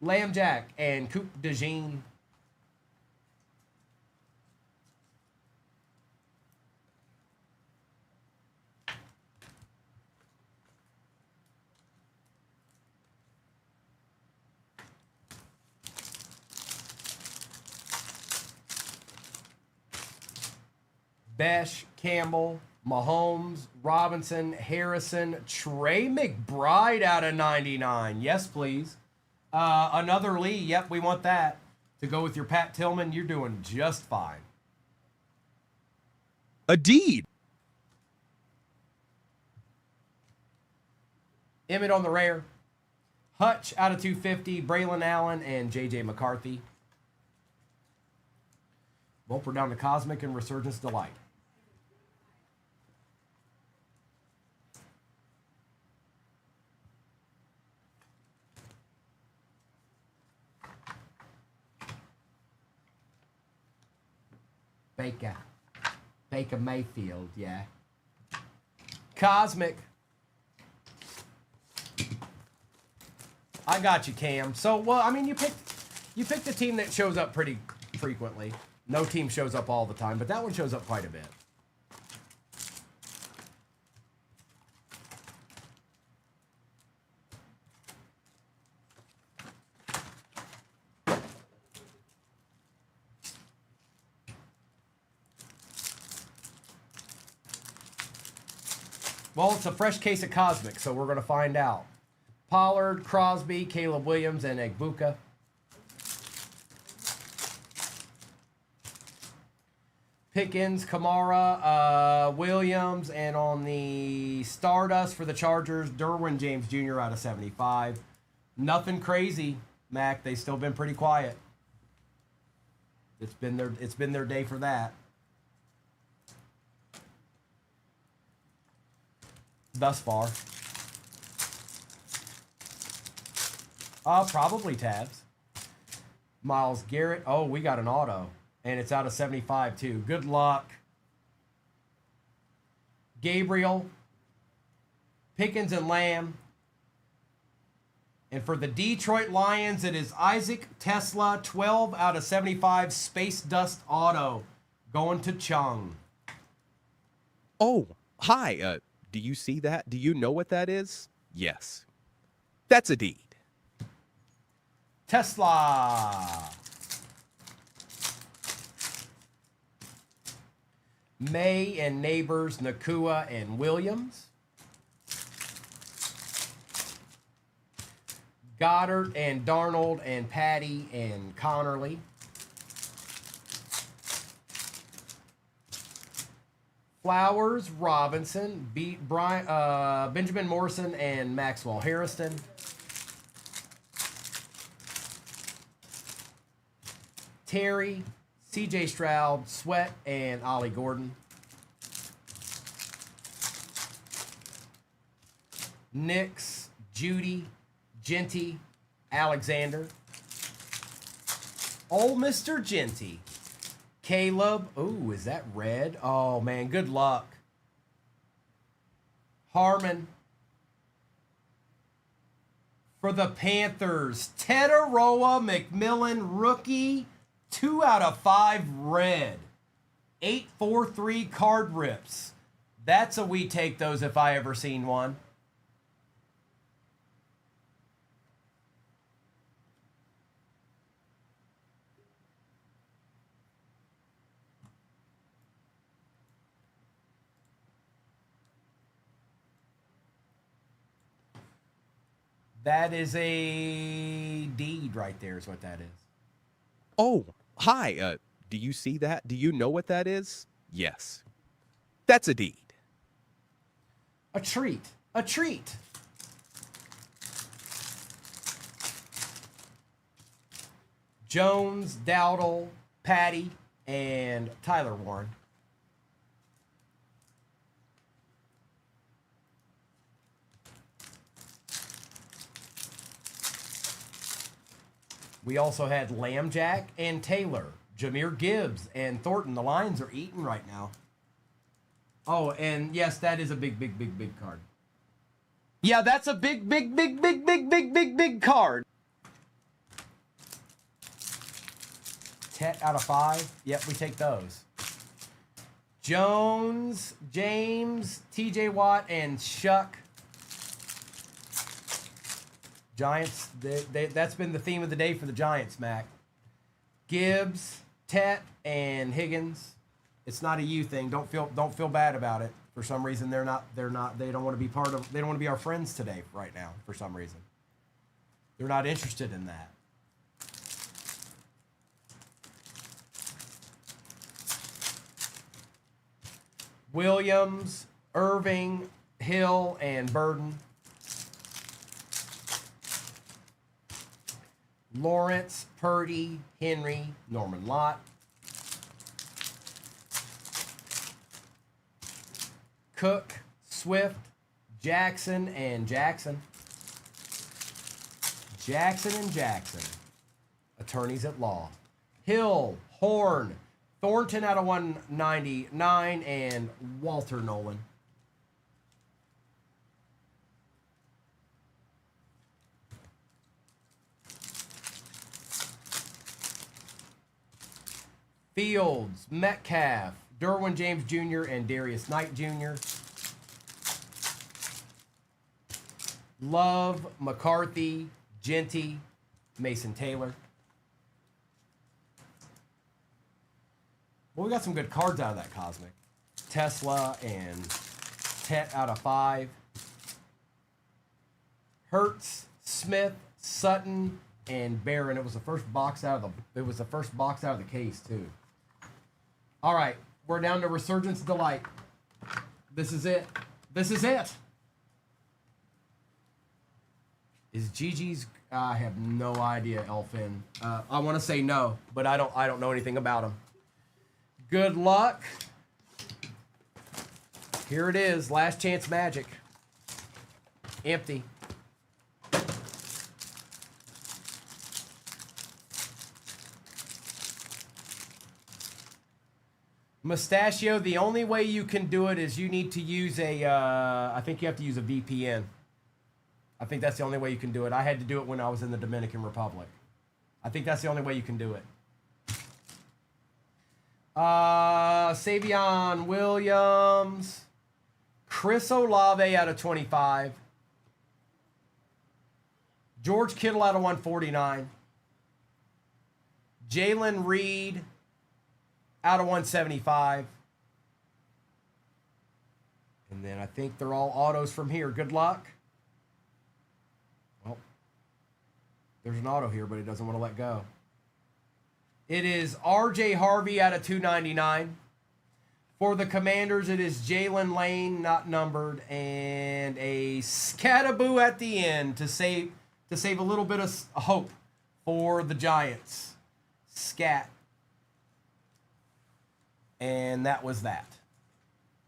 Lamb Jack, and Coop DeJean. Besh, Campbell, Mahomes, Robinson, Harrison, Trey McBride out of 99. Yes, please. Another Lee. Yep, we want that. To go with your Pat Tillman, you're doing just fine. Adeed. Emmett on the rare. Hutch out of 250. Braylon Allen and J.J. McCarthy. Both are down to Cosmic and Resurgence Delight. Baker Mayfield, yeah. Cosmic. I got you, Cam. So, well, I mean, you picked a team that shows up pretty frequently. No team shows up all the time, but that one shows up quite a bit. Well, it's a fresh case of Cosmic, so we're going to find out. Pollard, Crosby, Caleb Williams, and Egbuka. Pickens, Kamara, Williams, and on the Stardust for the Chargers, Derwin James Jr. out of 75. Nothing crazy, Mac. They've still been pretty quiet. It's been their day for that. Thus far. Probably tabs. Myles Garrett. Oh, we got an auto. And it's out of 75 too. Good luck. Gabriel. Pickens and Lamb. And for the Detroit Lions, it is Isaac Tesla, 12 out of 75, Space Dust auto. Going to Chung. Oh, hi. Do you see that? Do you know what that is? Yes. That's a deed. Tesla. May and Neighbors, Nakua and Williams. Goddard and Darnold and Patty and Connerly. Flowers, Robinson, Benjamin Morrison, and Maxwell Harrison. Terry, C.J. Stroud, Sweat, and Ollie Gordon. Nix, Judy, Genty, Alexander. Old Mr. Genty. Caleb. Ooh, is that red? Oh, man, good luck. Harmon. For the Panthers, Tetaroa McMillan, rookie, 2 out of 5 red. 843 card rips. That's a we take those if I ever seen one. That is a deed right there is what that is. Oh, hi. Do you see that? Do you know what that is? Yes. That's a deed. A treat. A treat. Jones, Dowdle, Patty, and Tyler Warren. We also had Lambjack and Taylor, Jahmyr Gibbs and Thornton. The Lions are eating right now. Oh, and yes, that is a big card. Yeah, that's a big card. Tet out of 5. Yep, we take those. Jones, James, TJ Watt, and Shuck. Giants, that's been the theme of the day for the Giants, Mac. Gibbs, Tet, and Higgins. It's not a you thing. Don't feel bad about it. For some reason, they don't want to be they don't want to be our friends today right now for some reason. They're not interested in that. Williams, Irving, Hill, and Burden. Lawrence, Purdy, Henry, Norman Lott. Cook, Swift, Jackson, and Jackson. Jackson and Jackson. Attorneys at law. Hill, Horn, Thornton out of 199, and Walter Nolan. Fields, Metcalf, Derwin James Jr., and Darius Knight Jr. Love, McCarthy, Genty, Mason Taylor. Well, we got some good cards out of that Cosmic. Tesla and Tet out of 5. Hertz, Smith, Sutton, and Barron. It was the first box out of the case too. All right, we're down to Resurgence Delight. This is it. This is it. Is Gigi's? I have no idea, Elfin. I want to say no, but I don't know anything about him. Good luck. Here it is. Last chance magic. Empty. Mustachio, the only way you can do it is you need to use a, I think you have to use a VPN. I think that's the only way you can do it. I had to do it when I was in the Dominican Republic. I think that's the only way you can do it. Savion Williams. Chris Olave out of 25. George Kittle out of 149. Jalen Reed out of 175. And then I think they're all autos from here. Good luck. Well, there's an auto here, but it doesn't want to let go. It is RJ Harvey out of 299. For the Commanders, it is Jalen Lane, not numbered, and a Scataboo at the end to save a little bit of hope for the Giants. Scat. And that was that.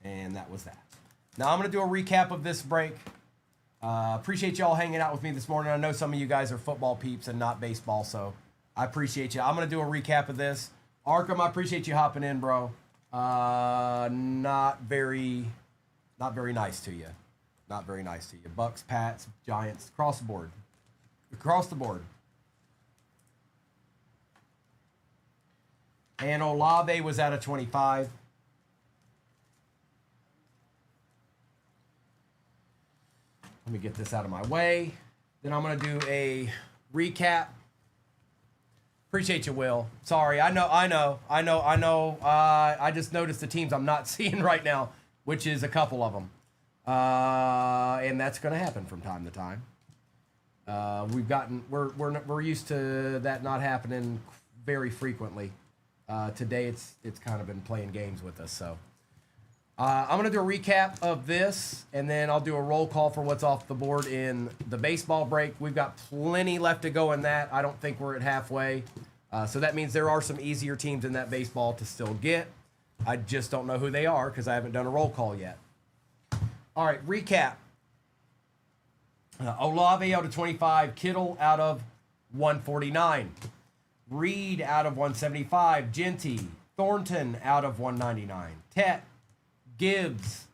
And that was that. Now I'm going to do a recap of this break. Appreciate y'all hanging out with me this morning. I know some of you guys are football peeps and not baseball, so I appreciate you. I'm going to do a recap of this. Arkham, I appreciate you hopping in, bro. Not very nice to you. Not very nice to you. Bucks, Pats, Giants, across the board. Across the board. And Olave was out of 25. Let me get this out of my way. Then I'm going to do a recap. Appreciate you, Will. Sorry, I know. I just noticed the teams I'm not seeing right now, which is a couple of them. And that's going to happen from time to time. We're used to that not happening very frequently. Today it's kind of been playing games with us. So I'm going to do a recap of this, and then I'll do a roll call for what's off the board in the baseball break. We've got plenty left to go in that. I don't think we're at halfway. So that means there are some easier teams in that baseball to still get. I just don't know who they are because I haven't done a roll call yet. All right, recap. Olave out of 25. Kittle out of 149. Reed out of 175. Genty. Thornton out of 199. Tet. Gibbs.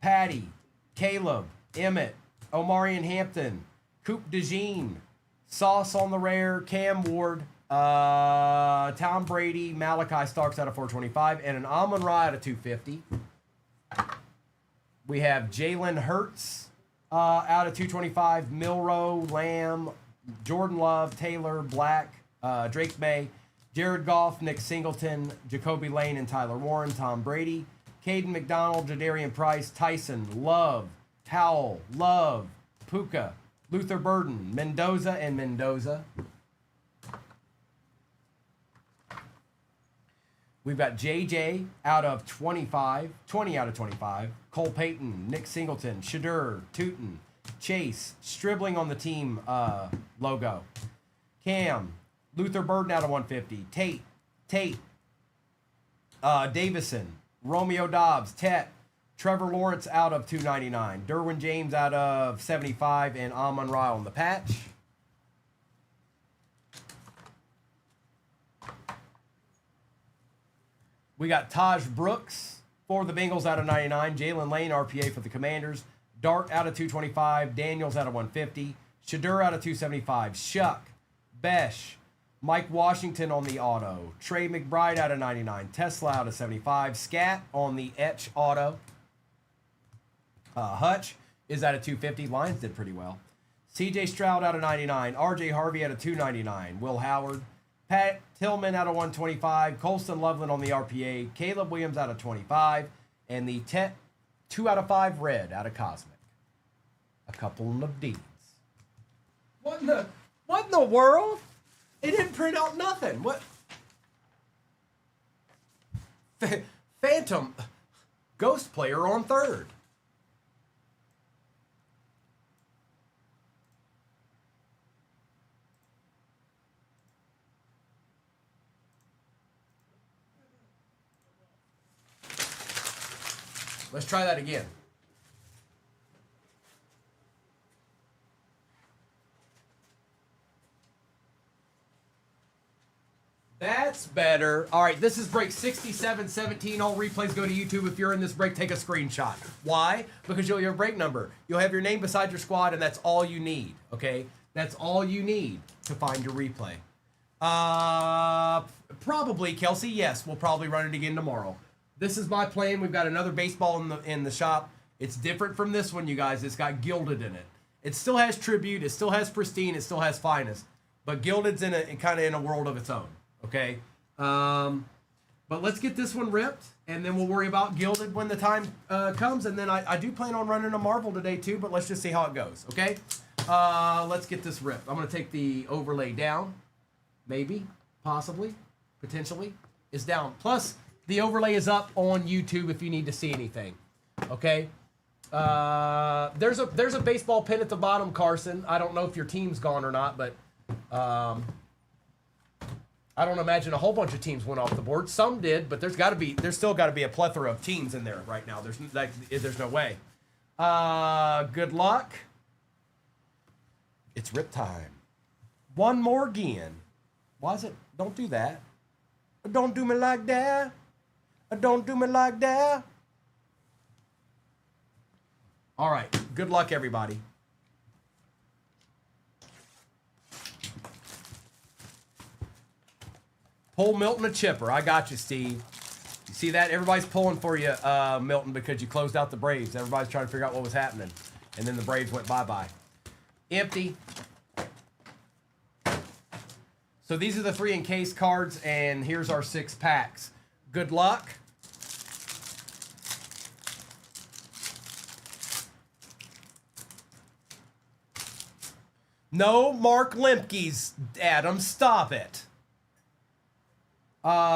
Patty. Caleb. Emmett. Omarion Hampton. Coop DeJean. Sauce on the rare. Cam Ward. Tom Brady. Malachi Starks out of 425. And an Amon-Ra out of 250. We have Jalen Hurts out of 225. Milroe. Lamb. Jordan Love. Taylor. Black. Drake May, Jared Goff, Nick Singleton, Jacoby Lane, and Tyler Warren. Tom Brady, Caden McDonald, Jadarian Price, Tyson, Love, Howell, Love, Puka, Luther Burden, Mendoza, and Mendoza. We've got JJ out of 25, 20 out of 25. Cole Payton, Nick Singleton, Shadur, Tootin, Chase, Stribling on the team logo. Cam, Luther Burden out of 150. Tate, Davison, Romeo Dobbs, Tet, Trevor Lawrence out of 299. Derwin James out of 75, and Amon-Ra on the patch. We got Taj Brooks for the Bengals out of 99. Jalen Lane, RPA for the Commanders. Dart out of 225. Daniels out of 150. Shadur out of 275. Shuck, Besh, Mike Washington on the auto. Trey McBride out of 99. Tesla out of 75. Scat on the Etch auto. Hutch is out of 250. Lions did pretty well. CJ Stroud out of 99. RJ Harvey out of 299. Will Howard. Pat Tillman out of 125. Colston Loveland on the RPA. Caleb Williams out of 25. And the 2 out of 5 red out of Cosmic. A couple of D's. What in the world? It didn't print out nothing. What? Phantom Ghost Player on 3rd. Let's try that again. That's better. All right, this is break 6717. All replays go to YouTube. If you're in this break, take a screenshot. Why? Because you'll have your break number. You'll have your name beside your squad, and that's all you need, okay? That's all you need to find your replay. Probably, Kelsey, yes. We'll probably run it again tomorrow. This is my plan. We've got another baseball in the shop. It's different from this one, you guys. It's got Gilded in it. It still has Tribute. It still has Pristine. It still has Finest. But Gilded's in kind of in a world of its own. Okay, but let's get this one ripped, and then we'll worry about Gilded when the time comes. And then I do plan on running a Marvel today too, but let's just see how it goes. Okay, let's get this ripped. I'm gonna take the overlay down, maybe, possibly, potentially. It's down. Plus, the overlay is up on YouTube if you need to see anything. Okay. There's a baseball pin at the bottom, Carson. I don't know if your team's gone or not, but. I don't imagine a whole bunch of teams went off the board. Some did, but there's still got to be a plethora of teams in there right now. There's no way. Good luck. It's rip time. One more again. Why is it? Don't do that. Don't do me like that. Don't do me like that. All right. Good luck, everybody. Pull Milton a chipper. I got you, Steve. You see that? Everybody's pulling for you, Milton, because you closed out the Braves. Everybody's trying to figure out what was happening. And then the Braves went bye-bye. Empty. So these are the 3 encased cards, and here's our 6 packs. Good luck. No Mark Lemke's, Adam. Stop it.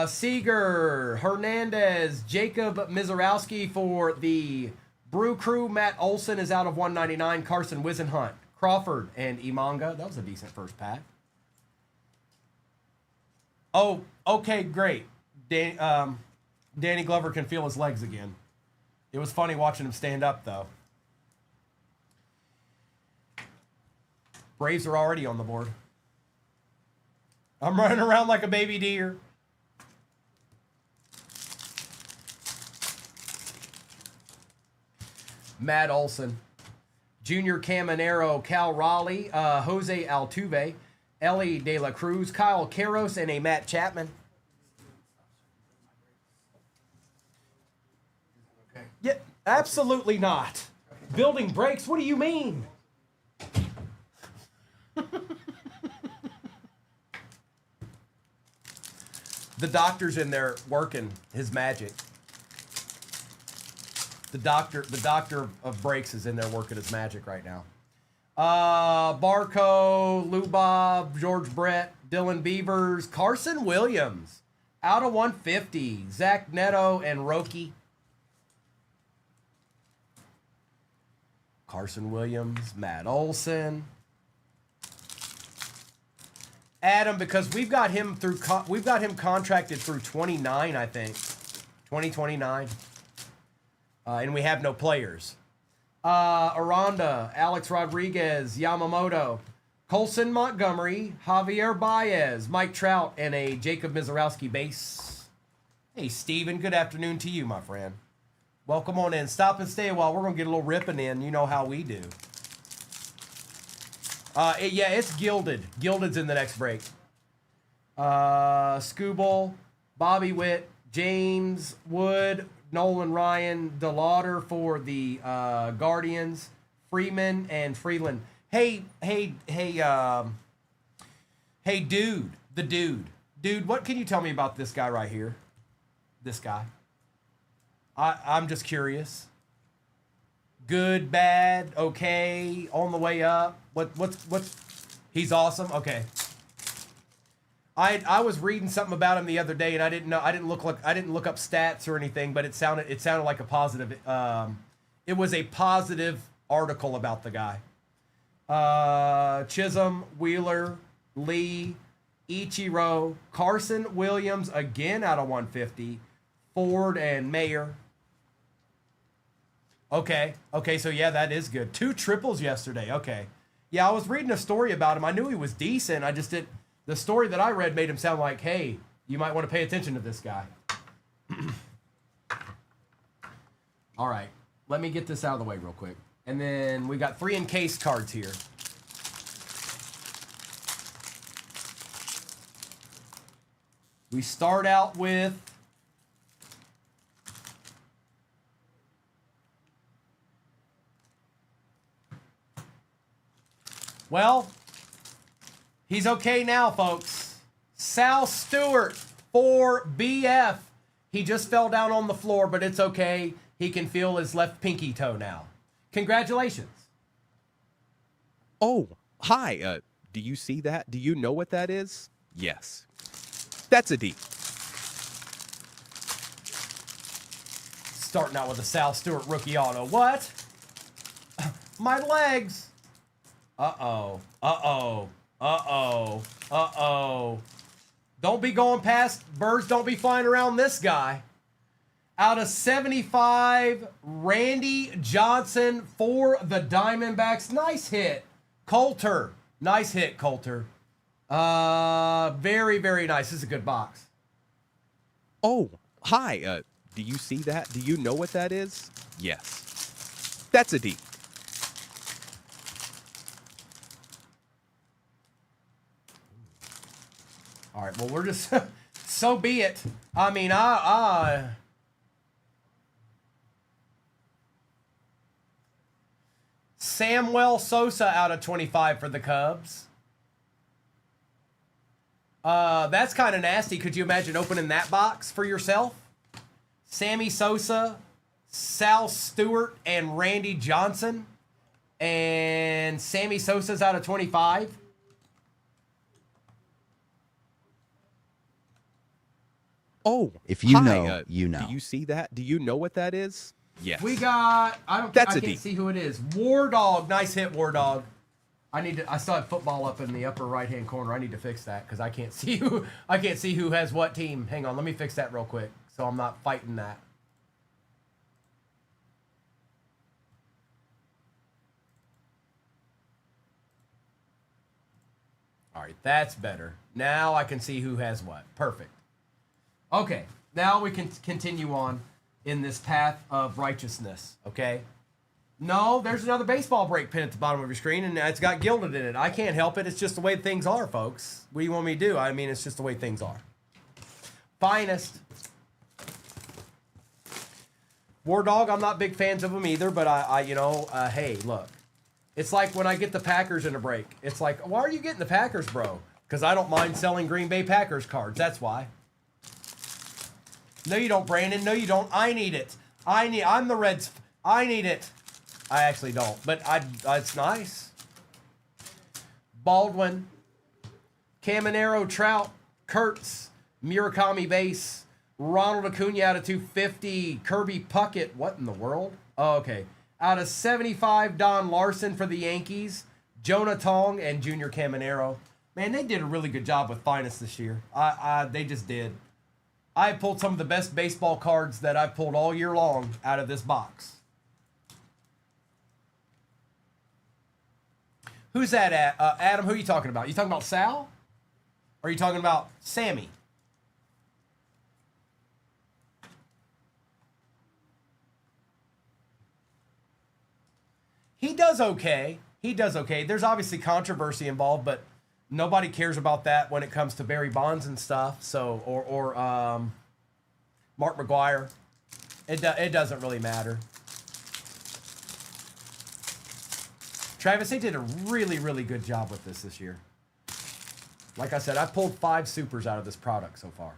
Seager, Hernandez, Jacob Mizorowski for the Brew Crew. Matt Olson is out of 199. Carson Wisenhunt, Crawford, and Imanga. That was a decent first pack. Oh, okay, great. Danny Glover can feel his legs again. It was funny watching him stand up, though. Braves are already on the board. I'm running around like a baby deer. Matt Olson, Junior Caminero, Cal Raleigh, Jose Altuve, Ellie De La Cruz, Kyle Karros, and a Matt Chapman. Okay. Yeah, absolutely not. Okay. Building breaks? What do you mean? The doctor's in there working his magic. The doctor of breaks is in there working his magic right now. Barco, Lubob, George Brett, Dylan Beavers, Carson Williams, out of 150. Zach Neto and Roki. Carson Williams, Matt Olson. Adam, because we've got him contracted through 29, I think. 2029. And we have no players. Aranda, Alex Rodriguez, Yamamoto, Colson Montgomery, Javier Baez, Mike Trout, and a Jacob Mizorowski base. Hey, Steven, good afternoon to you, my friend. Welcome on in. Stop and stay a while. We're going to get a little ripping in. You know how we do. Yeah, it's Gilded. Gilded's in the next break. Scooble, Bobby Witt, James Wood, Nolan Ryan, DeLauder for the Guardians, Freeman and Freeland. Hey, dude, dude, what can you tell me about this guy right here? This guy. I'm just curious. Good, bad, okay, on the way up. What's? He's awesome. Okay. I was reading something about him the other day, and I didn't look up stats or anything, but it sounded like a positive. It was a positive article about the guy. Chisholm, Wheeler, Lee, Ichiro, Carson Williams again out of 150, Ford and Mayer. Okay, so yeah, that is good. 2 triples yesterday. Okay. Yeah, I was reading a story about him. I knew he was decent. I just didn't. The story that I read made him sound like, hey, you might want to pay attention to this guy. All right, let me get this out of the way real quick. And then we got 3 encased cards here. We start out with well, he's okay now, folks. Sal Stewart for BF. He just fell down on the floor, but it's okay. He can feel his left pinky toe now. Congratulations. Oh, hi. Do you see that? Do you know what that is? Yes. That's a D. Starting out with a Sal Stewart rookie auto. What? My legs. Uh-oh. Uh-oh. Uh-oh. Uh-oh. Don't be going past, birds don't be flying around this guy. Out of 75, Randy Johnson for the Diamondbacks. Nice hit, Coulter. Nice hit, Coulter. Very, very nice. This is a good box. Oh, hi. Do you see that? Do you know what that is? Yes. That's a D. All right, well, we're just, so be it. I mean, Samuel Sosa out of 25 for the Cubs. That's kind of nasty. Could you imagine opening that box for yourself? Sammy Sosa, Sal Stewart, and Randy Johnson. And Sammy Sosa's out of 25. Oh, If you hi, know, you know. Do you see that? Do you know what that is? Yes. We got, I That's a can't D. see who it is. War Dog. Nice hit, War Dog. I still have football up in the upper right-hand corner. I need to fix that because I can't see who has what team. Hang on, let me fix that real quick so I'm not fighting that. All right, that's better. Now I can see who has what. Perfect. Okay, now we can continue on in this path of righteousness, okay? No, there's another baseball break pin at the bottom of your screen, and it's got gilded in it. I can't help it. It's just the way things are, folks. What do you want me to do? I mean, it's just the way things are. Finest. War Dog, I'm not big fans of them either, but hey, look. It's like when I get the Packers in a break. It's like, why are you getting the Packers, bro? Because I don't mind selling Green Bay Packers cards. That's why. No, you don't, Brandon. No, you don't. I need it. I'm the Reds. I need it. I actually don't, but it's nice. Baldwin, Caminero, Trout, Kurtz, Murakami base, Ronald Acuna out of 250, Kirby Puckett. What in the world? Oh, okay. Out of 75, Don Larson for the Yankees, Jonah Tong, and Junior Caminero. Man, they did a really good job with Finest this year. They just did. I pulled some of the best baseball cards that I've pulled all year long out of this box. Who's that at? Adam, who are you talking about? You talking about Sal? Or are you talking about Sammy? He does okay. He does okay. There's obviously controversy involved, but Nobody cares about that when it comes to Barry Bonds and stuff. So or Mark McGuire. It doesn't really matter. Travis, they did a really, really good job with this year. Like I said, I pulled 5 supers out of this product so far.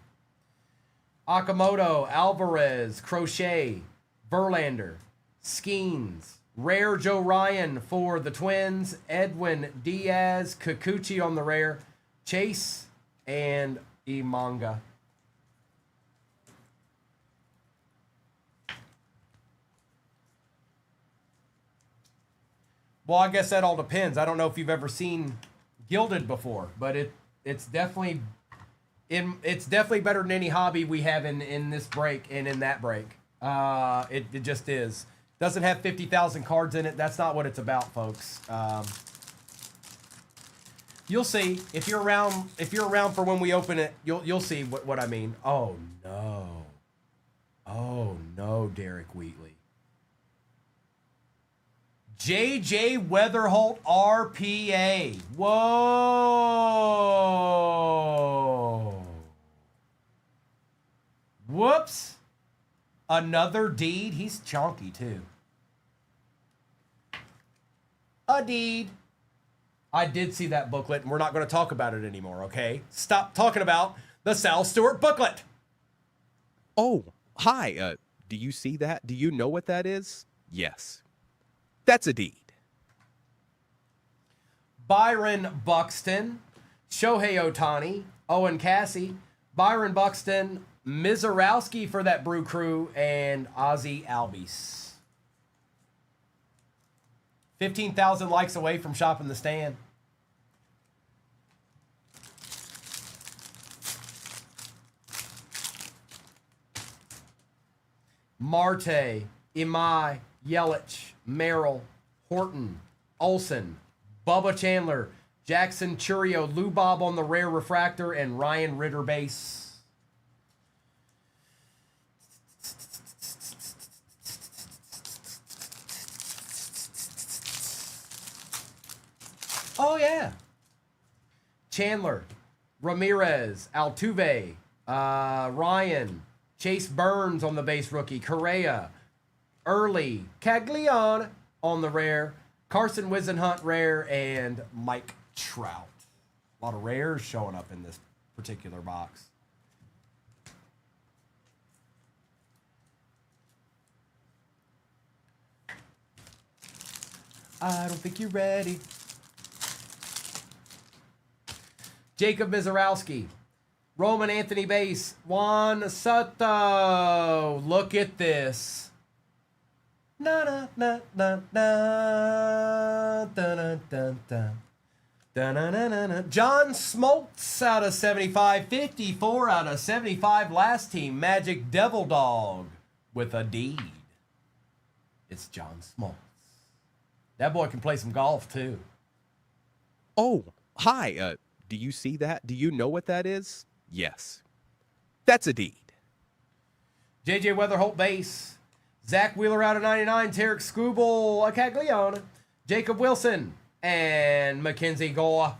Okamoto, Alvarez, Crochet, Verlander, Skeens, rare Joe Ryan for the Twins, Edwin Diaz, Kikuchi on the rare, Chase, and Imanga. Well, I guess that all depends. I don't know if you've ever seen Gilded before, but it's definitely better than any hobby we have in this break and in that break. It just is. Doesn't have 50,000 cards in it. That's not what it's about, folks. You'll see if you're around. If you're around for when we open it, you'll see what I mean. Oh no, Derek Wheatley. J.J. Weatherholt RPA. Whoa. Whoops. Another deed. He's chonky, too. A deed. I did see that booklet, and we're not going to talk about it anymore, okay? Stop talking about the Sal Stewart booklet. Oh, hi. Do you see that? Do you know what that is? Yes. That's a deed. Byron Buxton, Shohei Ohtani, Owen Cassie, Byron Buxton, Mizorowski for that Brew Crew, and Ozzy Albies. 15,000 likes away from shopping the stand. Marte, Imai, Yelich, Merrill, Horton, Olsen, Bubba Chandler, Jackson Churio, Lou Bob on the rare refractor, and Ryan Ritter base. Oh, yeah. Chandler, Ramirez, Altuve, Ryan, Chase Burns on the base rookie, Correa, Early, Caglione on the rare, Carson Whisenhunt rare, and Mike Trout. A lot of rares showing up in this particular box. I don't think you're ready. Jacob Mizorowski, Roman Anthony base, Juan Soto. Look at this. Na na na na na dun dun dun dun. John Smoltz out of 75, 54 out of 75. Last team, Magic Devil Dog with a deed. It's John Smoltz. That boy can play some golf too. Oh, hi. Do you see that? Do you know what that is? Yes. That's a deed. J.J. Weatherholt base. Zach Wheeler out of 99. Tarek Skubal, Caglione. Jacob Wilson. And Mackenzie Goa.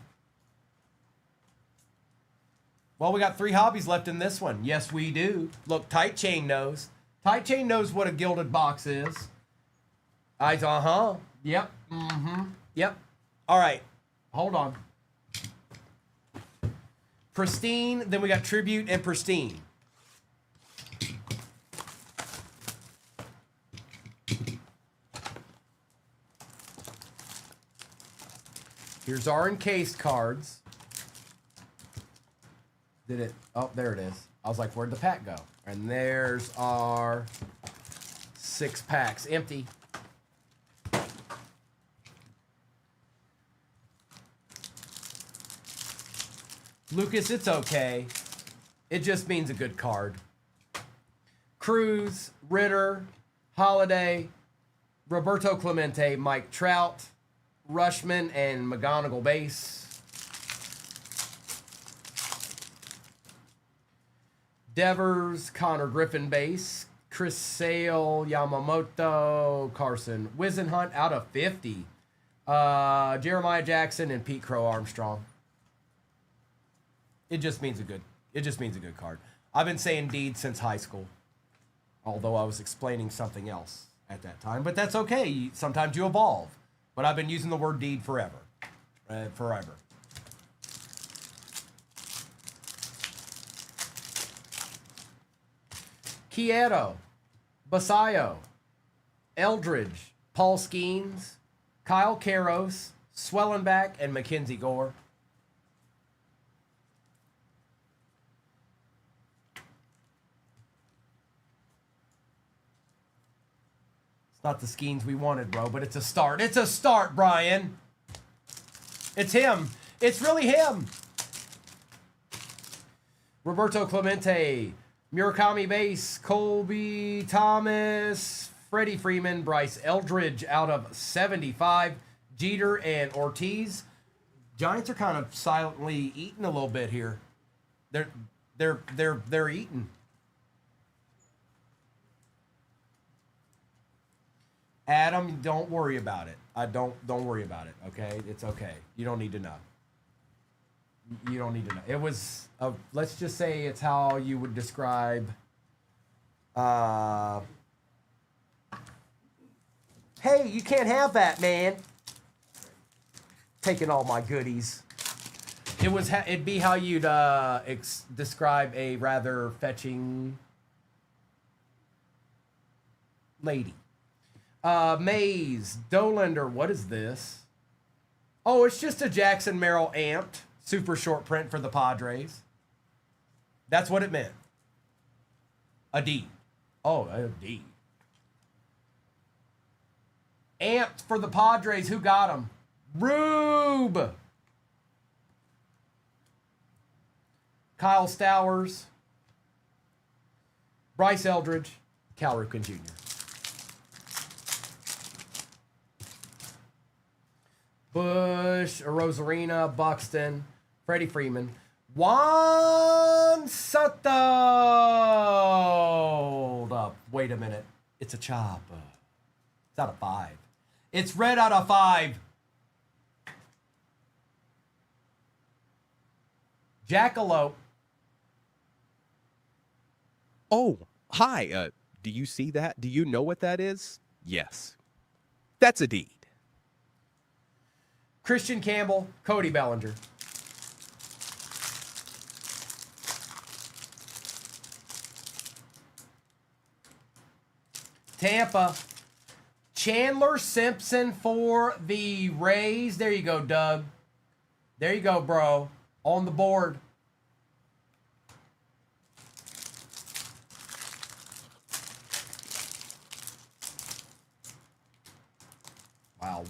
Well, we got 3 hobbies left in this one. Yes, we do. Look, Tight Chain knows. Tight Chain knows what a gilded box is. Yep. Yep. All right. Hold on. Pristine. Then we got Tribute and Pristine. Here's our encased cards. Did it? Oh, there it is. I was like, where'd the pack go? And there's our 6 packs. Empty. Lucas, it's okay. It just means a good card. Cruz, Ritter, Holiday, Roberto Clemente, Mike Trout, Rushman, and McGonigal base. Devers, Connor Griffin base. Chris Sale, Yamamoto, Carson Whisenhunt out of 50. Jeremiah Jackson and Pete Crow Armstrong. It just means a good card. I've been saying deed since high school, although I was explaining something else at that time. But that's okay. Sometimes you evolve. But I've been using the word deed forever. Forever. Quieto, Basayo, Eldridge, Paul Skeens, Kyle Karros, Swellenback, and Mackenzie Gore. It's not the Skeens we wanted, bro, but it's a start. It's a start, Brian. It's him. It's really him. Roberto Clemente, Murakami base, Colby Thomas, Freddie Freeman, Bryce Eldridge out of 75, Jeter and Ortiz. Giants are kind of silently eating a little bit here. They're eating. Adam, don't worry about it. Don't worry about it. Okay, it's okay. You don't need to know. You don't need to know. It was let's just say it's how you would describe. Hey, you can't have that, man. Taking all my goodies. It'd be how you'd describe a rather fetching lady. Mays, Dolander, what is this? Oh, it's just a Jackson Merrill amped super short print for the Padres. That's what it meant. A D. Oh, a D. Amped for the Padres. Who got him? Rube. Kyle Stowers. Bryce Eldridge. Cal Ripken Jr. Bush, Rosarina, Buxton, Freddie Freeman, Juan Soto. Hold up. Wait a minute. It's a chop. It's out of 5. It's red out of 5. Jackalope. Oh, hi. Do you see that? Do you know what that is? Yes. That's a deed. Christian Campbell, Cody Bellinger. Tampa, Chandler Simpson for the Rays. There you go, Doug. There you go, bro. On the board. Wow.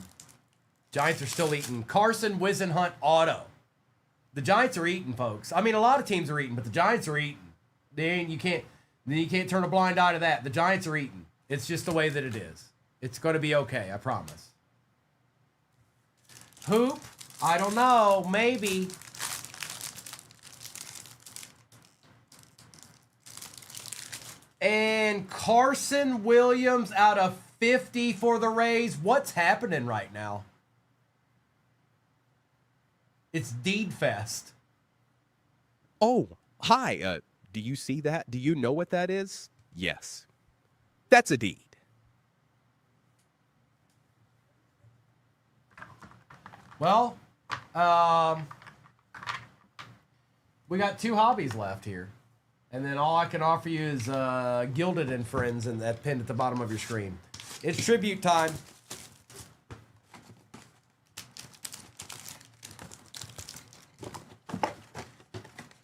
Giants are still eating. Carson Whisenhunt auto. The Giants are eating, folks. I mean, a lot of teams are eating, but the Giants are eating. You can't turn a blind eye to that. The Giants are eating. It's just the way that it is. It's going to be okay, I promise. Hoop? I don't know. Maybe. And Carson Williams out of 50 for the Rays. What's happening right now? It's Deed Fest. Oh, hi. Do you see that? Do you know what that is? Yes. That's a deed. Well, we got 2 hobbies left here. And then all I can offer you is Gilded and Friends and that pinned at the bottom of your screen. It's tribute time.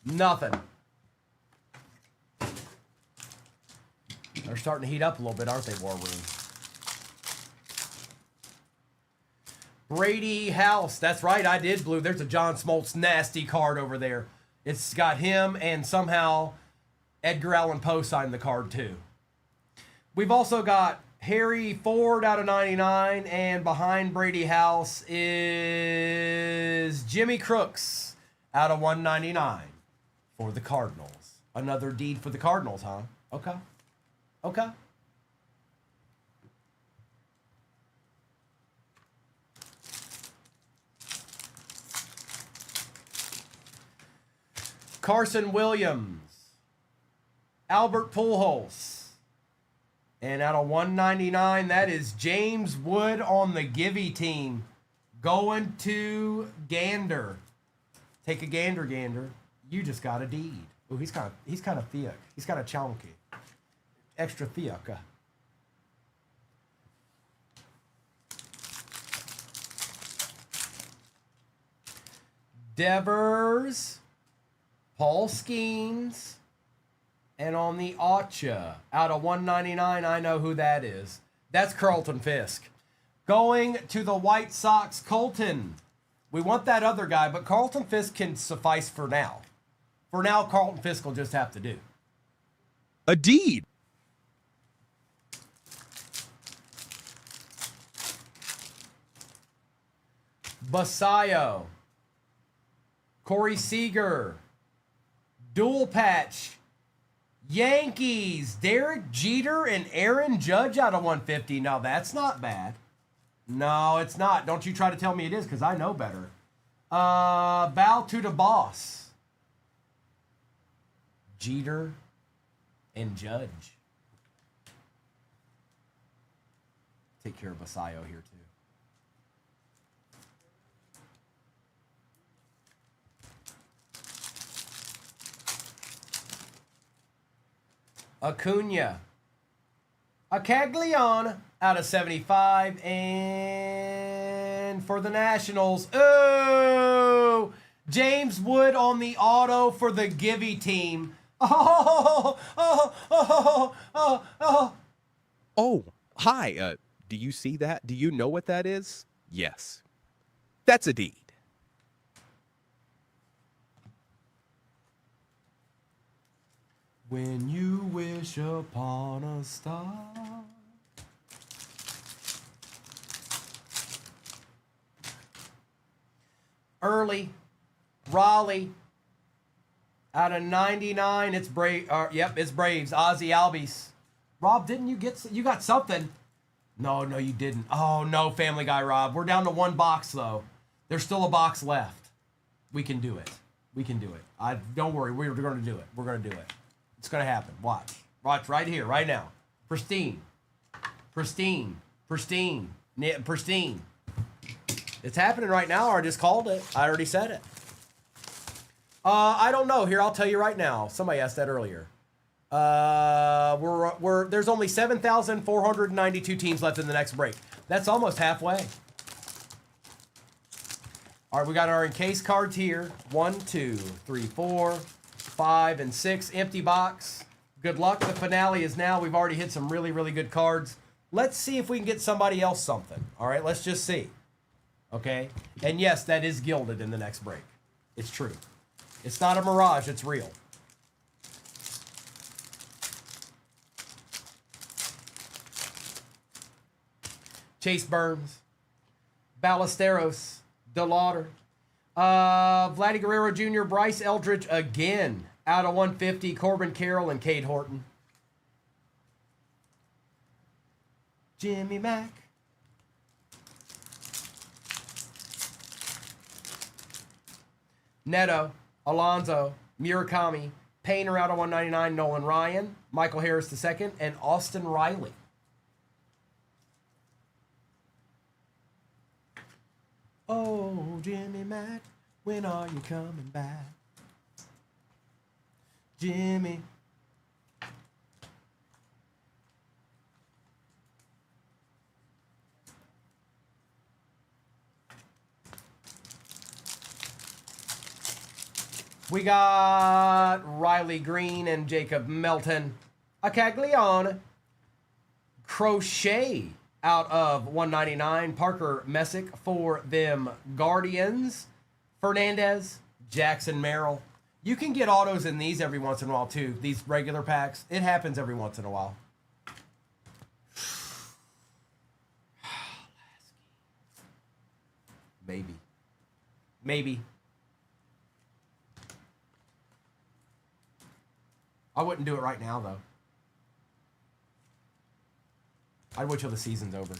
Nothing. They're starting to heat up a little bit, aren't they, War Room? Brady House. That's right, I did blue. There's a John Smoltz nasty card over there. It's got him and somehow Edgar Allan Poe signed the card too. We've also got Harry Ford out of 99, and behind Brady House is Jimmy Crooks out of 199 for the Cardinals. Another deed for the Cardinals, huh? Okay. Okay. Carson Williams. Albert Pujols. And out of 199, that is James Wood on the Givey team. Going to Gander. Take a gander, Gander. You just got a deed. Oh, he's kind of thick. He's kind of chunky. Extra thick. Devers, Paul Skeens, and on the Acha, out of 199, I know who that is. That's Carlton Fisk. Going to the White Sox, Colton. We want that other guy, but Carlton Fisk can suffice for now. For now, Carlton Fisk will just have to do. A deed. Basayo. Corey Seager. Dual patch. Yankees. Derek Jeter and Aaron Judge out of 150. Now, that's not bad. No, it's not. Don't you try to tell me it is, because I know better. Bow to the boss. Jeter and Judge. Take care of Basayo here, too. Acuna. A Caglione out of 75. And for the Nationals, oh, James Wood on the auto for the Givey team. Oh, hi. Do you see that? Do you know what that is? Yes. That's a deed. When you wish upon a star. Early, Raleigh, out of 99, it's it's Braves, Ozzy Albies. Rob, didn't you you got something? No, you didn't. Oh, no, Family Guy Rob. We're down to one box, though. There's still a box left. We can do it. Don't worry, we're going to do it. We're going to do it. It's going to happen. Watch right here, right now. Pristine. It's happening right now. I just called it. I already said it. I don't know. Here, I'll tell you right now. Somebody asked that earlier. There's only 7,492 teams left in the next break. That's almost halfway. All right, we got our encased cards here. 1, 2, 3, 4, 5, and 6. Empty box. Good luck. The finale is now. We've already hit some really, really good cards. Let's see if we can get somebody else something. All right, let's just see. Okay? And yes, that is gilded in the next break. It's true. It's not a mirage. It's real. Chase Burns. Ballesteros. DeLauder. Vladdy Guerrero Jr., Bryce Eldridge again. Out of 150, Corbin Carroll and Cade Horton. Jimmy Mack. Neto, Alonso, Murakami, Painter out of 199, Nolan Ryan, Michael Harris II, and Austin Riley. Oh, Jimmy Mack, when are you coming back? Jimmy. We got Riley Green and Jacob Melton. A Caglione. Crochet out of 199. Parker Messick for them Guardians. Fernandez. Jackson Merrill. You can get autos in these every once in a while, too. These regular packs. It happens every once in a while. Maybe. I wouldn't do it right now, though. I'd wait till the season's over.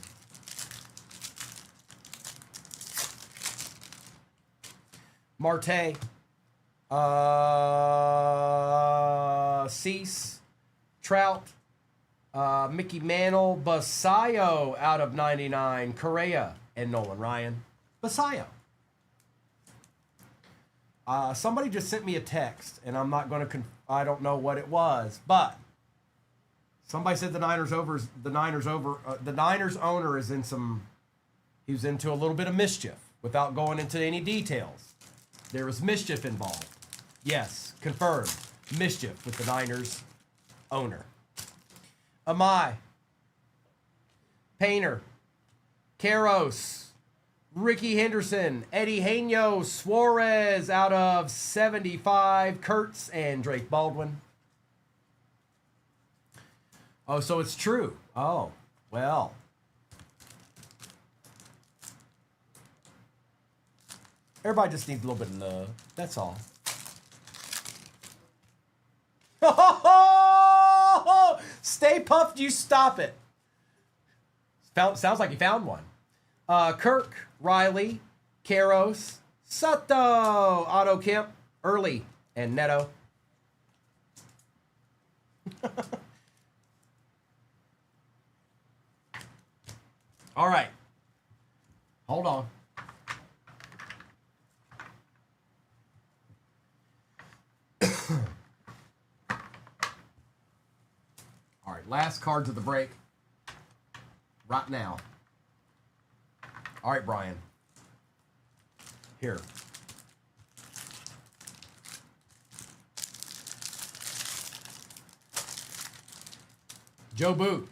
Marte. Cease, Trout, Mickey Mantle, Basayo out of 99, Correa, and Nolan Ryan. Basayo. Somebody just sent me a text, and I'm not going to. I don't know what it was, but somebody said the Niners owner is in some. He was into a little bit of mischief without going into any details. There was mischief involved. Yes, confirmed. Mischief with the Niners owner. Amai, Painter, Karros, Ricky Henderson, Eddie Haino, Suarez out of 75, Kurtz, and Drake Baldwin. Oh, so it's true. Oh, well. Everybody just needs a little bit of love. That's all. Stay puffed, you stop it. Sounds like you found one. Kirk, Riley, Karros, Sato, Otto Kemp, Early, and Neto. All right. Hold on. All right, last cards of the break. Right now. All right, Brian. Here. Joe Boot.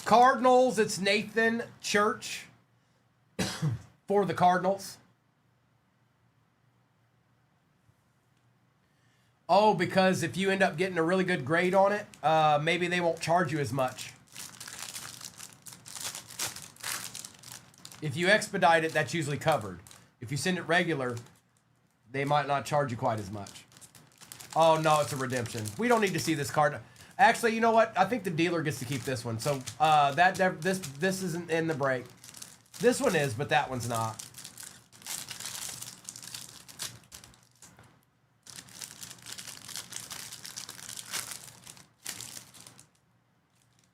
Cardinals, it's Nathan Church for the Cardinals. Oh, because if you end up getting a really good grade on it, maybe they won't charge you as much. If you expedite it, that's usually covered. If you send it regular, they might not charge you quite as much. Oh, no, it's a redemption. We don't need to see this card. Actually, you know what? I think the dealer gets to keep this one. So this isn't in the break. This one is, but that one's not.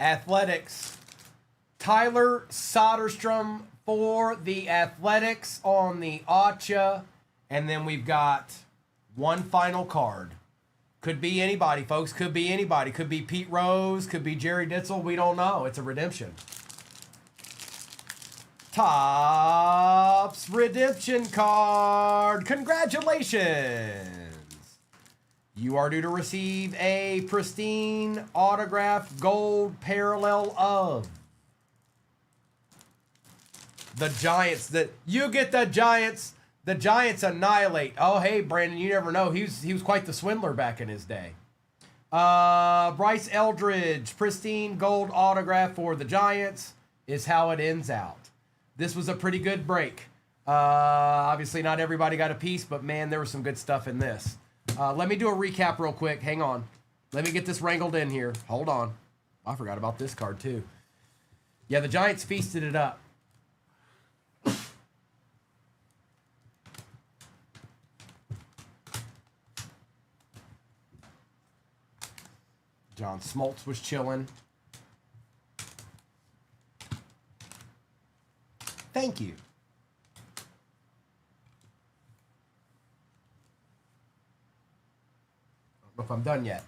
Athletics. Tyler Soderstrom for the Athletics on the Acha. And then we've got one final card. Could be anybody, folks. Could be anybody. Could be Pete Rose. Could be Jerry Ditzel. We don't know. It's a redemption. Topps redemption card. Congratulations. You are due to receive a pristine autographed gold parallel of the Giants. You get the Giants. The Giants annihilate. Oh, hey, Brandon, you never know. He was quite the swindler back in his day. Bryce Eldridge, pristine gold autograph for the Giants is how it ends out. This was a pretty good break. Obviously, not everybody got a piece, but, man, there was some good stuff in this. Let me do a recap real quick. Hang on. Let me get this wrangled in here. Hold on. I forgot about this card, too. Yeah, the Giants feasted it up. John Smoltz was chilling. Thank you. I don't know if I'm done yet.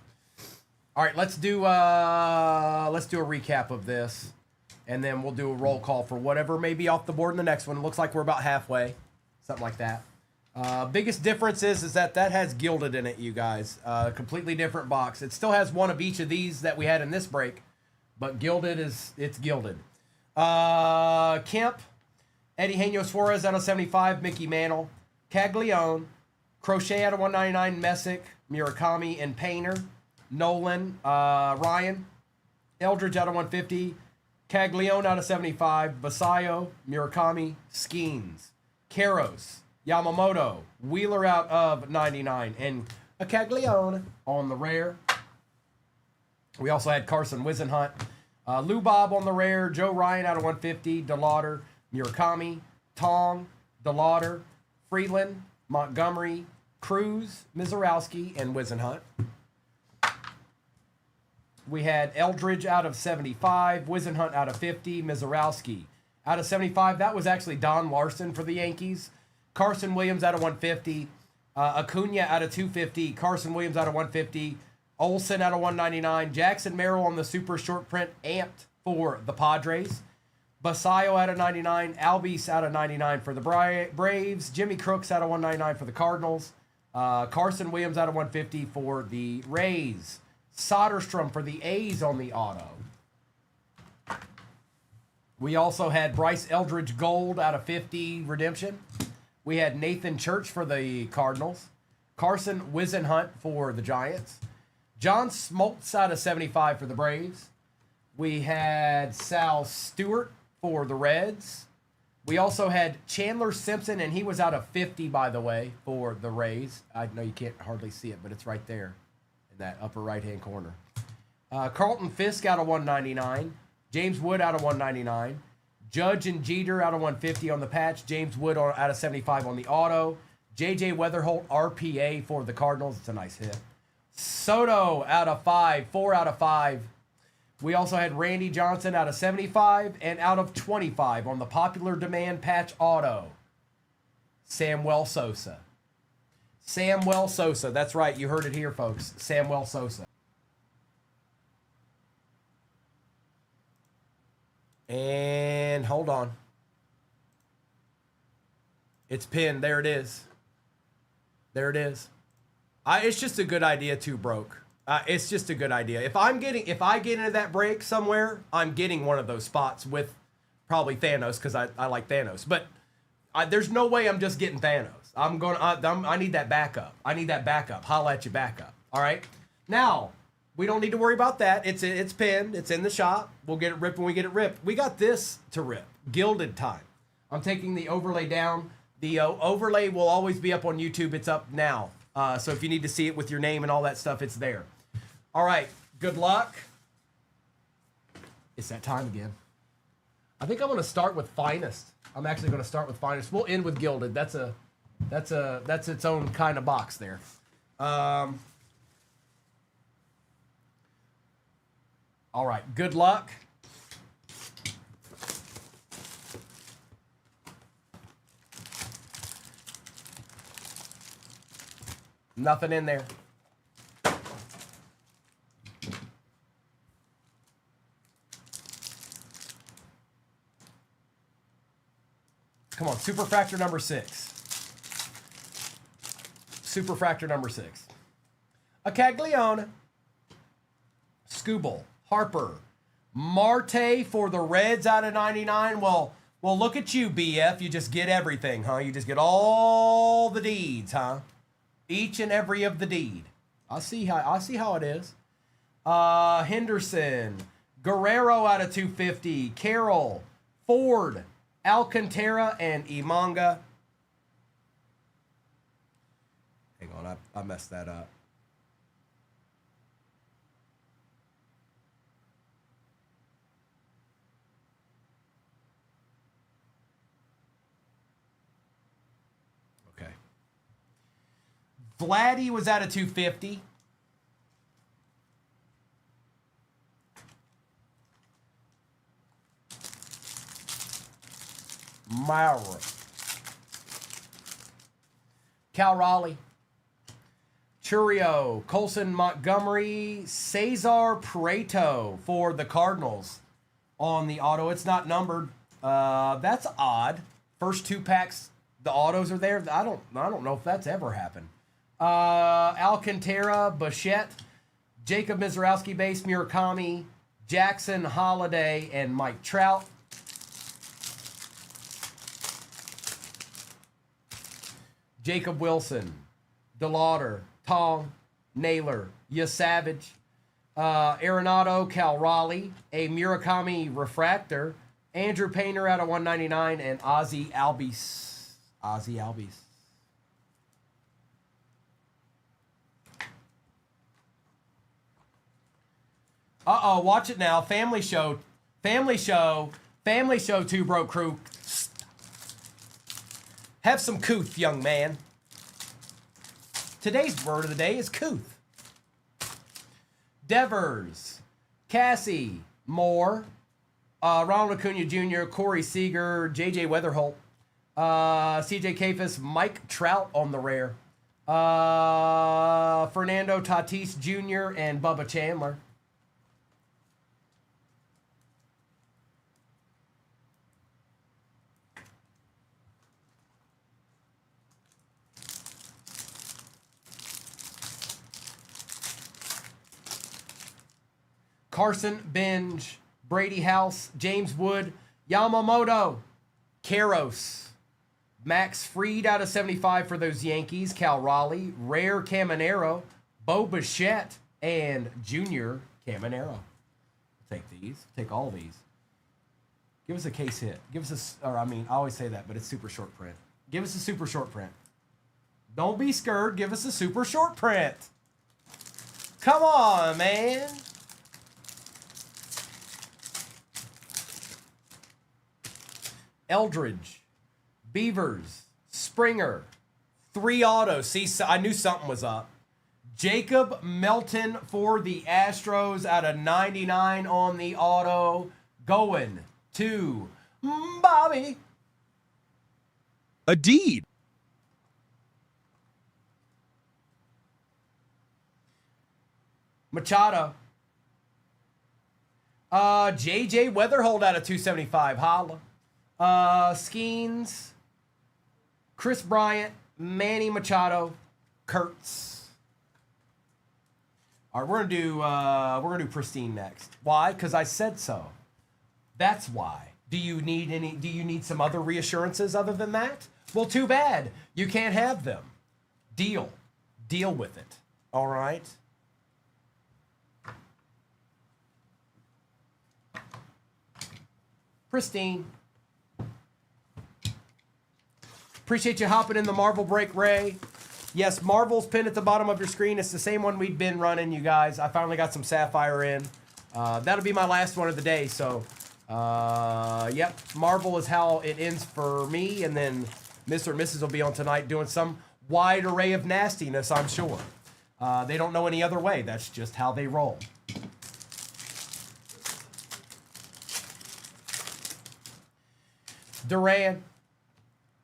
All right, let's do a recap of this, and then we'll do a roll call for whatever may be off the board in the next one. It looks like we're about halfway, something like that. Biggest difference is that has gilded in it, you guys. Completely different box. It still has one of each of these that we had in this break, but it's gilded. Kemp, Eddie Haino Suarez out of 75, Mickey Mantle, Caglione, Crochet out of 199, Messick, Murakami, and Painter, Nolan, Ryan, Eldridge out of 150, Caglione out of 75, Basayo, Murakami, Skeens, Karros, Yamamoto, Wheeler out of 99, and a Caglione on the rare. We also had Carson Wisenhunt, Lou Bob on the rare. Joe Ryan out of 150. DeLauder, Murakami, Tong, DeLauder, Freeland, Montgomery, Cruz, Mizorowski, and Wizenhunt. We had Eldridge out of 75, Wizenhunt out of 50, Mizorowski out of 75. That was actually Don Larson for the Yankees. Carson Williams out of 150, Acuna out of 250, Carson Williams out of 150, Olsen out of 199, Jackson Merrill on the super short print amped for the Padres, Basayo out of 99, Albies out of 99 for the Braves, Jimmy Crooks out of 199 for the Cardinals, Carson Williams out of 150 for the Rays, Soderstrom for the A's on the auto. We also had Bryce Eldridge Gold out of 50 redemption. We had Nathan Church for the Cardinals, Carson Wizenhunt for the Giants, John Smoltz out of 75 for the Braves. We had Sal Stewart for the Reds. We also had Chandler Simpson, and he was out of 50, by the way, for the Rays. I know you can't hardly see it, but it's right there in that upper right-hand corner. Carlton Fisk out of 199. James Wood out of 199. Judge and Jeter out of 150 on the patch. James Wood out of 75 on the auto. J.J. Weatherholt RPA for the Cardinals. It's a nice hit. Soto out of 5. 4 out of 5. We also had Randy Johnson out of 75 and out of 25 on the popular demand patch auto. Samuel Sosa. Samuel Sosa. That's right. You heard it here, folks. Samuel Sosa. And hold on. It's pinned. There it is. There it is. It's just a good idea too, broke. It's just a good idea. If I get into that break somewhere, I'm getting one of those spots with probably Thanos because I like Thanos. But there's no way I'm just getting Thanos. I need that backup. I need that backup. Holla at you backup. All right. Now we don't need to worry about that. It's pinned. It's in the shop. We'll get it ripped when we get it ripped. We got this to rip. Gilded time. I'm taking the overlay down. The overlay will always be up on YouTube. It's up now. So if you need to see it with your name and all that stuff, it's there. All right. Good luck. It's that time again. I think I'm going to start with Finest. I'm actually going to start with Finest. We'll end with Gilded. That's its own kind of box there. All right. Good luck. Nothing in there. Come on, Superfractor number 6. Superfractor number 6. A Caglione. Skubal. Harper. Marte for the Reds out of 99. Well, look at you, BF. You just get everything, huh? You just get all the deeds, huh? Each and every of the deed. I see how it is. Henderson. Guerrero out of 250. Carroll. Ford. Alcantara and Imanga. Hang on, I messed that up. Okay. Vladdy was out of 250. Myra. Cal Raleigh. Churio. Colson Montgomery. Cesar Prieto for the Cardinals on the auto. It's not numbered. That's odd. First 2 packs, the autos are there. I don't know if that's ever happened. Alcantara, Bichette, Jacob Mizorowski base, Murakami, Jackson Holiday, and Mike Trout. Jacob Wilson, DeLauder, Tong, Naylor, Yasavage, Arenado, Cal Raleigh, a Murakami refractor, Andrew Painter out of 199, and Ozzie Albies. Ozzie Albies. Uh-oh, watch it now. Family show. Family show. Family show, Two Broke Crew. Have some couth, young man. Today's word of the day is couth. Devers, Cassie, Moore, Ronald Acuna Jr., Corey Seager, J.J. Weatherholt, C.J. Kafis, Mike Trout on the rare, Fernando Tatis Jr., and Bubba Chandler. Carson, Benj, Brady House, James Wood, Yamamoto, Karos, Max Fried out of 75 for those Yankees, Cal Raleigh, Rare Caminero, Bo Bichette, and Junior Caminero. Take these. Take all these. Give us a case hit. Give us a, or I mean, I always say that, but it's super short print. Give us a super short print. Don't be scared. Give us a super short print. Come on, man. Eldridge, Beavers, Springer, 3 autos. See, I knew something was up. Jacob Melton for the Astros out of 99 on the auto. Going to Bobby. A deed. Machado. JJ Weatherhold out of 275. Holla. Skeens, Chris Bryant, Manny Machado, Kurtz. All right, we're gonna do pristine next. Why? Because I said so. That's why. Do you need some other reassurances other than that? Well, too bad. You can't have them. Deal with it. All right. Pristine. Appreciate you hopping in the Marvel break, Ray. Yes, Marvel's pinned at the bottom of your screen. It's the same one we've been running, you guys. I finally got some Sapphire in. That'll be my last one of the day. So, yep, Marvel is how it ends for me. And then Mr. and Mrs. will be on tonight doing some wide array of nastiness, I'm sure. They don't know any other way. That's just how they roll. Duran,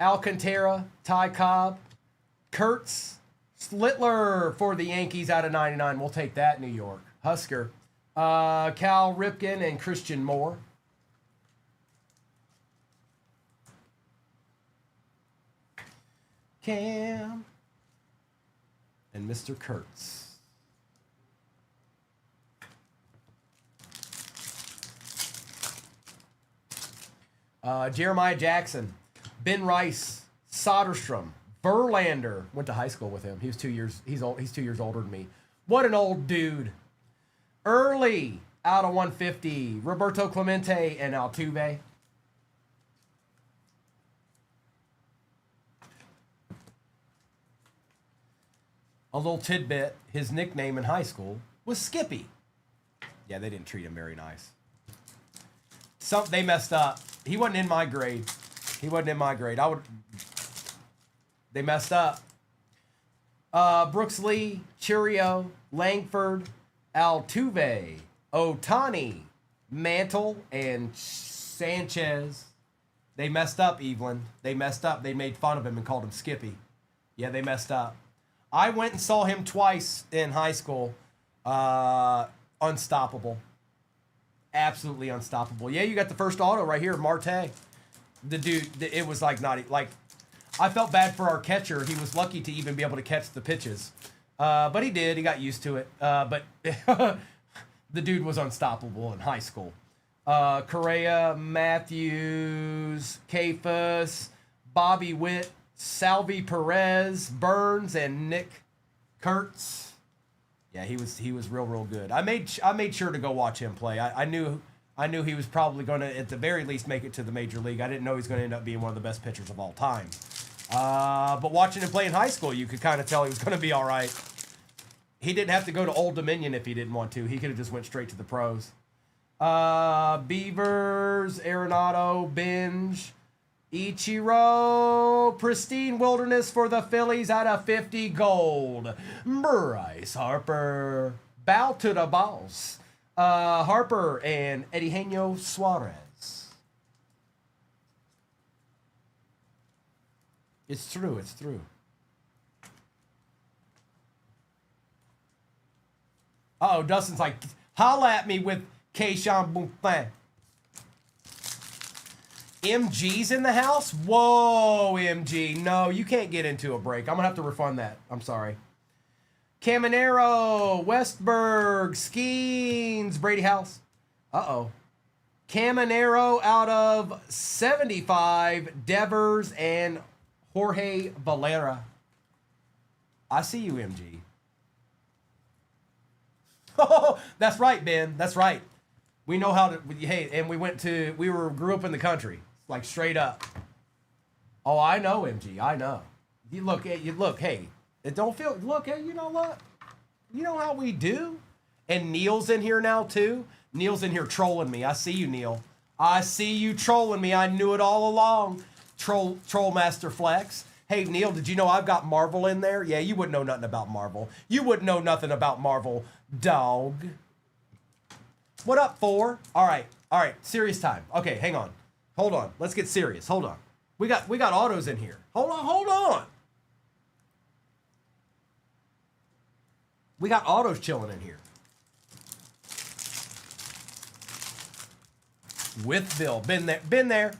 Alcantara, Ty Cobb, Kurtz, Slitler for the Yankees out of 99. We'll take that, New York. Husker, Cal Ripken and Christian Moore. Cam and Mr. Kurtz. Jeremiah Jackson, Ben Rice, Soderstrom, Verlander. Went to high school with him. He was 2 years. He's 2 years older than me. What an old dude. Early out of 150. Roberto Clemente and Altuve. A little tidbit: his nickname in high school was Skippy. Yeah, they didn't treat him very nice. They messed up. He wasn't in my grade. He wasn't in my grade. They messed up. Brooks Lee, Churio, Langford, Altuve, Otani, Mantle, and Sanchez. They messed up, Evelyn. They messed up. They made fun of him and called him Skippy. Yeah, they messed up. I went and saw him twice in high school. Unstoppable. Absolutely unstoppable. Yeah, you got the first auto right here, Marte. The dude, it was like not like. I felt bad for our catcher. He was lucky to even be able to catch the pitches, but he did. He got used to it. But the dude was unstoppable in high school. Correa, Matthews, Kafus, Bobby Witt, Salvi Perez, Burns, and Nick Kurtz. Yeah, he was real good. I made sure to go watch him play. I knew he was probably going to, at the very least, make it to the major league. I didn't know he was going to end up being one of the best pitchers of all time. But watching him play in high school, you could kind of tell he was going to be all right. He didn't have to go to Old Dominion if he didn't want to. He could have just went straight to the pros. Beavers, Arenado, Binge, Ichiro, Pristine Wilderness for the Phillies out of 50 gold. Bryce Harper, bow to the boss. Harper and Eugenio Suarez. It's true, it's true. Uh-oh, Dustin's like, holla at me with Keishan Bouffin. MG's in the house? Whoa, MG. No, you can't get into a break. I'm going to have to refund that. I'm sorry. Caminero, Westberg, Skeens, Brady House. Uh-oh. Caminero out of 75, Devers and Jorge Valera. I see you, MG. Oh, that's right, Ben. That's right. We know how to. Hey, and we grew up in the country, like straight up. Oh, I know, MG. I know. You look. Hey, it don't feel. Look, hey, you know what? You know how we do. And Neil's in here now too. Neil's in here trolling me. I see you, Neil. I see you trolling me. I knew it all along. Troll Master Flex. Hey, Neil, did you know I've got Marvel in there? Yeah, you wouldn't know nothing about Marvel. You wouldn't know nothing about Marvel, dog. What up, 4? All right, serious time. Okay, hang on. Hold on. Let's get serious. Hold on. We got autos in here. Hold on. We got autos chilling in here. With Bill. Been there.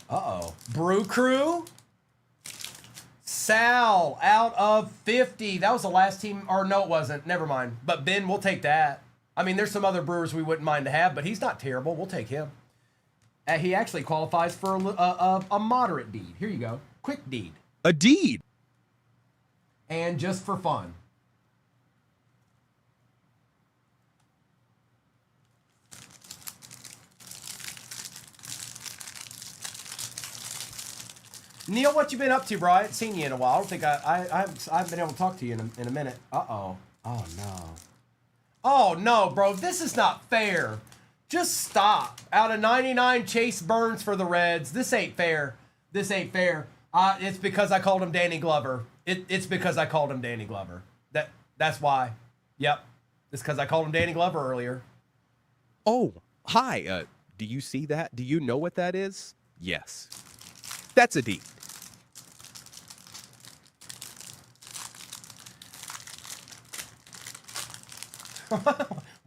Uh-oh. Brew Crew. Sal out of 50. That was the last team. Or no, it wasn't. Never mind. But Ben, we'll take that. I mean, there's some other Brewers we wouldn't mind to have, but he's not terrible. We'll take him. He actually qualifies for a moderate deed. Here you go. Quick deed. A deed. And just for fun. Neil, what you been up to, bro? I haven't seen you in a while. I don't think I haven't been able to talk to you in a minute. Uh-oh. Oh, no. Oh, no, bro. This is not fair. Just stop. Out of 99, Chase Burns for the Reds. This ain't fair. It's because I called him Danny Glover. It's because I called him Danny Glover. That's why. Yep. It's because I called him Danny Glover earlier. Oh, hi. Do you see that? Do you know what that is? Yes. That's a deed.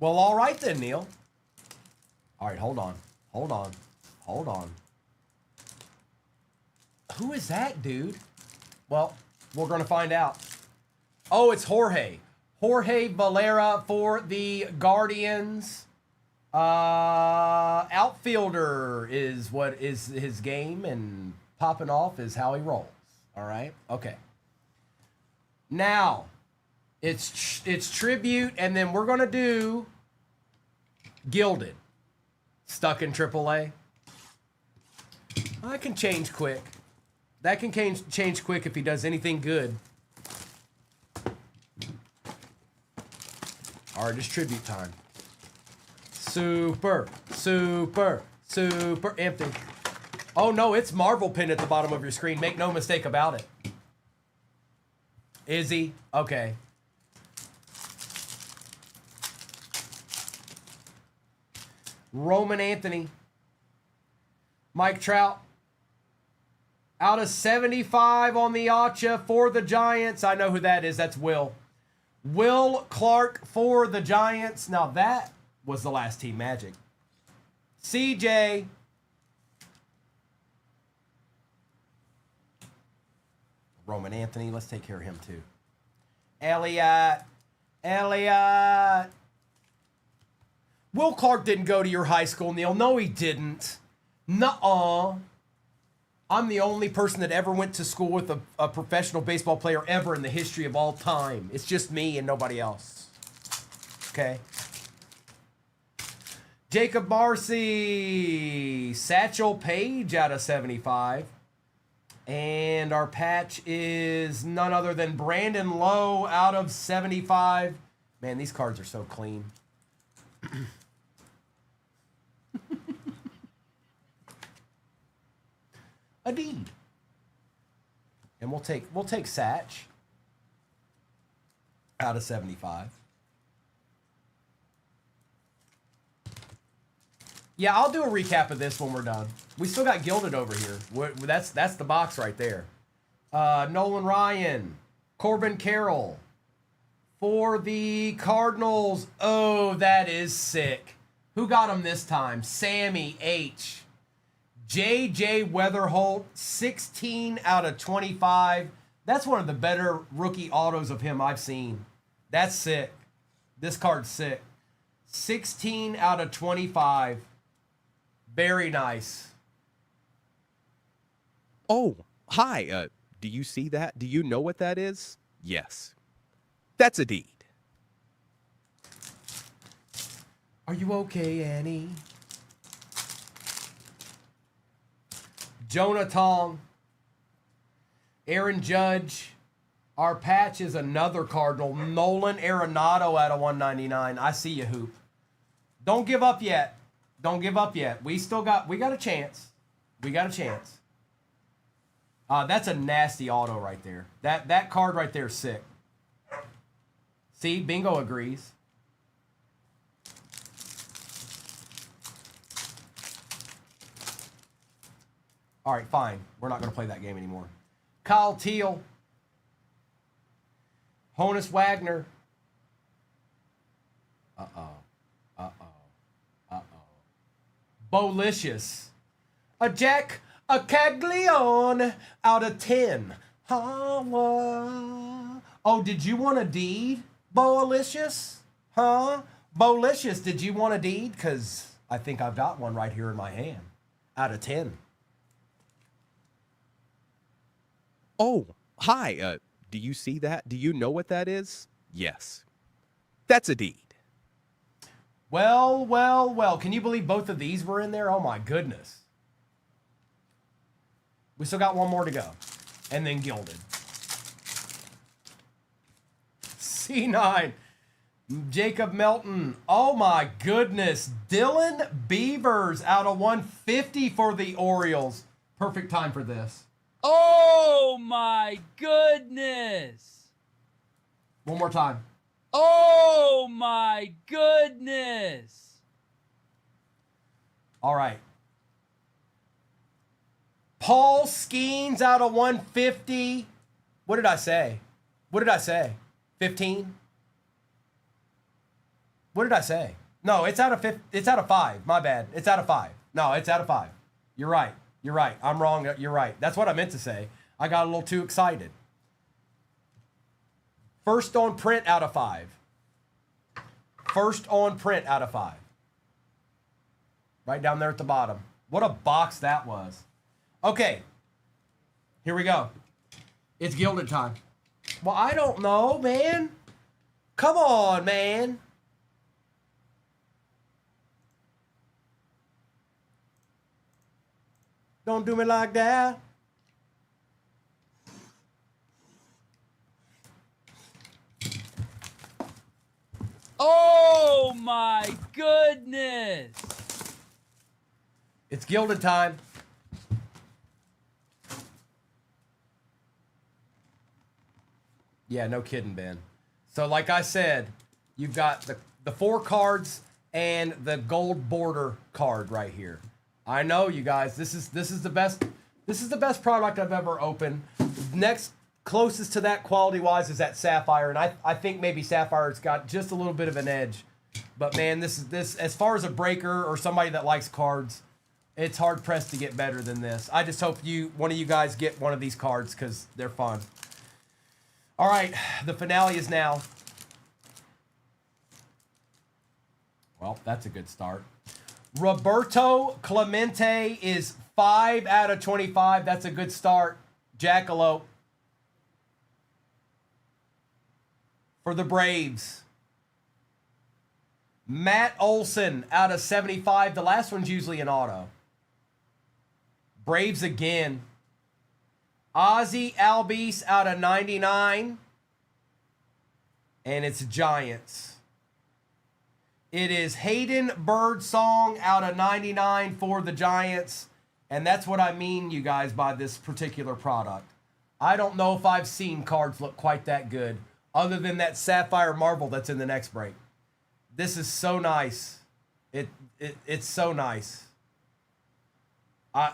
Well, all right then, Neil. All right, hold on. Who is that, dude? Well, we're going to find out. Oh, it's Jorge. Jorge Valera for the Guardians. Outfielder is what is his game, and popping off is how he rolls. All right? Okay. Now, it's tribute, and then we're going to do Gilded. Stuck in AAA. I can change quick. That can change quick if he does anything good. All right, it's tribute time. Super empty. Oh, no, it's Marvel pin at the bottom of your screen. Make no mistake about it. Is he? Okay. Roman Anthony. Mike Trout. Out of 75 on the Acha for the Giants. I know who that is. That's Will. Will Clark for the Giants. Now that was the last team Magic. CJ. Roman Anthony. Let's take care of him too. Elliott. Will Clark didn't go to your high school, Neil. No, he didn't. Nuh-uh. I'm the only person that ever went to school with a professional baseball player ever in the history of all time. It's just me and nobody else. Okay? Jacob Marcy. Satchel Paige out of 75. And our patch is none other than Brandon Lowe out of 75. Man, these cards are so clean. A deed. And we'll take Satch out of 75. Yeah, I'll do a recap of this when we're done. We still got Gilded over here. That's the box right there. Nolan Ryan, Corbin Carroll. For the Cardinals, oh, that is sick. Who got him this time? Sammy H. J.J. Weatherholt, 16 out of 25. That's one of the better rookie autos of him I've seen. That's sick. This card's sick. 16 out of 25. Very nice. Oh, hi. Do you see that? Do you know what that is? Yes. That's a deed. Are you okay, Annie? Jonah Tong. Aaron Judge. Our patch is another Cardinal. Nolan Arenado out of 199. I see you, Hoop. Don't give up yet. Don't give up yet. We got a chance. We got a chance. That's a nasty auto right there. That card right there is sick. See, Bingo agrees. All right, fine. We're not going to play that game anymore. Kyle Teal. Honus Wagner. Bolicious. A Jack, a Caglione out of 10. Oh, did you want a deed, Bolicious? Huh? Bolicious, did you want a deed? Because I think I've got one right here in my hand. Out of 10. Oh, hi. Do you see that? Do you know what that is? Yes. That's a deed. Well, well, well. Can you believe both of these were in there? Oh, my goodness. We still got one more to go. And then Gilded. C9. Jacob Melton. Oh, my goodness. Dylan Beavers out of 150 for the Orioles. Perfect time for this. Oh my goodness! One more time. Oh my goodness! All right. Paul Skeens out of 150. What did I say? What did I say? 15? What did I say? No, it's out of 5. My bad. It's out of 5. No, it's out of 5. You're right. You're right. I'm wrong. You're right. That's what I meant to say. I got a little too excited. First on print out of 5. First on print out of 5. Right down there at the bottom. What a box that was. Okay. Here we go. It's Gilded time. Well, I don't know, man. Come on, man. Don't do me like that. Oh my goodness! It's Gilded time. Yeah, no kidding, Ben. So like I said, you've got the 4 cards and the gold border card right here. I know, you guys. This is the best. This is the best product I've ever opened. Next closest to that quality-wise is that Sapphire, and I think maybe Sapphire's got just a little bit of an edge. But man, this as far as a breaker or somebody that likes cards, it's hard pressed to get better than this. I just hope one of you guys get one of these cards because they're fun. All right, the finale is now. Well, that's a good start. Roberto Clemente is 5 out of 25. That's a good start. Jackalope. For the Braves. Matt Olson out of 75. The last one's usually an auto. Braves again. Ozzy Albies out of 99. And it's Giants. It is Hayden Birdsong out of 99 for the Giants. And that's what I mean, you guys, by this particular product. I don't know if I've seen cards look quite that good, other than that Sapphire Marvel that's in the next break. This is so nice. It's so nice. I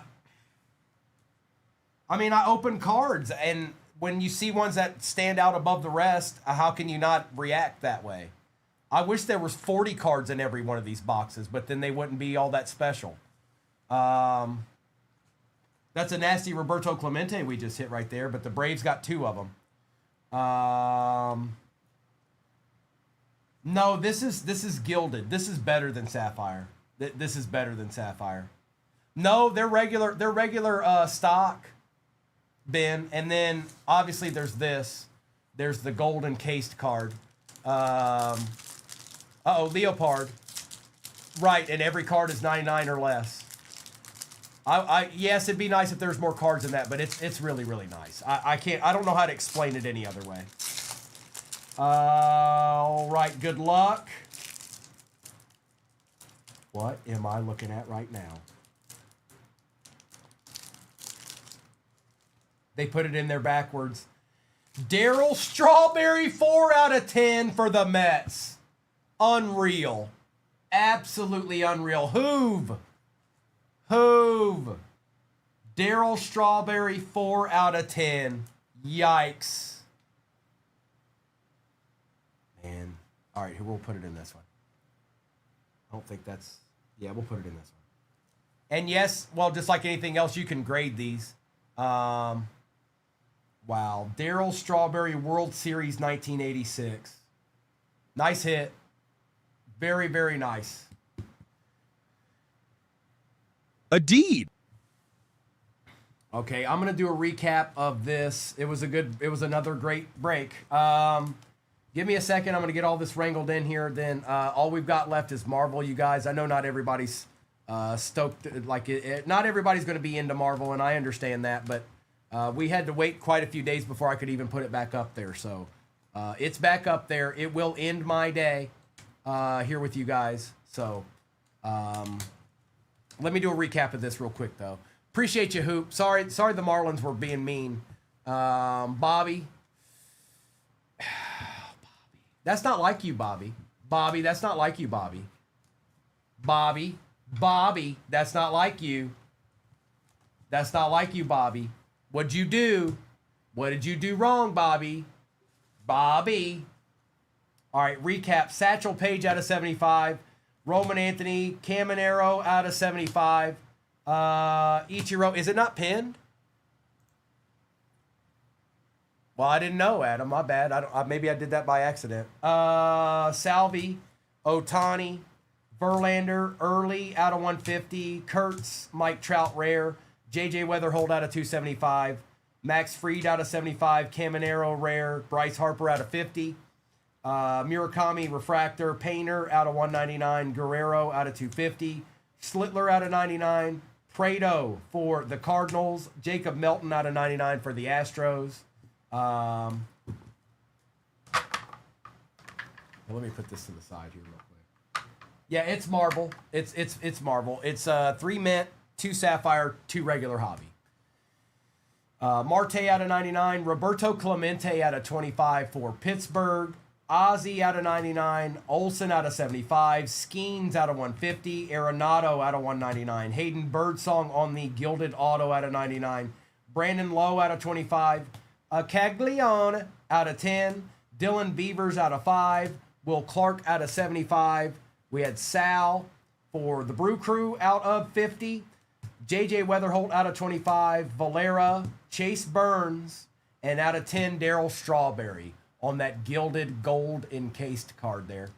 mean, I open cards, and when you see ones that stand out above the rest, how can you not react that way? I wish there was 40 cards in every one of these boxes, but then they wouldn't be all that special. That's a nasty Roberto Clemente we just hit right there, but the Braves got 2 of them. No, this is gilded. This is better than Sapphire. This is better than Sapphire. No, they're regular stock, Ben. And then obviously there's this. There's the gold encased card. Leopard. Right, and every card is 99 or less. Yes, it'd be nice if there's more cards than that, but it's really, really nice. I don't know how to explain it any other way. All right, good luck. What am I looking at right now? They put it in there backwards. Darryl Strawberry, 4 out of 10 for the Mets. Unreal. Absolutely unreal. Hoove. Darryl Strawberry, 4 out of 10. Yikes. Man. All right, here, we'll put it in this one. I don't think that's... Yeah, we'll put it in this one. And yes, well, just like anything else, you can grade these. Wow. Darryl Strawberry, World Series 1986. Nice hit. Very, very nice. A deed. Okay, I'm gonna do a recap of this. It was another great break. Give me a second. I'm gonna get all this wrangled in here. Then all we've got left is Marvel, you guys. I know not everybody's stoked. Like not everybody's gonna be into Marvel, and I understand that. But we had to wait quite a few days before I could even put it back up there. So it's back up there. It will end my day here with you guys. So. Let me do a recap of this real quick, though. Appreciate you, Hoop. Sorry the Marlins were being mean. Bobby. That's not like you, Bobby. Bobby, that's not like you, Bobby. Bobby, that's not like you. That's not like you, Bobby. What'd you do? What did you do wrong, Bobby? Bobby. All right, recap. Satchel Paige out of 75. Roman Anthony, Caminero out of 75. Ichiro, is it not pinned? Well, I didn't know, Adam. My bad. Maybe I did that by accident. Salvi, Otani, Verlander, Early out of 150. Kurtz, Mike Trout rare. JJ Weatherhold out of 275. Max Fried out of 75. Caminero rare. Bryce Harper out of 50. Murakami refractor, Painter out of 199, Guerrero out of 250, Slitler out of 99, Prado for the Cardinals, Jacob Melton out of 99 for the Astros. Well, let me put this to the side here real quick. Yeah, it's Marvel. It's Marvel. It's 3 mint, 2 sapphire, 2 regular hobby. Marte out of 99, Roberto Clemente out of 25 for Pittsburgh. Ozzy out of 99, Olsen out of 75, Skeens out of 150, Arenado out of 199, Hayden Birdsong on the Gilded Auto out of 99, Brandon Lowe out of 25, Caglione out of 10, Dylan Beavers out of 5, Will Clark out of 75, we had Sal for the Brew Crew out of 50, JJ Weatherholt out of 25, Valera, Chase Burns, and out of 10, Darryl Strawberry. On that gilded gold encased card there.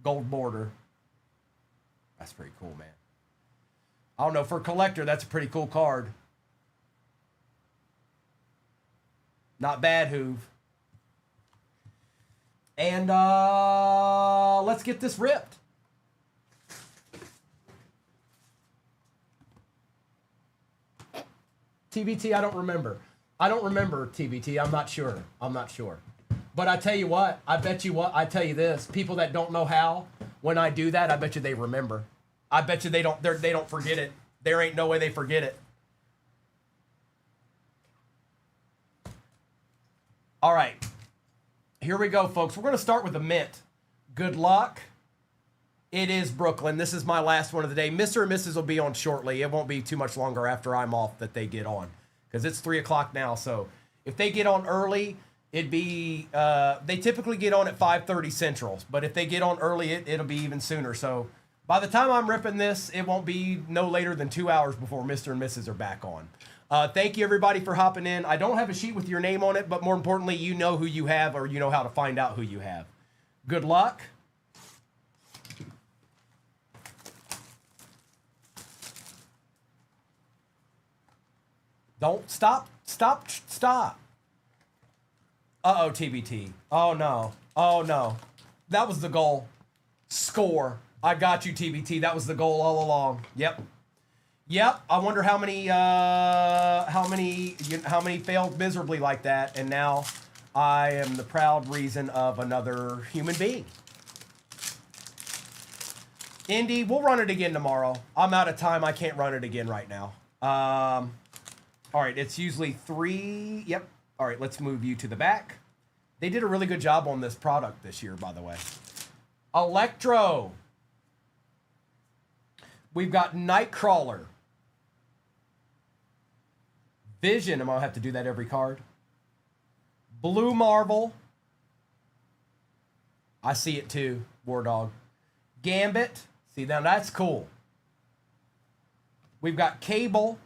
Gold border. That's pretty cool, man. I don't know. For a collector, that's a pretty cool card. Not bad, Hoove. And let's get this ripped. TBT, I don't remember. I don't remember TBT. I'm not sure. I'm not sure. But I tell you what, I bet you what, I tell you this, people that don't know how, when I do that, I bet you they remember. I bet you they don't forget it. There ain't no way they forget it. All right. Here we go, folks. We're going to start with the mint. Good luck. It is Brooklyn. This is my last one of the day. Mr. and Mrs. will be on shortly. It won't be too much longer after I'm off that they get on, because it's 3 o'clock now. So if they get on early, it'd be, they typically get on at 5:30 Central. But if they get on early, it'll be even sooner. So by the time I'm ripping this, it won't be no later than 2 hours before Mr. and Mrs. are back on. Thank you, everybody, for hopping in. I don't have a sheet with your name on it, but more importantly, you know who you have, or you know how to find out who you have. Good luck. Don't stop. Uh-oh, TBT. Oh, no. Oh, no. That was the goal. Score. I got you, TBT. That was the goal all along. Yep. I wonder how many failed miserably like that, and now I am the proud reason of another human being. Indy, we'll run it again tomorrow. I'm out of time. I can't run it again right now. All right, it's usually 3. Yep. All right, let's move you to the back. They did a really good job on this product this year, by the way. Electro. We've got Nightcrawler. Vision. I'm going to have to do that every card. Blue Marvel. I see it too, War Dog. Gambit. See, now that's cool. We've got Cable.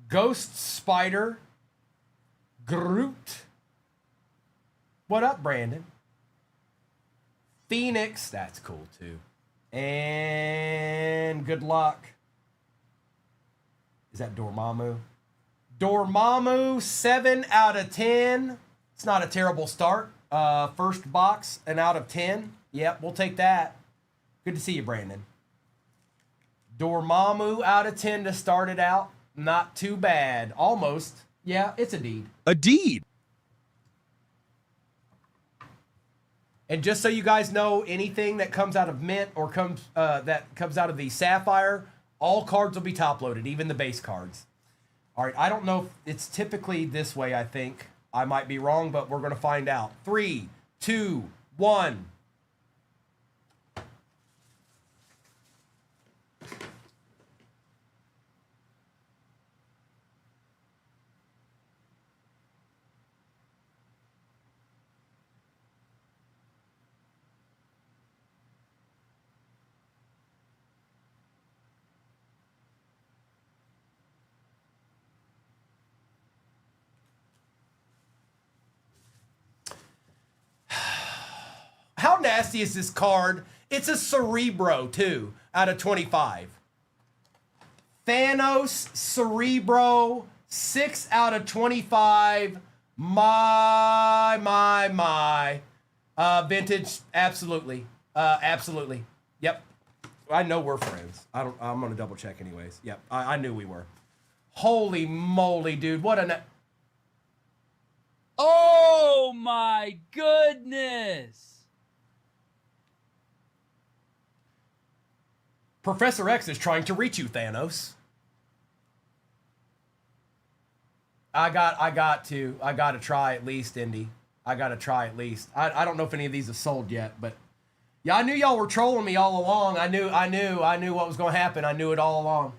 Ghost Spider. Groot. What up, Brandon? Phoenix. That's cool too. And good luck. Is that Dormammu? Dormammu, 7 out of 10. It's not a terrible start. First box, an out of 10. Yep, we'll take that. Good to see you, Brandon. Dormammu out of 10 to start it out. Not too bad. Almost. Yeah, it's a deed. A deed. And just so you guys know, anything that comes out of Mint or that comes out of the Sapphire, all cards will be top loaded, even the base cards. All right, I don't know if it's typically this way, I think. I might be wrong, but we're going to find out. 3, 2, 1. How nasty is this card? It's a Cerebro, too, out of 25. Thanos, Cerebro, 6 out of 25. My. Vintage, absolutely. Absolutely. Yep. I know we're friends. I'm going to double check anyways. Yep, I knew we were. Holy moly, dude. What a... Oh my goodness! Professor X is trying to reach you, Thanos. I got to try at least, Indy. I got to try at least. I don't know if any of these have sold yet, but yeah, I knew y'all were trolling me all along. I knew what was going to happen. I knew it all along.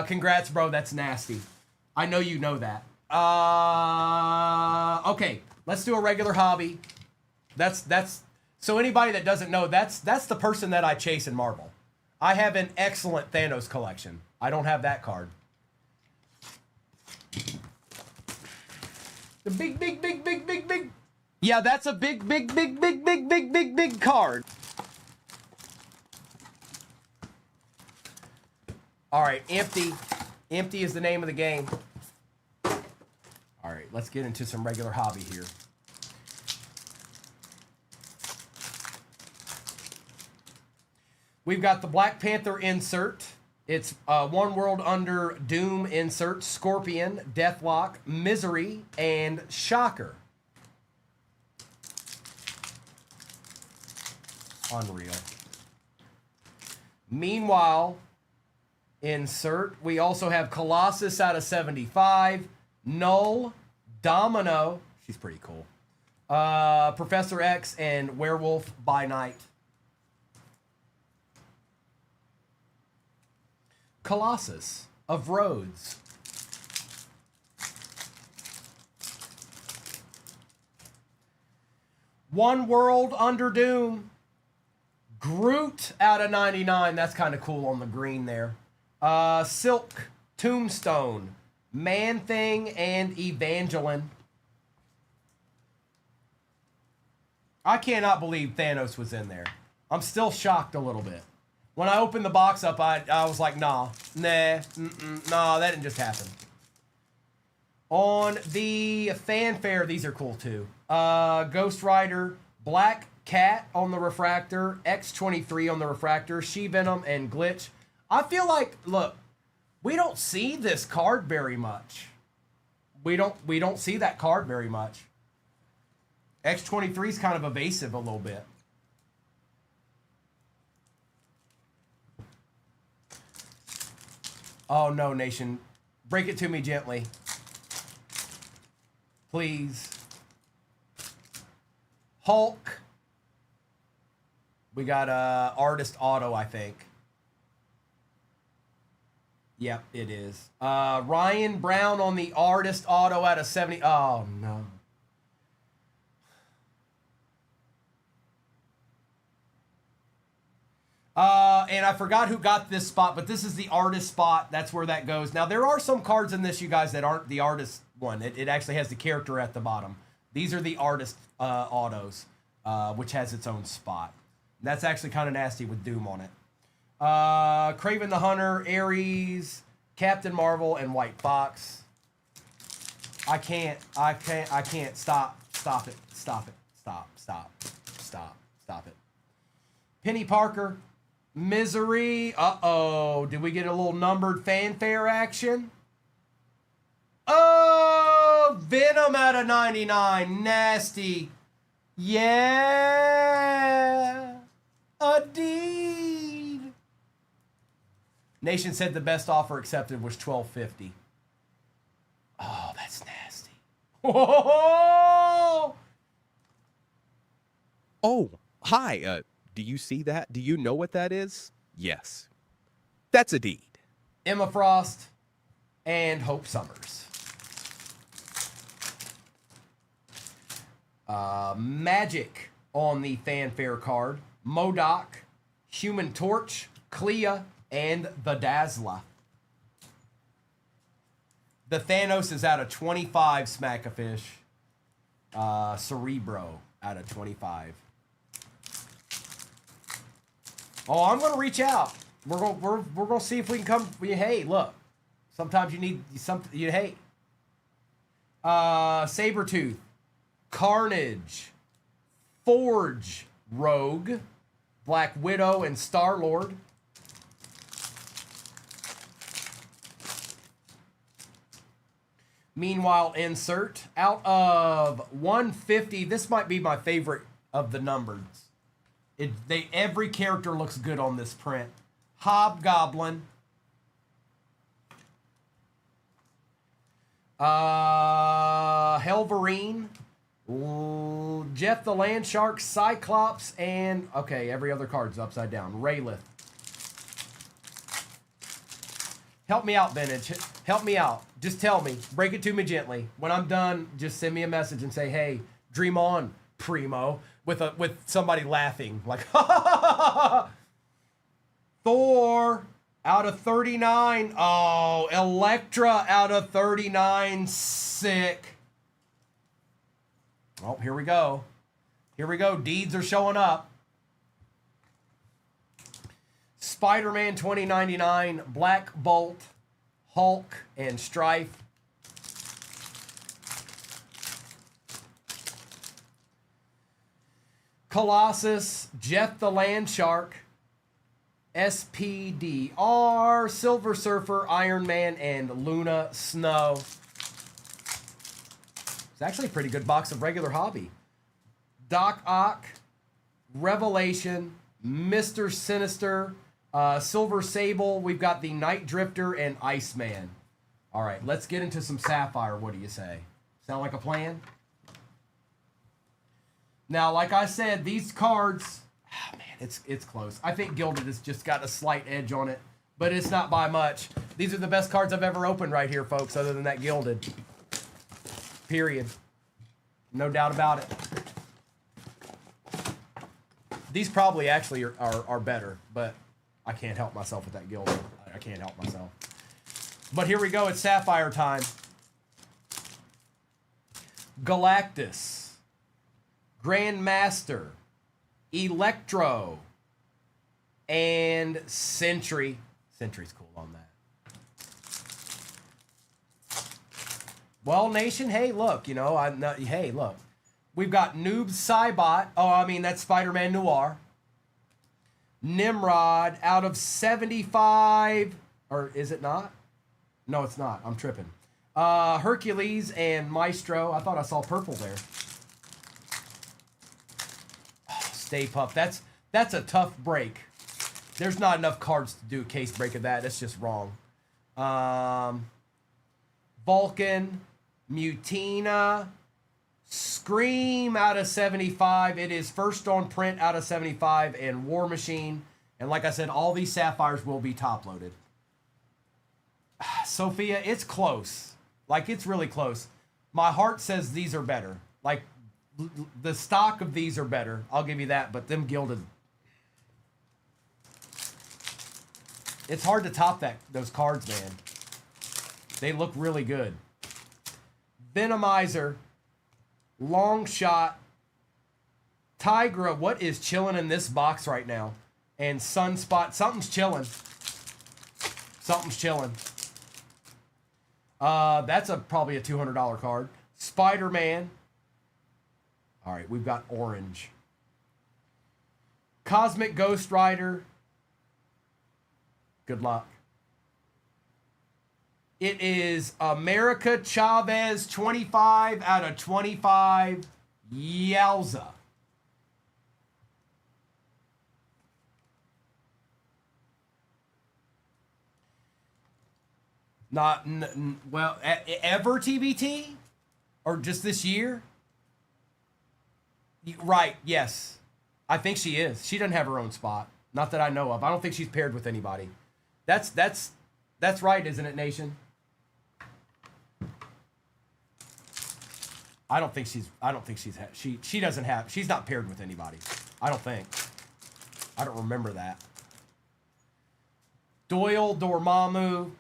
Congrats, bro. That's nasty. I know you know that. Okay, let's do a regular hobby. That's so anybody that doesn't know, that's the person that I chase in Marvel. I have an excellent Thanos collection. I don't have that card. The big. Yeah, that's a big card. All right, empty. Empty is the name of the game. All right, let's get into some regular hobby here. We've got the Black Panther insert. It's One World Under Doom, insert Scorpion, Deathlock, Misery, and Shocker. Unreal. Meanwhile, insert, we also have Colossus out of 75, Null, Domino, she's pretty cool, Professor X, and Werewolf by Night. Colossus of Rhodes. One World Under Doom. Groot out of 99. That's kind of cool on the green there. Silk, Tombstone, Man-Thing, and Evangeline. I cannot believe Thanos was in there. I'm still shocked a little bit. When I opened the box up, I was like, nah, that didn't just happen. On the fanfare, these are cool too. Ghost Rider, Black Cat on the refractor, X-23 on the refractor, She-Venom, and Glitch. I feel like, look, we don't see this card very much. We don't see that card very much. X-23 is kind of evasive a little bit. Oh no, Nation. Break it to me gently. Please. Hulk. We got Artist Auto, I think. Yep, it is. Ryan Brown on the Artist Auto out of 70. Oh no. And I forgot who got this spot, but this is the artist spot. That's where that goes. Now, there are some cards in this, you guys, that aren't the artist one. It actually has the character at the bottom. These are the artist autos, which has its own spot. That's actually kind of nasty with Doom on it. Kraven the Hunter, Ares, Captain Marvel, and White Fox. I can't. Stop it. Stop it. Penny Parker, Misery. Uh-oh. Did we get a little numbered fanfare action? Oh, Venom out of 99. Nasty. Yeah. A deed. Nation said the best offer accepted was $12.50. Oh, that's nasty. Oh, Hi. Do you see that? Do you know what that is? Yes. That's a deed. Emma Frost and Hope Summers. Magic on the fanfare card. MODOK, Human Torch, Clea, and the Dazzler. The Thanos is out of 25, Smackafish. Cerebro out of 25. Oh, I'm gonna reach out. We're gonna see if we can come. Hey, look. Sometimes you need something. Hey. Sabretooth, Carnage, Forge, Rogue, Black Widow, and Star-Lord. Meanwhile, insert out of 150. This might be my favorite of the numbers. Every character looks good on this print. Hobgoblin. Helverine. Jeff the Landshark, Cyclops, and okay, every other card's upside down. Raylith. Help me out, Vintage. Help me out. Just tell me. Break it to me gently. When I'm done, just send me a message and say, "Hey, dream on, Primo." With somebody laughing like Thor out of 39. Oh, Elektra out of 39. Sick. Oh, here we go. Here we go. Deeds are showing up. Spider-Man 2099, Black Bolt, Hulk, and Strife. Colossus, Jeff the Landshark, SPDR, Silver Surfer, Iron Man, and Luna Snow. It's actually a pretty good box of regular hobby. Doc Ock, Revelation, Mr. Sinister, Silver Sable. We've got the Night Drifter and Iceman. All right, let's get into some Sapphire. What do you say? Sound like a plan? Now, like I said, these cards, oh man, it's close. I think Gilded has just got a slight edge on it, but it's not by much. These are the best cards I've ever opened right here, folks, other than that Gilded. Period. No doubt about it. These probably actually are better, but I can't help myself with that Gilded. I can't help myself. But here we go. It's Sapphire time. Galactus. Grandmaster. Electro. And Sentry. Sentry's cool on that. Well, Nation, hey, look, you know, hey, look. We've got Noob Saibot. Oh, I mean, that's Spider-Man Noir. Nimrod out of 75. Or is it not? No, it's not. I'm tripping. Hercules and Maestro. I thought I saw purple there. Oh, Stay Puft. That's a tough break. There's not enough cards to do a case break of that. That's just wrong. Vulcan. Mutina. Scream out of 75. It is first on print out of 75. And War Machine. And like I said, all these Sapphires will be top loaded. Sophia, it's close. Like, it's really close. My heart says these are better. Like, the stock of these are better. I'll give you that. But them Gilded. It's hard to top those cards, man. They look really good. Venomizer. Long Shot. Tigra. What is chilling in this box right now? And Sunspot. Something's chilling. Something's chilling. That's probably a $200 card. Spider-Man. All right, we've got Orange. Cosmic Ghost Rider. Good luck. It is America Chavez 25 out of 25. Yowza. Not, well, ever TBT? Or just this year? Right, yes. I think she is. She doesn't have her own spot. Not that I know of. I don't think she's paired with anybody. That's right, isn't it, Nation? She's not paired with anybody. I don't think. I don't remember that. Doyle, Dormammu,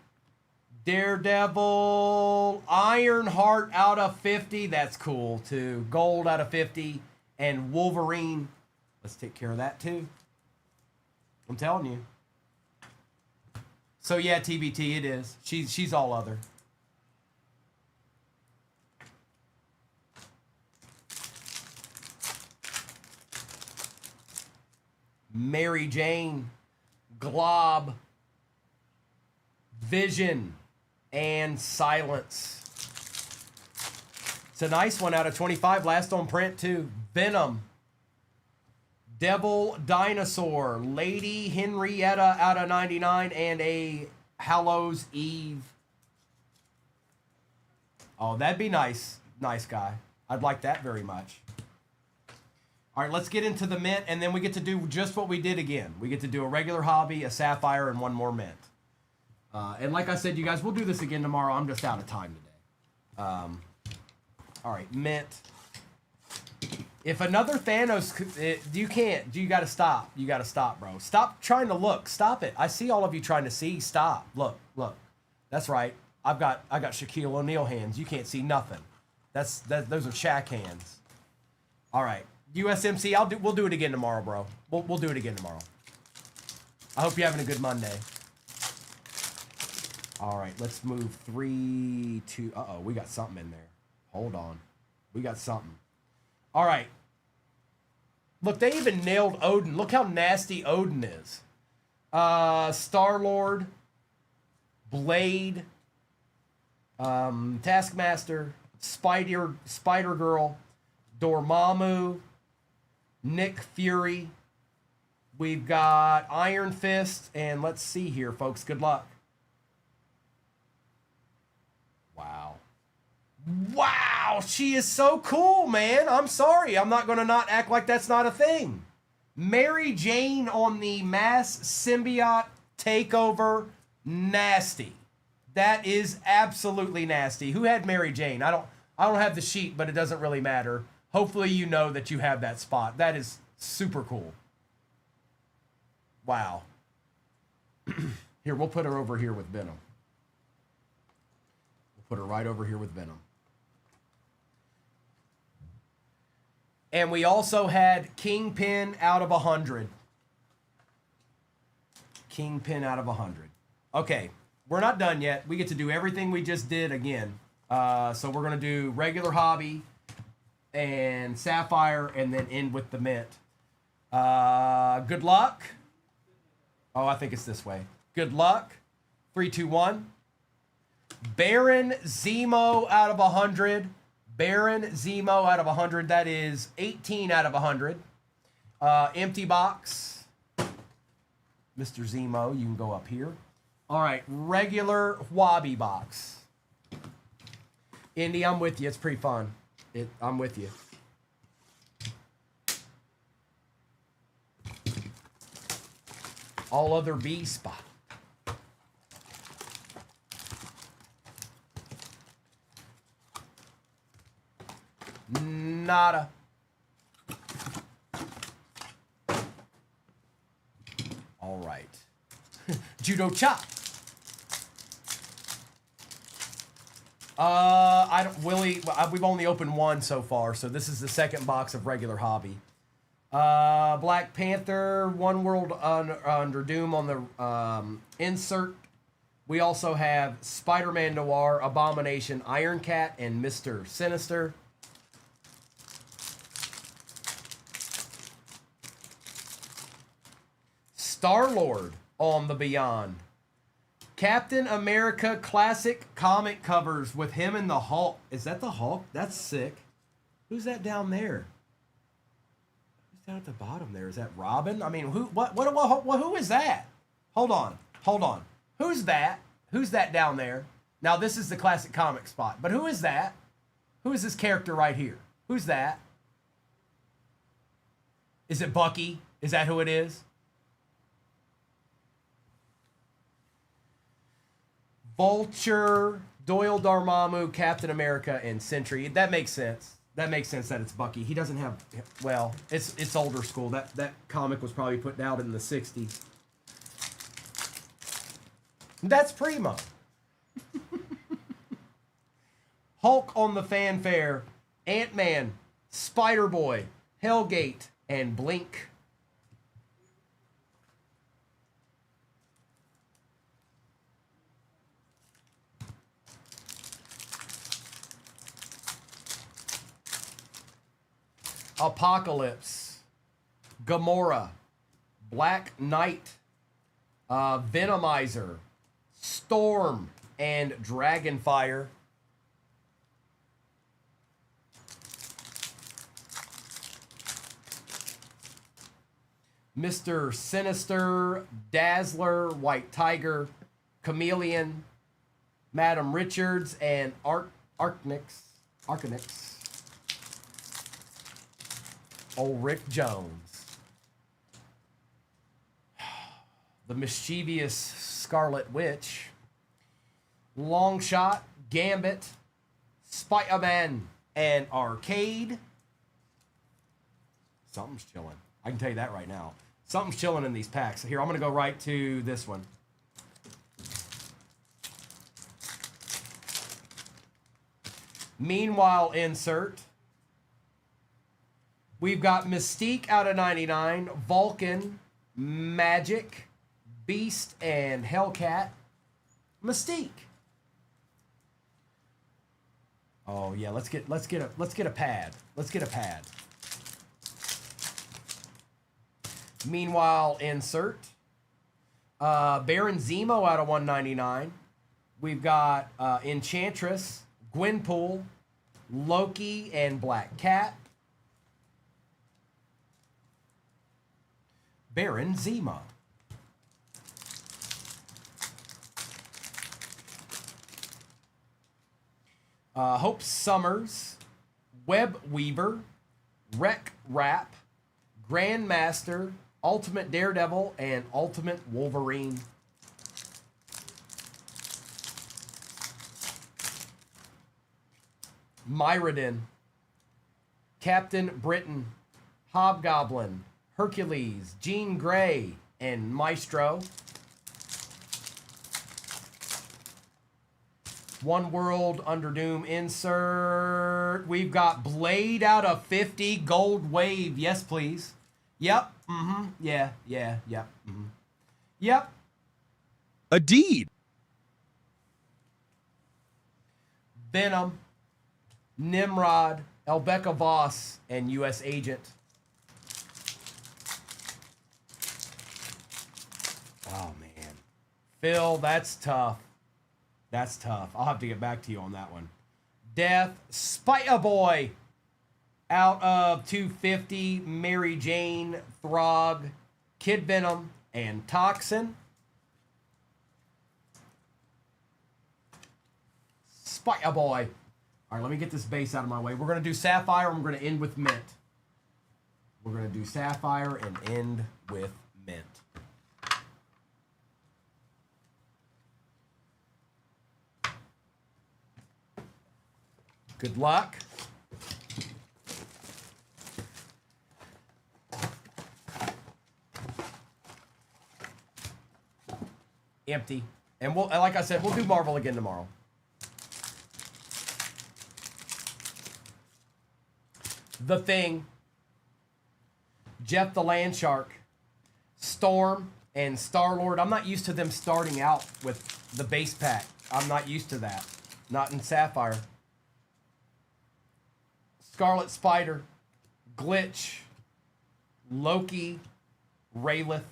Daredevil, Ironheart out of 50. That's cool, too. Gold out of 50. And Wolverine. Let's take care of that, too. I'm telling you. So, yeah, TBT, it is. She's all other. Mary Jane, Glob, Vision, and Silence. It's a nice one out of 25. Last on print, too. Venom, Devil Dinosaur, Lady Henrietta out of 99, and a Hallows Eve. Oh, that'd be nice. Nice guy. I'd like that very much. All right, let's get into the mint, and then we get to do just what we did again. We get to do a regular hobby, a sapphire, and one more mint. And like I said, you guys, we'll do this again tomorrow. I'm just out of time today. All right, mint. If another Thanos, you can't. You got to stop. You got to stop, bro. Stop trying to look. Stop it. I see all of you trying to see. Stop. Look. That's right. I got Shaquille O'Neal hands. You can't see nothing. Those are Shaq hands. All right. USMC, we'll do it again tomorrow, bro. We'll do it again tomorrow. I hope you're having a good Monday. All right, let's move 3, 2. Uh-oh, we got something in there. Hold on. We got something. All right. Look, they even nailed Odin. Look how nasty Odin is. Star-Lord, Blade, Taskmaster, Spider-Girl, Dormammu, Nick Fury. We've got Iron Fist, and let's see here, folks. Good luck. Wow. Wow, she is so cool, man. I'm sorry. I'm not going to not act like that's not a thing. Mary Jane on the mass symbiote takeover. Nasty. That is absolutely nasty. Who had Mary Jane? I don't have the sheet, but it doesn't really matter. Hopefully you know that you have that spot. That is super cool. Wow. Here, we'll put her over here with Venom. We'll put her right over here with Venom. And we also had Kingpin out of 100. Kingpin out of 100. Okay, we're not done yet. We get to do everything we just did again. So we're going to do regular hobby and Sapphire and then end with the mint. Good luck. Oh, I think it's this way. Good luck. 3, 2, 1. Baron Zemo out of 100. Baron Zemo out of 100. That is 18 out of 100. Empty box. Mr. Zemo, you can go up here. All right, regular Wabi box. Indy, I'm with you. It's pretty fun. I'm with you. All other B spot. Nada. All right. Judo chop. I don't, Willie, we've only opened one so far, so this is the second box of regular hobby. Black Panther, One World Under Doom on the insert. We also have Spider-Man Noir, Abomination, Iron Cat, and Mr. Sinister. Star-Lord on the Beyond. Captain America classic comic covers with him and the Hulk. Is that the Hulk? That's sick. Who's that down there? Who's down at the bottom there? Is that Robin? I mean, who is that? Hold on. Who's that? Who's that down there? Now, this is the classic comic spot, but who is that? Who is this character right here? Who's that? Is it Bucky? Is that who it is? Vulture, Doyle Dormammu, Captain America, and Sentry. That makes sense. That makes sense that it's Bucky. He doesn't have, well, it's older school. That comic was probably put out in the 60s. That's Primo. Hulk on the Fanfare, Ant-Man, Spider-Boy, Hellgate, and Blink. Apocalypse, Gamora, Black Knight, Venomizer, Storm, and Dragonfire. Mr. Sinister, Dazzler, White Tiger, Chameleon, Madam Richards, and Arcanix. Old Rick Jones. The mischievous Scarlet Witch. Longshot, Gambit, Spider-Man, and Arcade. Something's chilling. I can tell you that right now. Something's chilling in these packs. Here, I'm going to go right to this one. Meanwhile, insert. We've got Mystique out of 99, Vulcan, Magic, Beast, and Hellcat. Mystique. Oh yeah, let's get a pad. Let's get a pad. Meanwhile, insert. Baron Zemo out of 199. We've got Enchantress, Gwenpool, Loki, and Black Cat. Baron Zemo. Hope Summers, Web Weaver, Wreck Rap, Grandmaster, Ultimate Daredevil, and Ultimate Wolverine. Myrodin, Captain Britain, Hobgoblin, Hercules, Jean Grey, and Maestro. One World Under Doom insert. We've got Blade out of 50, Gold Wave. Yes, please. Yep. Mm-hmm. Yeah. Yep. Mm-hmm. Yep. A deed. Venom, Nimrod, Elbecca Voss, and U.S. Agent. Oh, man. Phil, that's tough. That's tough. I'll have to get back to you on that one. Death, Spider Boy, out of 250, Mary Jane, Throg, Kid Venom, and Toxin. Spider Boy. All right, let me get this base out of my way. We're going to do Sapphire, and we're going to end with Mint. We're going to do Sapphire and end with Mint. Good luck. Empty. And we'll, like I said, we'll do Marvel again tomorrow. The Thing, Jeff the Landshark, Storm, and Star-Lord. I'm not used to them starting out with the base pack. I'm not used to that. Not in Sapphire. Scarlet Spider, Glitch, Loki, Raylith,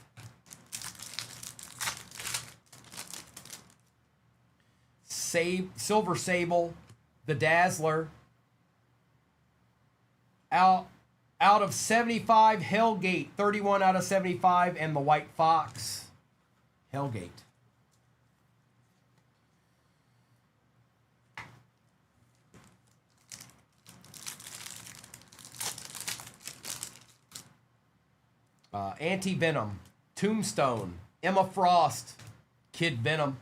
Silver Sable, the Dazzler. Out of 75, Hellgate, 31 out of 75, and the White Fox. Hellgate. Anti-Venom, Tombstone, Emma Frost, Kid Venom.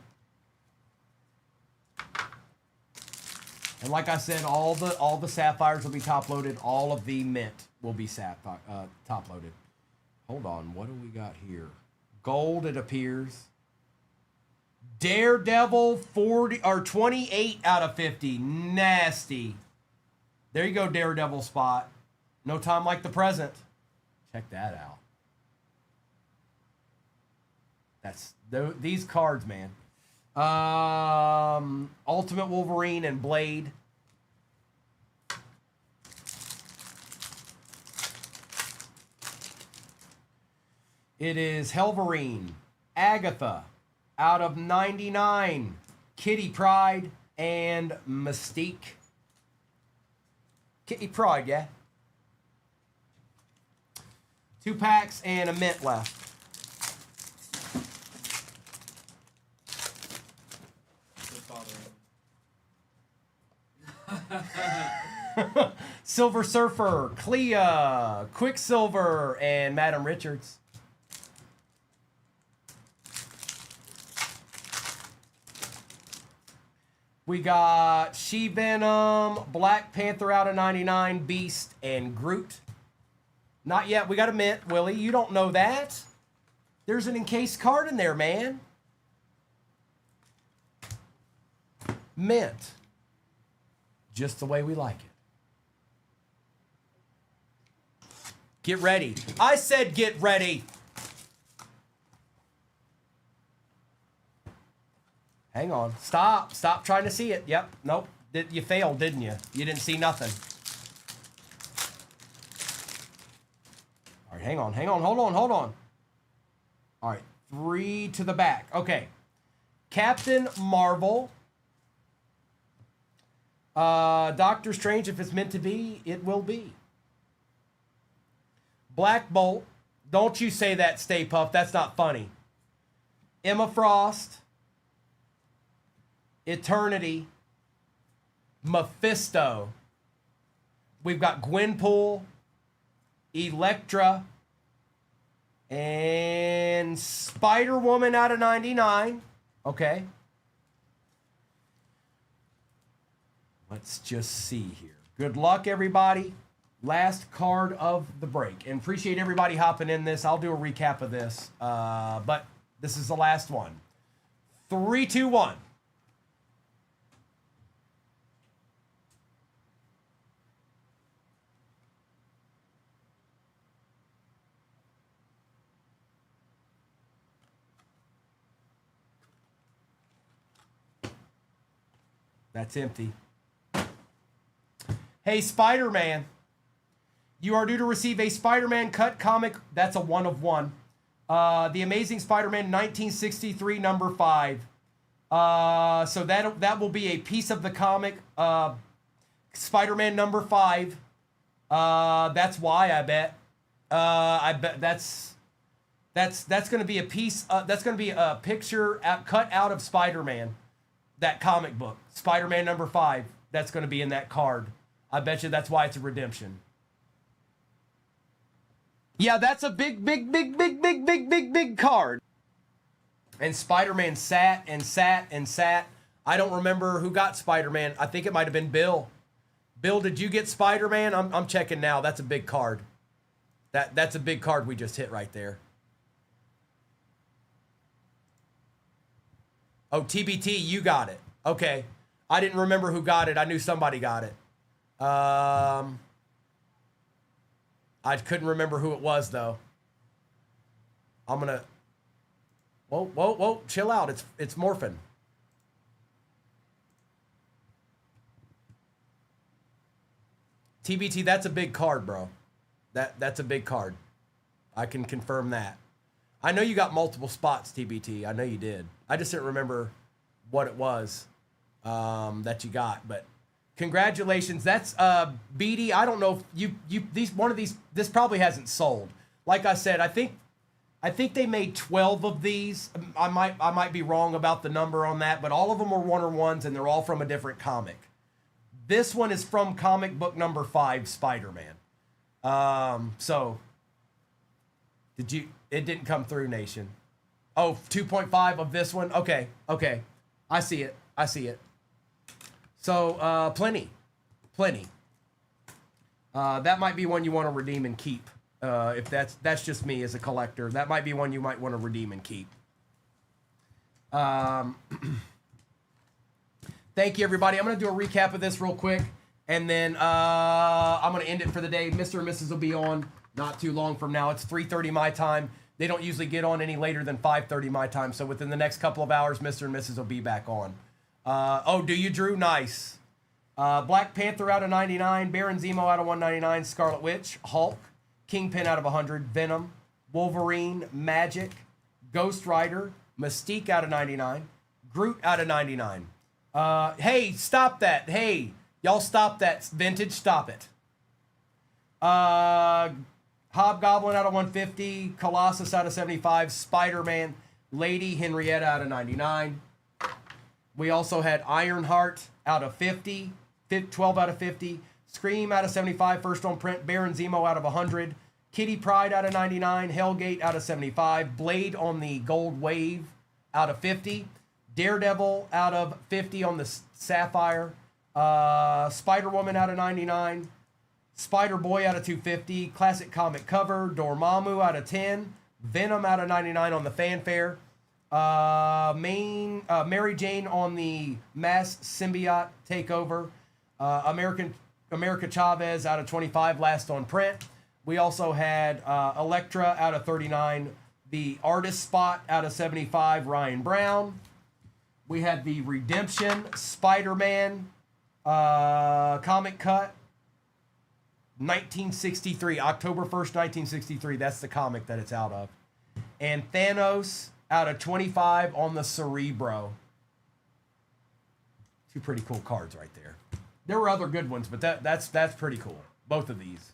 And like I said, all the Sapphires will be top-loaded. All of the Mint will be top-loaded. Hold on, what do we got here? Gold, it appears. Daredevil, 40 or 28 out of 50. Nasty. There you go, Daredevil spot. No time like the present. Check that out. That's these cards, man. Ultimate Wolverine and Blade. It is Helverine, Agatha, out of 99, Kitty Pryde, and Mystique. Kitty Pryde, yeah. 2 packs and a Mint left. Silver Surfer, Clea, Quicksilver, and Madam Richards. We got She-Venom, Black Panther out of 99, Beast, and Groot. Not yet. We got a Mint, Willie. You don't know that. There's an encased card in there, man. Mint. Just the way we like it. Get ready. I said get ready. Hang on. Stop. Stop trying to see it. Yep. Nope. You failed, didn't you? You didn't see nothing. All right. Hang on. Hold on. All right. 3 to the back. Okay. Captain Marvel. Doctor Strange, if it's meant to be, it will be. Black Bolt. Don't you say that, Stay Puft. That's not funny. Emma Frost. Eternity. Mephisto. We've got Gwenpool. Elektra. And Spider-Woman out of 99. Okay. Let's just see here. Good luck, everybody. Last card of the break. And appreciate everybody hopping in this. I'll do a recap of this. But this is the last one. 3, 2, 1. That's empty. Hey, Spider-Man. You are due to receive a Spider-Man cut comic. That's a 1 of 1. The Amazing Spider-Man 1963, number 5. So that will be a piece of the comic. Spider-Man number 5. That's why I bet. I bet that's going to be a piece. That's going to be a picture cut out of Spider-Man. That comic book, Spider-Man number 5, that's going to be in that card. I bet you that's why it's a redemption. Yeah, that's a big card. And Spider-Man sat and sat and sat. I don't remember who got Spider-Man. I think it might have been Bill. Bill, did you get Spider-Man? I'm checking now. That's a big card. That's a big card we just hit right there. Oh, TBT, you got it. Okay. I didn't remember who got it. I knew somebody got it. I couldn't remember who it was, though. I'm going to... Whoa. Chill out. It's morphing. TBT, that's a big card, bro. That's a big card. I can confirm that. I know you got multiple spots, TBT. I know you did. I just didn't remember what it was that you got. But congratulations. That's BD. I don't know if this probably hasn't sold. Like I said, I think they made 12 of these. I might be wrong about the number on that, but all of them are 1-on-1s and they're all from a different comic. This one is from comic book number 5, Spider-Man. So it didn't come through, Nation. Oh, 2.5 of this one? Okay. I see it. So, plenty. That might be one you want to redeem and keep. If that's just me as a collector. That might be one you might want to redeem and keep. Thank you, everybody. I'm going to do a recap of this real quick, and then I'm going to end it for the day. Mr. and Mrs. will be on not too long from now. It's 3:30 my time. They don't usually get on any later than 5:30 my time, so within the next couple of hours, Mr. and Mrs. will be back on. Oh, do you, Drew? Nice. Black Panther out of 99, Baron Zemo out of 199, Scarlet Witch, Hulk, Kingpin out of 100, Venom, Wolverine, Magic, Ghost Rider, Mystique out of 99, Groot out of 99. Hey, stop that. Hey, y'all stop that. Vintage, stop it. Hobgoblin out of 150, Colossus out of 75, Spider-Man, Lady Henrietta out of 99. We also had Ironheart out of 50, 12 out of 50, Scream out of 75, first on print, Baron Zemo out of 100, Kitty Pryde out of 99, Hellgate out of 75, Blade on the Gold Wave out of 50, Daredevil out of 50 on the Sapphire, Spider-Woman out of 99, Spider-Boy out of 250, classic comic cover, Dormammu out of 10, Venom out of 99 on the Fanfare, Mary Jane on the Mass Symbiote Takeover, America Chavez out of 25, last on print. We also had Elektra out of 39, the Artist Spot out of 75, Ryan Brown. We had the Redemption Spider-Man comic cut, 1963, October 1st, 1963. That's the comic that it's out of. And Thanos out of 25 on the Cerebro. Two pretty cool cards right there. There were other good ones, but that's pretty cool. Both of these.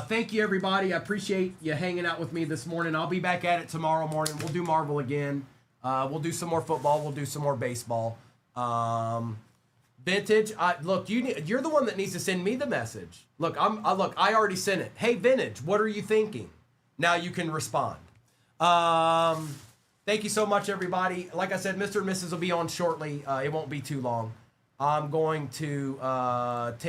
Thank you, everybody. I appreciate you hanging out with me this morning. I'll be back at it tomorrow morning. We'll do Marvel again. We'll do some more football. We'll do some more baseball. Vintage. Look, you're the one that needs to send me the message. Look, I already sent it. Hey, Vintage, what are you thinking? Now you can respond. Thank you so much, everybody. Like I said, Mr. and Mrs. will be on shortly. It won't be too long. I'm going to take